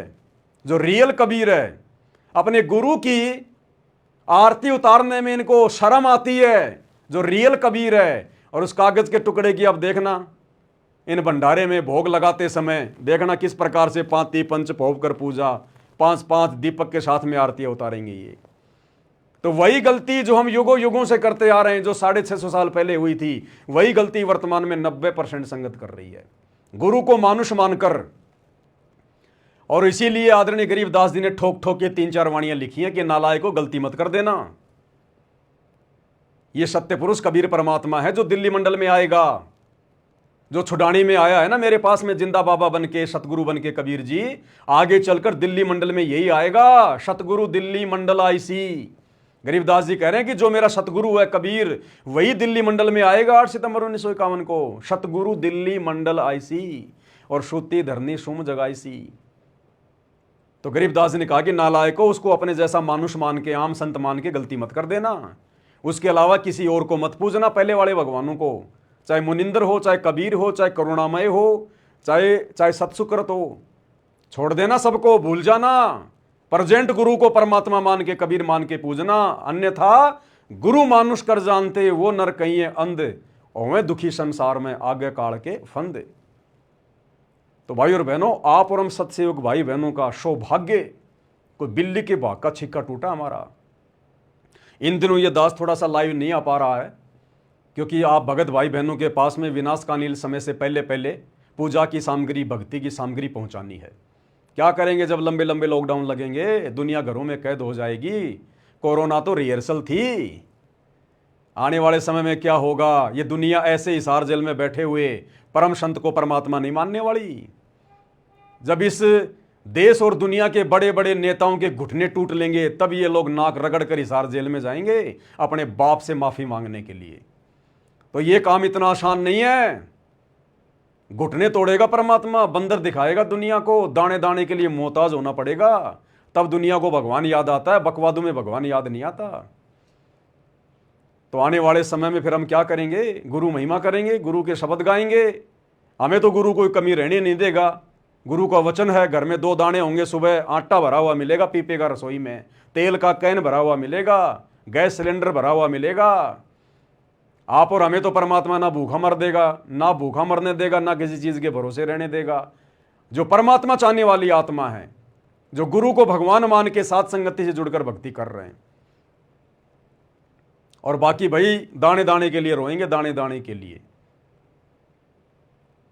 जो रियल कबीर है, अपने गुरु की आरती उतारने में इनको शर्म आती है, जो रियल कबीर है। और उस कागज के टुकड़े की अब देखना, इन भंडारे में भोग लगाते समय देखना किस प्रकार से 5 पंच भोग कर पूजा, 5-5 दीपक के साथ में आरतियां उतारेंगे। ये तो वही गलती जो हम युगों युगों से करते आ रहे हैं, जो 650 साल पहले हुई थी, वही गलती वर्तमान में 90% संगत कर रही है, गुरु को मानुष मानकर। और इसीलिए आदरणीय गरीबदास जी ने ठोक ठोक के 3-4 वाणियां लिखी हैं कि नालायक को गलती मत कर देना। यह सत्य पुरुष कबीर परमात्मा है जो दिल्ली मंडल में आएगा, जो छुडानी में आया है ना मेरे पास में जिंदा बाबा बन के, सतगुरु बन के कबीर जी, आगे चलकर दिल्ली मंडल में यही आएगा, सतगुरु दिल्ली मंडल आईसी। गरीबदास जी कह रहे हैं कि जो मेरा सतगुरु है कबीर, वही दिल्ली मंडल में आएगा 8 सितंबर 1951 को। सतगुरु दिल्ली मंडल आईसी और श्रुति धरनी सुम जगाईसी। तो गरीबदास जी ने कहा कि नालायको, उसको अपने जैसा मानुष मान के, आम संत मान के गलती मत कर देना। उसके अलावा किसी और को मत पूजना, पहले वाले भगवानों को, चाहे मुनिंदर हो, चाहे कबीर हो, चाहे करुणामय हो, चाहे सत्सुकृत हो, छोड़ देना सबको, भूल जाना। प्रेजेंट गुरु को परमात्मा मान के, कबीर मान के पूजना। अन्यथा गुरु मानुष कर जानते, वो नर कहिए अंध, ओवे दुखी संसार में आगे काल के फंदे। तो भाई और बहनों, आप और हम सत्सयोग भाई बहनों का सौभाग्य, कोई बिल्ली के भाग का छिक्का टूटा हमारा। इन दिनों ये दास थोड़ा सा लाइव नहीं आ पा रहा है, क्योंकि आप भगत भाई बहनों के पास में विनाशकालीन समय से पहले पहले पूजा की सामग्री, भक्ति की सामग्री पहुंचानी है। क्या करेंगे जब लंबे लंबे लॉकडाउन लगेंगे, दुनिया घरों में कैद हो जाएगी। कोरोना तो रिहर्सल थी, आने वाले समय में क्या होगा, ये दुनिया ऐसे हिसार जेल में बैठे हुए परम संत को परमात्मा नहीं मानने वाली। जब इस देश और दुनिया के बड़े बड़े नेताओं के घुटने टूट लेंगे तब ये लोग नाक रगड़ कर हिसार जेल में जाएंगे अपने बाप से माफी मांगने के लिए। तो ये काम इतना आसान नहीं है। घुटने तोड़ेगा परमात्मा, बंदर दिखाएगा दुनिया को, दाने दाने के लिए मोहताज होना पड़ेगा, तब दुनिया को भगवान याद आता है। बकवादों में भगवान याद नहीं आता। तो आने वाले समय में फिर हम क्या करेंगे? गुरु महिमा करेंगे, गुरु के शब्द गाएंगे। हमें तो गुरु कोई कमी रहने नहीं देगा। गुरु का वचन है, घर में 2 दाने होंगे, सुबह आटा भरा हुआ मिलेगा पीपे का रसोई में, तेल का कैन भरा हुआ मिलेगा, गैस सिलेंडर भरा हुआ मिलेगा। आप और हमें तो परमात्मा ना भूखा मर देगा, ना भूखा मरने देगा, ना किसी चीज के भरोसे रहने देगा। जो परमात्मा चाहने वाली आत्मा है, जो गुरु को भगवान मान के साथ संगति से जुड़कर भक्ति कर रहे हैं, और बाकी भाई दाने दाने के लिए रोएंगे, दाने दाने के लिए।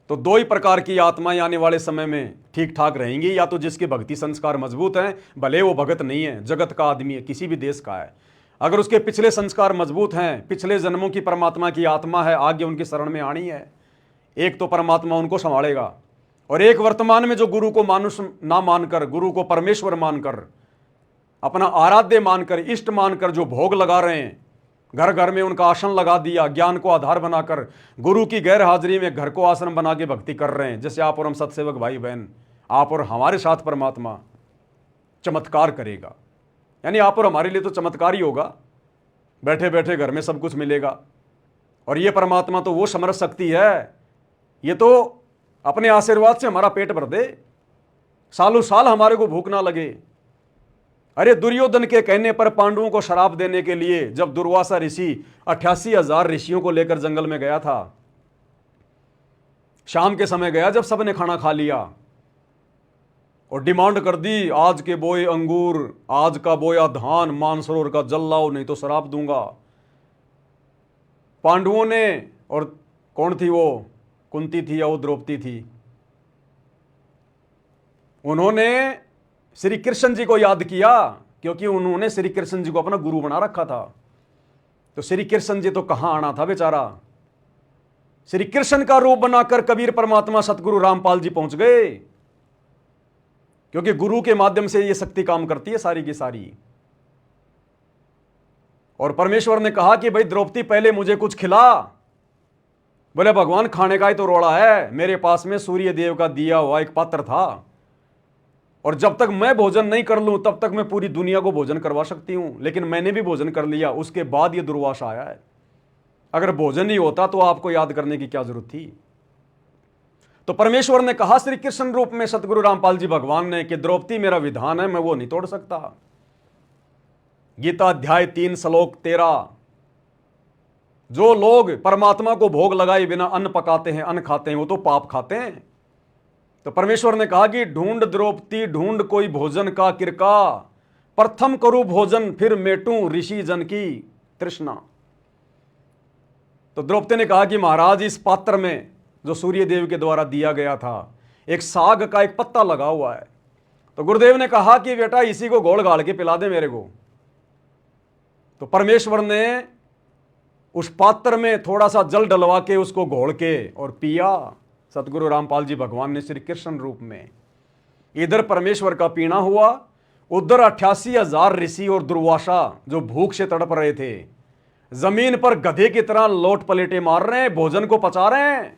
तो 2 ही प्रकार की आत्माएं आने वाले समय में ठीक ठाक रहेंगी। या तो जिसके भक्ति संस्कार मजबूत हैं, भले वो भगत नहीं है, जगत का आदमी है, किसी भी देश का है, अगर उसके पिछले संस्कार मजबूत हैं, पिछले जन्मों की परमात्मा की आत्मा है, आगे उनकी शरण में आनी है, एक तो परमात्मा उनको संभालेगा, और एक वर्तमान में जो गुरु को मानुष ना मानकर, गुरु को परमेश्वर मानकर, अपना आराध्य मानकर, इष्ट मानकर जो भोग लगा रहे हैं, घर घर में उनका आसन लगा दिया, ज्ञान को आधार बनाकर गुरु की गैर हाजिरी में घर को आश्रम बना के भक्ति कर रहे हैं, जैसे आप और हम सत्सेवक भाई बहन, आप और हमारे साथ परमात्मा चमत्कार करेगा। यानी आप और हमारे लिए तो चमत्कार ही होगा, बैठे बैठे घर में सब कुछ मिलेगा। और ये परमात्मा तो वो समर्थ शक्ति है, ये तो अपने आशीर्वाद से हमारा पेट भर दे, सालों साल हमारे को भूख ना लगे। अरे दुर्योधन के कहने पर पांडवों को शराप देने के लिए जब दुर्वासा ऋषि 88,000 ऋषियों को लेकर जंगल में गया था, शाम के समय गया जब सबने खाना खा लिया, और डिमांड कर दी, आज के बोए अंगूर, आज का बोया धान मानसरोवर का जल लाओ, नहीं तो शराप दूंगा। पांडवों ने, और कौन थी वो, कुंती थी या वो द्रौपदी थी, उन्होंने श्री कृष्ण जी को याद किया, क्योंकि उन्होंने श्री कृष्ण जी को अपना गुरु बना रखा था। तो श्री कृष्ण जी तो कहां आना था बेचारा, श्री कृष्ण का रूप बनाकर कबीर परमात्मा सतगुरु रामपाल जी पहुंच गए, क्योंकि गुरु के माध्यम से ये शक्ति काम करती है सारी की सारी। और परमेश्वर ने कहा कि भाई द्रौपदी पहले मुझे कुछ खिला। बोले भगवान खाने का ही तो रोड़ा है, मेरे पास में सूर्य देव का दिया हुआ एक पात्र था, और जब तक मैं भोजन नहीं कर लूं तब तक मैं पूरी दुनिया को भोजन करवा सकती हूं, लेकिन मैंने भी भोजन कर लिया, उसके बाद ये दुर्वासा आया है। अगर भोजन नहीं होता तो आपको याद करने की क्या जरूरत थी। तो परमेश्वर ने कहा श्री कृष्ण रूप में सतगुरु रामपाल जी भगवान ने कि द्रौपदी मेरा विधान है, मैं वो नहीं तोड़ सकता। गीता अध्याय 3 श्लोक 13। जो लोग परमात्मा को भोग लगाए बिना अन्न पकाते हैं, अन्न खाते हैं, वो तो पाप खाते हैं। तो परमेश्वर ने कहा कि ढूंढ द्रौपदी ढूंढ कोई भोजन का किरका, प्रथम करूं भोजन फिर मेटूं ऋषि जन की तृष्णा। तो द्रौपदी ने कहा कि महाराज इस पात्र में जो सूर्य देव के द्वारा दिया गया था, एक साग का एक पत्ता लगा हुआ है। तो गुरुदेव ने कहा कि बेटा इसी को घोल घाल के पिला दे मेरे को। तो परमेश्वर ने उस पात्र में थोड़ा सा जल डलवा के उसको घोल के और पिया, सतगुरु रामपाल जी भगवान ने श्री कृष्ण रूप में। इधर परमेश्वर का पीना हुआ, उधर 88,000 ऋषि और दुर्वासा जो भूख से तड़प रहे थे, जमीन पर गधे की तरह लोट पलेटे मार रहे हैं, भोजन को पचा रहे हैं।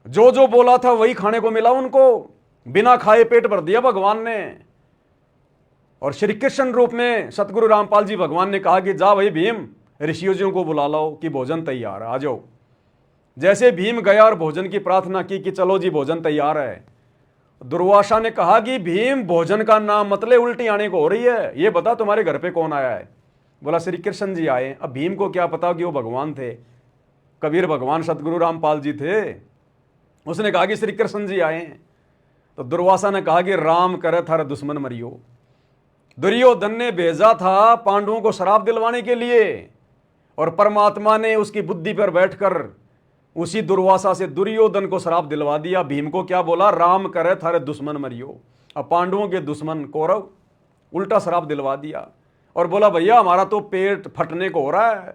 जो जो बोला था वही खाने को मिला उनको, बिना खाए पेट भर दिया भगवान ने। और श्री कृष्ण रूप में सतगुरु रामपाल जी भगवान ने कहा कि जा भाई भीम, ऋषियों जी को बुला लो कि भोजन तैयार है, आ जाओ। जैसे भीम गया और भोजन की प्रार्थना की कि चलो जी भोजन तैयार है, दुर्वासा ने कहा कि भीम भोजन का नाम मतलब उल्टी आने को हो रही है, ये बता तुम्हारे घर पे कौन आया है। बोला श्री कृष्ण जी आए। अब भीम को क्या पता कि वो भगवान थे, कबीर भगवान सतगुरु रामपाल जी थे। उसने कहा कि श्री कृष्ण जी आए। तो दुर्वासा ने कहा कि राम करे थारे दुश्मन मरियो। दुर्योधन ने भेजा था पांडवों को शराप दिलवाने के लिए, और परमात्मा ने उसकी बुद्धि पर बैठकर उसी दुर्वासा से दुर्योधन को शराप दिलवा दिया। भीम को क्या बोला, राम करे थारे दुश्मन मरियो। अब पांडवों के दुश्मन कौरव उल्टा शराप दिलवा दिया और बोला भैया हमारा तो पेट फटने को हो रहा है,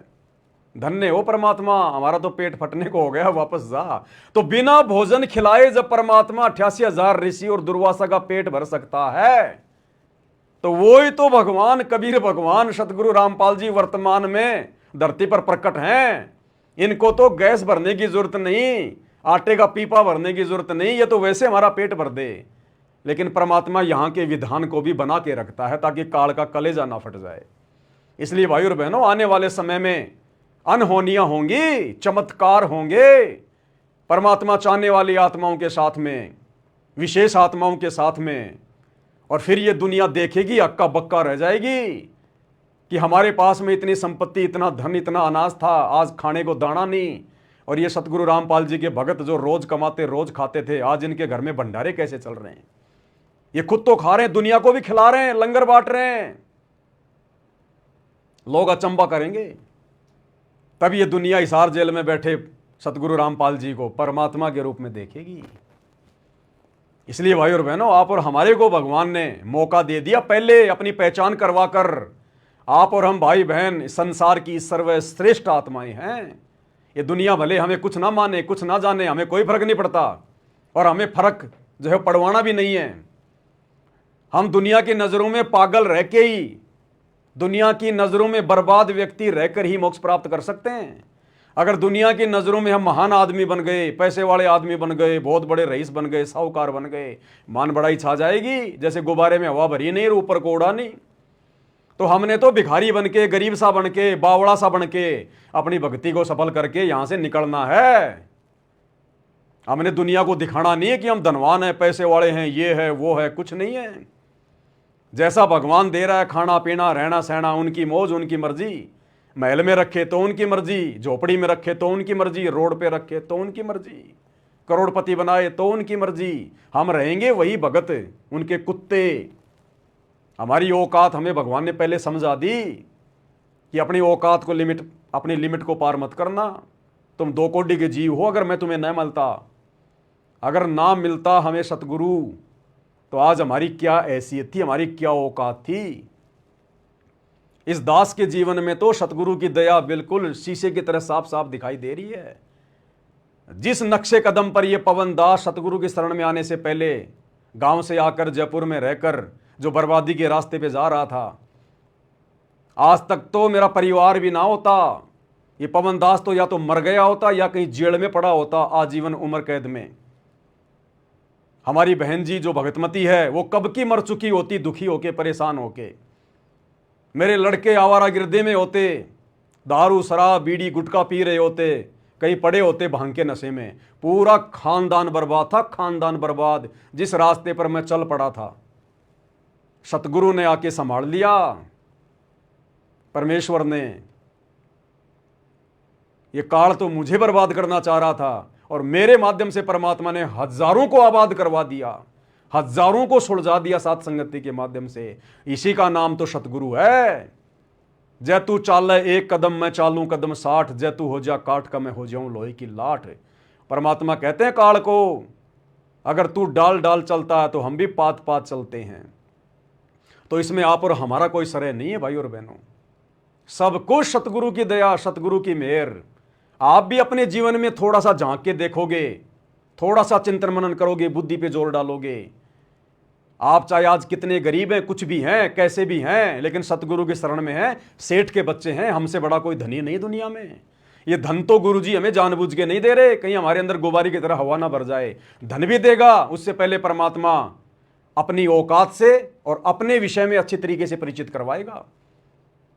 धन्य हो परमात्मा, हमारा तो पेट फटने को हो गया, वापस जा। तो बिना भोजन खिलाए जब परमात्मा 88,000 ऋषि और दुर्वासा का पेट भर सकता है, तो वो ही तो भगवान कबीर भगवान सतगुरु रामपाल जी वर्तमान में धरती पर प्रकट हैं। इनको तो गैस भरने की जरूरत नहीं, आटे का पीपा भरने की जरूरत नहीं, ये तो वैसे हमारा पेट भर दे। लेकिन परमात्मा यहां के विधान को भी बना के रखता है ताकि काल का कलेजा ना फट जाए। इसलिए भाई और बहनों, आने वाले समय में अनहोनियां होंगी, चमत्कार होंगे, परमात्मा चाहने वाली आत्माओं के साथ में, विशेष आत्माओं के साथ में। और फिर ये दुनिया देखेगी, हक्का बक्का रह जाएगी कि हमारे पास में इतनी संपत्ति, इतना धन, इतना अनाज था, आज खाने को दाना नहीं। और ये सतगुरु रामपाल जी के भगत जो रोज कमाते रोज खाते थे, आज इनके घर में भंडारे कैसे चल रहे हैं। ये खुद तो खा रहे हैं, दुनिया को भी खिला रहे हैं, लंगर बांट रहे हैं। लोग अचंबा करेंगे। तब ये दुनिया हिसार जेल में बैठे सतगुरु रामपाल जी को परमात्मा के रूप में देखेगी। इसलिए भाई और बहनों, आप और हमारे को भगवान ने मौका दे दिया, पहले अपनी पहचान करवा कर। आप और हम भाई बहन संसार की सर्वश्रेष्ठ आत्माएं हैं। ये दुनिया भले हमें कुछ ना माने, कुछ ना जाने, हमें कोई फर्क नहीं पड़ता, और हमें फर्क जो है पड़वाना भी नहीं है। हम दुनिया की नजरों में पागल रह के ही, दुनिया की नजरों में बर्बाद व्यक्ति रहकर ही मोक्ष प्राप्त कर सकते हैं। अगर दुनिया की नजरों में हम महान आदमी बन गए, पैसे वाले आदमी बन गए, बहुत बड़े रईस बन गए, साहूकार बन गए, मान बड़ाई छा जाएगी। जैसे गुब्बारे में हवा भरी नहीं, ऊपर को उड़ा नहीं। तो हमने तो भिखारी बन के, गरीब सा बन के, बावड़ा सा बन के अपनी भक्ति को सफल करके यहां से निकलना है। हमने दुनिया को दिखाना नहीं है कि हम धनवान हैं, पैसे वाले हैं, ये है वो है, कुछ नहीं है। जैसा भगवान दे रहा है, खाना पीना रहना सहना, उनकी मौज उनकी मर्जी। महल में रखे तो उनकी मर्जी, झोपड़ी में रखे तो उनकी मर्जी, रोड पे रखे तो उनकी मर्जी, करोड़पति बनाए तो उनकी मर्जी। हम रहेंगे वही भगत, उनके कुत्ते। हमारी औकात हमें भगवान ने पहले समझा दी कि अपनी औकात को अपनी लिमिट को पार मत करना। तुम 2 कोटि के जीव हो, अगर मैं तुम्हें न मिलता, अगर ना मिलता हमें सतगुरु, तो आज हमारी क्या हैसियत थी, हमारी क्या औकात थी। इस दास के जीवन में तो सतगुरु की दया बिल्कुल शीशे की तरह साफ साफ दिखाई दे रही है। जिस नक्शे कदम पर यह पवन दास सतगुरु की शरण में आने से पहले गांव से आकर जयपुर में रहकर जो बर्बादी के रास्ते पे जा रहा था, आज तक तो मेरा परिवार भी ना होता, ये पवन दास तो या तो मर गया होता या कहीं जेल में पड़ा होता, आजीवन उम्र कैद में। हमारी बहन जी जो भगतमती है, वो कब की मर चुकी होती, दुखी होके, परेशान होके। मेरे लड़के आवारागिर्दी में होते, दारू शराब बीड़ी गुटखा पी रहे होते, कहीं पड़े होते भांग के नशे में। पूरा खानदान बर्बाद था, खानदान बर्बाद। जिस रास्ते पर मैं चल पड़ा था, सतगुरु ने आके संभाल लिया। परमेश्वर ने, ये काल तो मुझे बर्बाद करना चाह रहा था, और मेरे माध्यम से परमात्मा ने हजारों को आबाद करवा दिया, हजारों को सुलझा दिया सात संगति के माध्यम से। इसी का नाम तो सतगुरु है। जय तू चाले 1 कदम, मैं चालूं कदम 60, जय तू हो जा काट का, मैं हो जाऊं लोहे की लाठ। परमात्मा कहते हैं काल को, अगर तू डाल डाल चलता है तो हम भी पात पात चलते हैं। तो इसमें आप और हमारा कोई श्रेय नहीं है भाई और बहनों, सब कुछ सतगुरु की दया, सतगुरु की मेहर। आप भी अपने जीवन में थोड़ा सा झांक के देखोगे, थोड़ा सा चिंतन मनन करोगे, बुद्धि पे जोर डालोगे। आप चाहे आज कितने गरीब हैं, कुछ भी हैं, कैसे भी हैं, लेकिन सतगुरु की शरण में हैं, सेठ के बच्चे हैं, हमसे बड़ा कोई धनी नहीं दुनिया में। ये धन तो गुरुजी हमें जानबूझ के नहीं दे रहे, कहीं हमारे अंदर गुब्बारी की तरह हवा ना भर जाए। धन भी देगा, उससे पहले परमात्मा अपनी औकात से और अपने विषय में अच्छी तरीके से परिचित करवाएगा।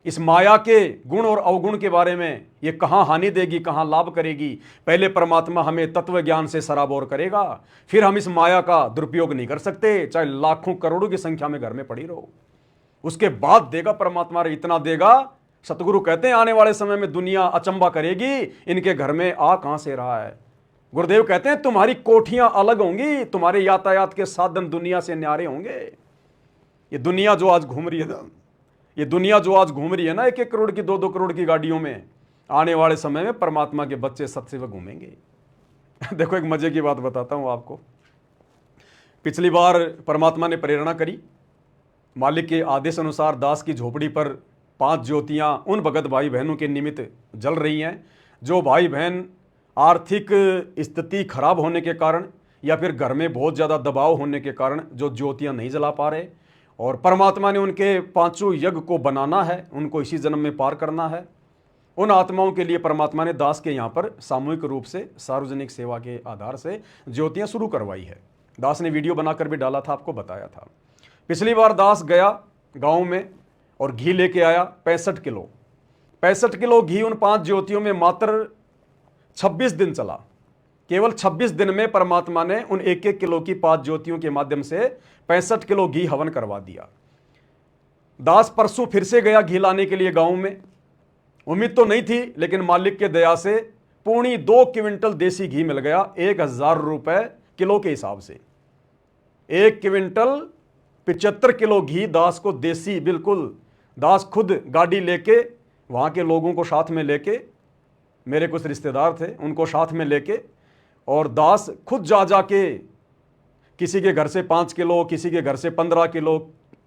इस माया के गुण और अवगुण के बारे में, ये कहाँ हानि देगी, कहाँ लाभ करेगी, पहले परमात्मा हमें तत्व ज्ञान से सराबोर करेगा। फिर हम इस माया का दुरुपयोग नहीं कर सकते, चाहे लाखों करोड़ों की संख्या में घर में पड़ी रहो। उसके बाद देगा परमात्मा, इतना देगा। सतगुरु कहते हैं आने वाले समय में दुनिया अचंबा करेगी, इनके घर में आ कहां से रहा है। गुरुदेव कहते हैं तुम्हारी कोठियां अलग होंगी, तुम्हारे यातायात के साधन दुनिया से न्यारे होंगे। ये दुनिया जो आज घूम रही है, ये दुनिया जो आज घूम रही है ना, 1-1 करोड़ की 2-2 करोड़ की गाड़ियों में, आने वाले समय में परमात्मा के बच्चे सतसेवक घूमेंगे। देखो एक मजे की बात बताता हूं आपको। पिछली बार परमात्मा ने प्रेरणा करी, मालिक के आदेश अनुसार दास की झोपड़ी पर 5 ज्योतियाँ उन भगत भाई बहनों के निमित्त जल रही हैं जो भाई बहन आर्थिक स्थिति खराब होने के कारण या फिर घर में बहुत ज़्यादा दबाव होने के कारण जो ज्योतियाँ नहीं जला पा रहे, और परमात्मा ने उनके 5 यज्ञ को बनाना है, उनको इसी जन्म में पार करना है। उन आत्माओं के लिए परमात्मा ने दास के यहाँ पर सामूहिक रूप से सार्वजनिक सेवा के आधार से ज्योतियाँ शुरू करवाई है। दास ने वीडियो बनाकर भी डाला था, आपको बताया था। पिछली बार दास गया गांव में और घी लेके आया 65 किलो। 65 किलो घी उन 5 ज्योतियों में मात्र 26 दिन चला। केवल 26 दिन में परमात्मा ने उन 1-1 किलो की 5 ज्योतियों के माध्यम से 65 किलो घी हवन करवा दिया। दास परसों फिर से गया घी लाने के लिए गांव में। उम्मीद तो नहीं थी, लेकिन मालिक के दया से 2.25 क्विंटल देसी घी मिल गया 1000 रुपए किलो के हिसाब से। 1 क्विंटल 75 किलो घी दास को देसी, बिल्कुल दास खुद गाड़ी लेके वहाँ के लोगों को साथ में लेके, मेरे कुछ रिश्तेदार थे उनको साथ में लेके, और दास खुद जा के किसी के घर से 5 किलो, किसी के घर से 15 किलो,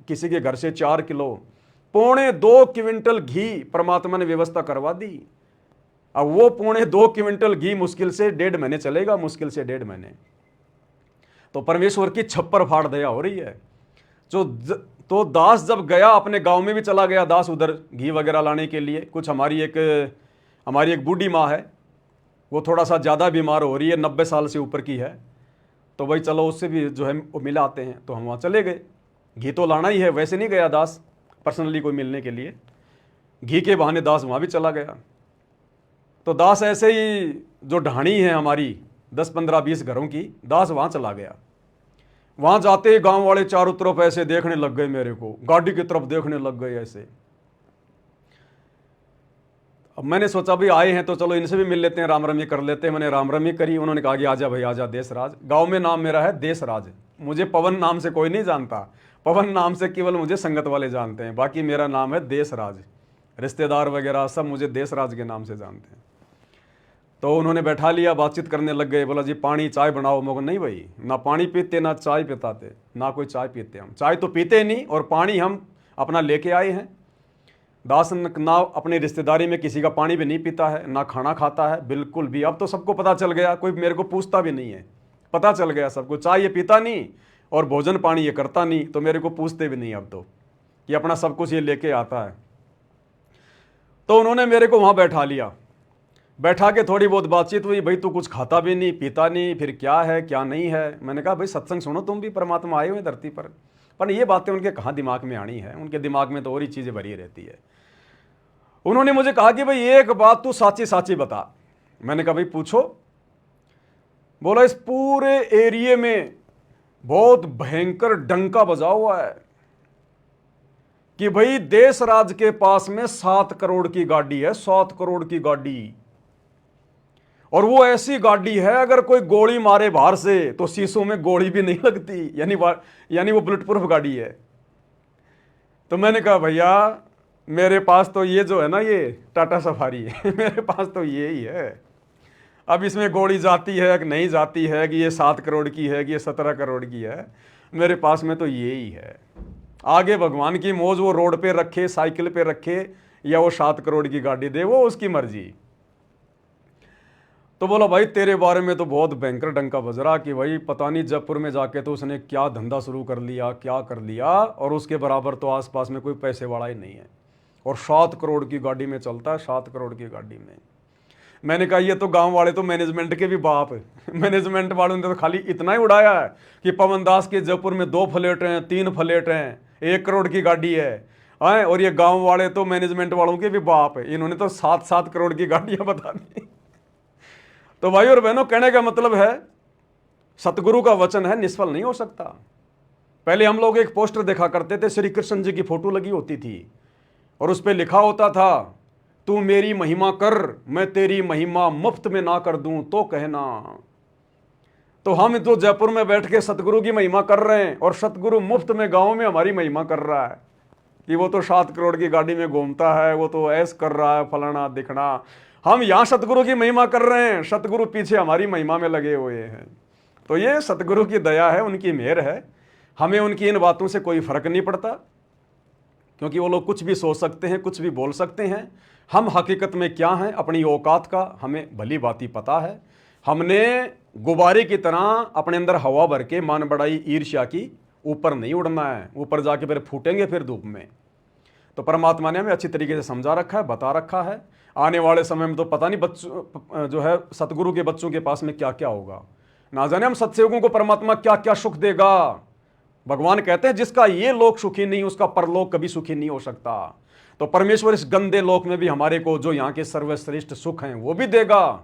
किसी के घर से 4 किलो, 2.25 क्विंटल घी परमात्मा ने व्यवस्था करवा दी। अब वो 2.25 क्विंटल घी मुश्किल से 1.5 महीने चलेगा, मुश्किल से 1.5 महीने। तो परमेश्वर की छप्पर फाड़ दया हो रही है। तो दास जब गया, अपने गांव में भी चला गया दास उधर घी वगैरह लाने के लिए। कुछ हमारी एक बूढ़ी माँ है, वो थोड़ा सा ज़्यादा बीमार हो रही है, 90 साल से ऊपर की है। तो भाई चलो उससे भी जो है वो मिला आते हैं, तो हम वहाँ चले गए। घी तो लाना ही है, वैसे नहीं गया दास पर्सनली कोई मिलने के लिए, घी के बहाने दास वहाँ भी चला गया। तो दास ऐसे ही जो ढाणी है हमारी 10-15-20 घरों की, दास वहाँ चला गया। वहाँ जाते ही गांव वाले चारों तरफ ऐसे देखने लग गए, मेरे को गाड़ी की तरफ देखने लग गए ऐसे। अब मैंने सोचा भी आए हैं तो चलो इनसे भी मिल लेते हैं, राम रमी कर लेते हैं। मैंने राम रमी करी। उन्होंने कहा कि आजा भाई आजा, देशराज। गांव में नाम मेरा है देशराज। मुझे पवन नाम से कोई नहीं जानता, पवन नाम से केवल मुझे संगत वाले जानते हैं, बाकी मेरा नाम है देशराज। रिश्तेदार वगैरह सब मुझे देशराज के नाम से जानते हैं। तो उन्होंने बैठा लिया, बातचीत करने लग गए। बोला जी पानी चाय बनाओ। मगर नहीं भाई, ना पानी पीते ना चाय पिताते, ना कोई चाय पीते। हम चाय तो पीते नहीं, और पानी हम अपना लेके आए हैं। दास ना अपनी रिश्तेदारी में किसी का पानी भी नहीं पीता है, ना खाना खाता है बिल्कुल भी। अब तो सबको पता चल गया, कोई मेरे को पूछता भी नहीं है, पता चल गया सबको। चाय ये पीता नहीं और भोजन पानी ये करता नहीं, तो मेरे को पूछते भी नहीं अब तो, कि अपना सब कुछ ये लेके आता है। तो उन्होंने मेरे को वहाँ बैठा लिया। बैठा के थोड़ी बहुत बातचीत हुई। भाई तू कुछ खाता भी नहीं पीता नहीं, फिर क्या है क्या नहीं है। मैंने कहा भाई सत्संग सुनो, तुम भी परमात्मा आए हुए धरती पर ये बातें उनके कहाँ दिमाग में आनी है, उनके दिमाग में तो और ही चीज़ें भरी रहती है। उन्होंने मुझे कहा कि भाई एक बात तू साची साची बता। मैंने कहा भाई पूछो। बोला इस पूरे एरिया में बहुत भयंकर डंका बजा हुआ है कि भाई देशराज के पास में 7 करोड़ की गाड़ी है, 7 करोड़ की गाड़ी। और वो ऐसी गाड़ी है अगर कोई गोली मारे बाहर से तो शीशों में गोली भी नहीं लगती, यानी वो बुलेट प्रूफ गाड़ी है। तो मैंने कहा भैया मेरे पास तो ये जो है ना, ये टाटा सफारी है मेरे पास तो ये ही है। अब इसमें गोली जाती है कि नहीं जाती है, कि ये 7 करोड़ की है कि ये 17 करोड़ की है, मेरे पास में तो ये ही है। आगे भगवान की मौज, वो रोड पे रखे, साइकिल पे रखे, या वो 7 करोड़ की गाड़ी दे, वो उसकी मर्जी। तो बोला भाई तेरे बारे में तो बहुत भयंकर डंका बज रहा कि भाई पता नहीं जयपुर में जाके तो उसने क्या धंधा शुरू कर लिया, क्या कर लिया, और उसके बराबर तो आसपास में कोई पैसे वाला ही नहीं है, और 7 करोड़ की गाड़ी में चलता है, 7 करोड़ की गाड़ी में। मैंने कहा ये तो गांव वाले तो मैनेजमेंट के भी बाप है। मैनेजमेंट वालों ने तो खाली इतना ही उड़ाया है कि पवन दास के जयपुर में 2 फ्लैट हैं, 3 फ्लैट हैं, 1 करोड़ की गाड़ी है। और ये गाँव वाले तो मैनेजमेंट वालों के भी बाप है, इन्होंने तो 7-7 करोड़ की गाड़ियाँ बता दी। तो भाई और बहनों, कहने का मतलब है सतगुरु का वचन है, निष्फल नहीं हो सकता। पहले हम लोग एक पोस्टर देखा करते थे, श्री कृष्ण जी की फोटो लगी होती थी और उस पर लिखा होता था तू मेरी महिमा कर, मैं तेरी महिमा मुफ्त में ना कर दूं तो कहना। तो हम तो जयपुर में बैठ के सतगुरु की महिमा कर रहे हैं, और सतगुरु मुफ्त में गांव में हमारी महिमा कर रहा है कि वो तो 7 करोड़ की गाड़ी में घूमता है, वो तो ऐस कर रहा है, फलाना दिखना। हम यहाँ सतगुरु की महिमा कर रहे हैं, सतगुरु पीछे हमारी महिमा में लगे हुए हैं। तो ये सतगुरु की दया है, उनकी मेहर है, हमें उनकी इन बातों से कोई फर्क नहीं पड़ता। क्योंकि वो लोग कुछ भी सोच सकते हैं, कुछ भी बोल सकते हैं। हम हकीकत में क्या हैं, अपनी औकात का हमें भली बात ही पता है। हमने गुब्बारे की तरह अपने अंदर हवा भर के मान बढ़ाई ईर्ष्या की ऊपर नहीं उड़ना है, ऊपर जाके फिर फूटेंगे फिर धूप में। तो परमात्मा ने हमें अच्छी तरीके से समझा रखा है, बता रखा है। आने वाले समय में तो पता नहीं बच्चों जो है सतगुरु के बच्चों के पास में क्या क्या होगा, ना जाने हम सत्सेवकों को परमात्मा क्या क्या सुख देगा। भगवान कहते हैं जिसका ये लोक सुखी नहीं उसका परलोक कभी सुखी नहीं हो सकता। तो परमेश्वर इस गंदे लोक में भी हमारे को जो यहाँ के सर्वश्रेष्ठ सुख हैं वो भी देगा।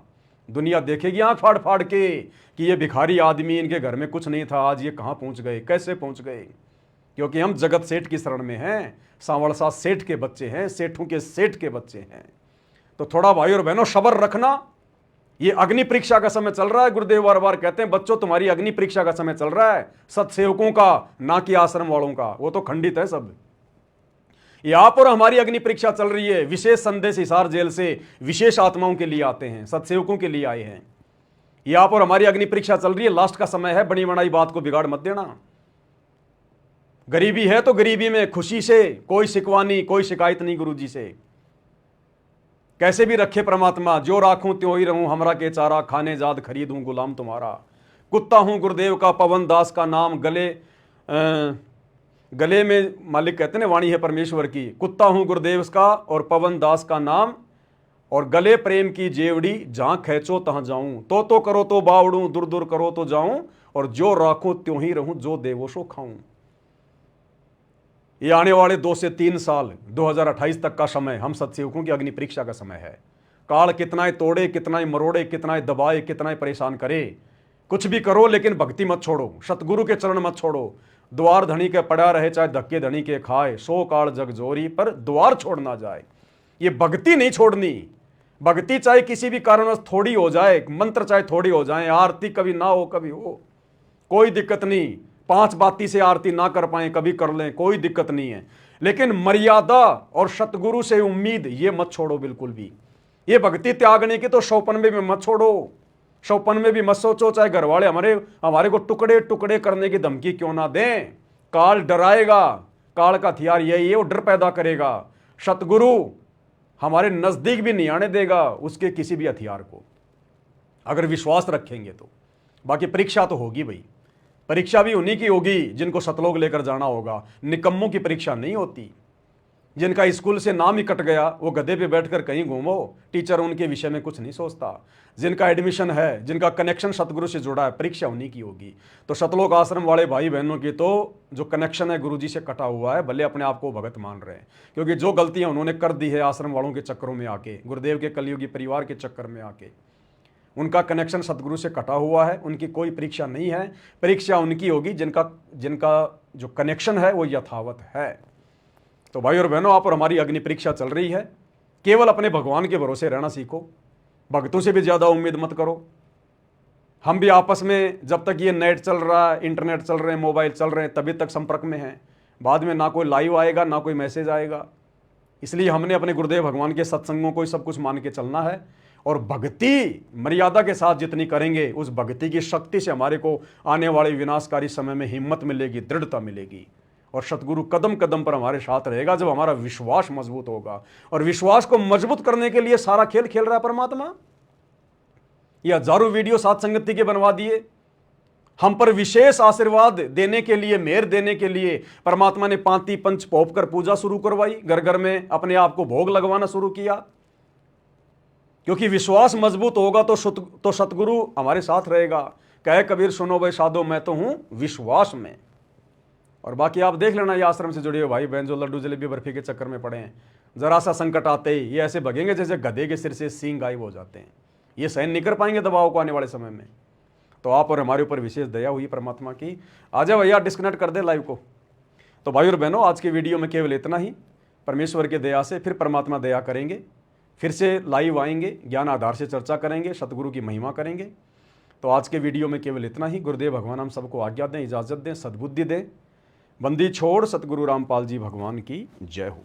दुनिया देखेगी आंख फाड़ फाड़ के कि ये भिखारी आदमी, इनके घर में कुछ नहीं था, आज ये कहाँ पहुँच गए, कैसे पहुँच गए। क्योंकि हम जगत सेठ की शरण में हैं, सांवरसा सेठ के बच्चे हैं, सेठों के सेठ के बच्चे हैं। तो थोड़ा भाई और बहनों सब्र रखना, ये अग्नि परीक्षा का समय चल रहा है। गुरुदेव बार बार कहते हैं बच्चों तुम्हारी अग्नि परीक्षा का समय चल रहा है, सत्सेवकों का, ना कि आश्रम वालों का, वो तो खंडित है सब। यहां पर हमारी अग्नि परीक्षा चल रही है। विशेष संदेश हिसार जेल से विशेष आत्माओं के लिए आते हैं, सत्सेवकों के लिए आए हैं। यहां पर हमारी अग्नि परीक्षा चल रही है, लास्ट का समय है, बनी बनाई बात को बिगाड़ मत देना। गरीबी है तो गरीबी में खुशी से, कोई शिकवा नहीं, कोई शिकायत नहीं गुरुजी से। कैसे भी रखे परमात्मा, जो राखूं त्यों ही रहूं, हमरा के चारा खाने जाद खरीदूं गुलाम तुम्हारा। कुत्ता हूं गुरुदेव का, पवन दास का नाम गले में, मालिक कहते हैं वाणी है परमेश्वर की। कुत्ता हूं गुरुदेव का और पवन दास का नाम, और गले प्रेम की जेवड़ी, जहां खेचो तहां जाऊं। तो करो तो बावड़ूं, दूर दूर करो तो जाऊं, और जो राखूं त्यों ही रहूं, जो देवो सो खाऊं। ये आने वाले 2 से 3 साल 2028 तक का समय हम सत्सेवकों की अग्नि परीक्षा का समय है। काल कितना तोड़े, कितना मरोड़े, कितना दबाए, कितना परेशान करे, कुछ भी करो लेकिन भक्ति मत छोड़ो, सतगुरु के चरण मत छोड़ो। द्वार धनी के पड़ा रहे चाहे धक्के धनी के खाए, सो काल जग जोरी, पर द्वार छोड़ ना जाए। ये भक्ति नहीं छोड़नी। भक्ति चाहे किसी भी कारणवश थोड़ी हो जाए, मंत्र चाहे थोड़ी हो जाए, आरती कभी ना हो कभी हो, कोई दिक्कत नहीं। 5 बाती से आरती ना कर पाए कभी कर लें, कोई दिक्कत नहीं है। लेकिन मर्यादा और सतगुरु से उम्मीद ये मत छोड़ो बिल्कुल भी। ये भक्ति त्यागने की तो 195 में मत छोड़ो, 195 में भी मत सोचो। चाहे घर वाले हमारे को टुकड़े टुकड़े करने की धमकी क्यों ना दें, काल डराएगा। काल का हथियार यही है, वो डर पैदा करेगा। सतगुरु हमारे नजदीक भी नहीं आने देगा उसके किसी भी हथियार को, अगर विश्वास रखेंगे तो। बाकी परीक्षा तो होगी भाई, परीक्षा भी उन्हीं की होगी जिनको सतलोक लेकर जाना होगा। निकम्मों की परीक्षा नहीं होती। जिनका स्कूल से नाम ही कट गया वो गधे पे बैठकर कहीं घूमो, टीचर उनके विषय में कुछ नहीं सोचता। जिनका एडमिशन है, जिनका कनेक्शन सतगुरु से जुड़ा है, परीक्षा उन्हीं की होगी। तो सतलोक आश्रम वाले भाई बहनों की तो जो कनेक्शन है गुरुजी से कटा हुआ है, भले अपने आप को भगत मान रहे हैं, क्योंकि जो गलतियां उन्होंने कर दी है आश्रम वालों के चक्करों में आके, गुरुदेव के कलयुगी परिवार के चक्कर में आके, उनका कनेक्शन सतगुरु से कटा हुआ है। उनकी कोई परीक्षा नहीं है। परीक्षा उनकी होगी जिनका जो कनेक्शन है वो यथावत है। तो भाई और बहनों, आप और हमारी अग्नि परीक्षा चल रही है। केवल अपने भगवान के भरोसे रहना सीखो, भक्तों से भी ज़्यादा उम्मीद मत करो। हम भी आपस में जब तक ये नेट चल रहा है, इंटरनेट चल रहे हैं, मोबाइल चल रहे हैं, तभी तक संपर्क में हैं। बाद में ना कोई लाइव आएगा ना कोई मैसेज आएगा। इसलिए हमने अपने गुरुदेव भगवान के सत्संगों को ही सब कुछ मान के चलना है। और भक्ति मर्यादा के साथ जितनी करेंगे, उस भक्ति की शक्ति से हमारे को आने वाले विनाशकारी समय में हिम्मत मिलेगी, दृढ़ता मिलेगी। और सतगुरु कदम कदम पर हमारे साथ रहेगा जब हमारा विश्वास मजबूत होगा। और विश्वास को मजबूत करने के लिए सारा खेल खेल रहा है परमात्मा। ये हजारों वीडियो साथ संगति के बनवा दिए, हम पर विशेष आशीर्वाद देने के लिए, मेहर देने के लिए परमात्मा ने पांति पंच पोप कर पूजा शुरू करवाई, घर घर में अपने आप को भोग लगवाना शुरू किया। क्योंकि विश्वास मजबूत होगा तो सतगुरु हमारे साथ रहेगा। कहे कबीर सुनो भाई साधो, मैं तो हूं विश्वास में। और बाकी आप देख लेना, ये आश्रम से जुड़े हुए भाई बहन जो लड्डू जलेबी बर्फी के चक्कर में पड़े हैं, जरा सा संकट आते ही ये ऐसे भगेंगे जैसे गधे के सिर से सींग गायब हो जाते हैं। ये सहन नहीं कर पाएंगे दबाव को आने वाले समय में। तो आप और हमारे ऊपर विशेष दया हुई परमात्मा की। आ जाओ भैया, डिस्कनेक्ट कर दे लाइव को। तो भाई और बहनों, आज के वीडियो में केवल इतना ही। परमेश्वर के दया से फिर परमात्मा दया करेंगे, फिर से लाइव आएंगे, ज्ञान आधार से चर्चा करेंगे, सतगुरु की महिमा करेंगे। तो आज के वीडियो में केवल इतना ही। गुरुदेव भगवान हम सबको आज्ञा दें, इजाज़त दें, सद्बुद्धि दें। बंदी छोड़ सतगुरु रामपाल जी भगवान की जय हो।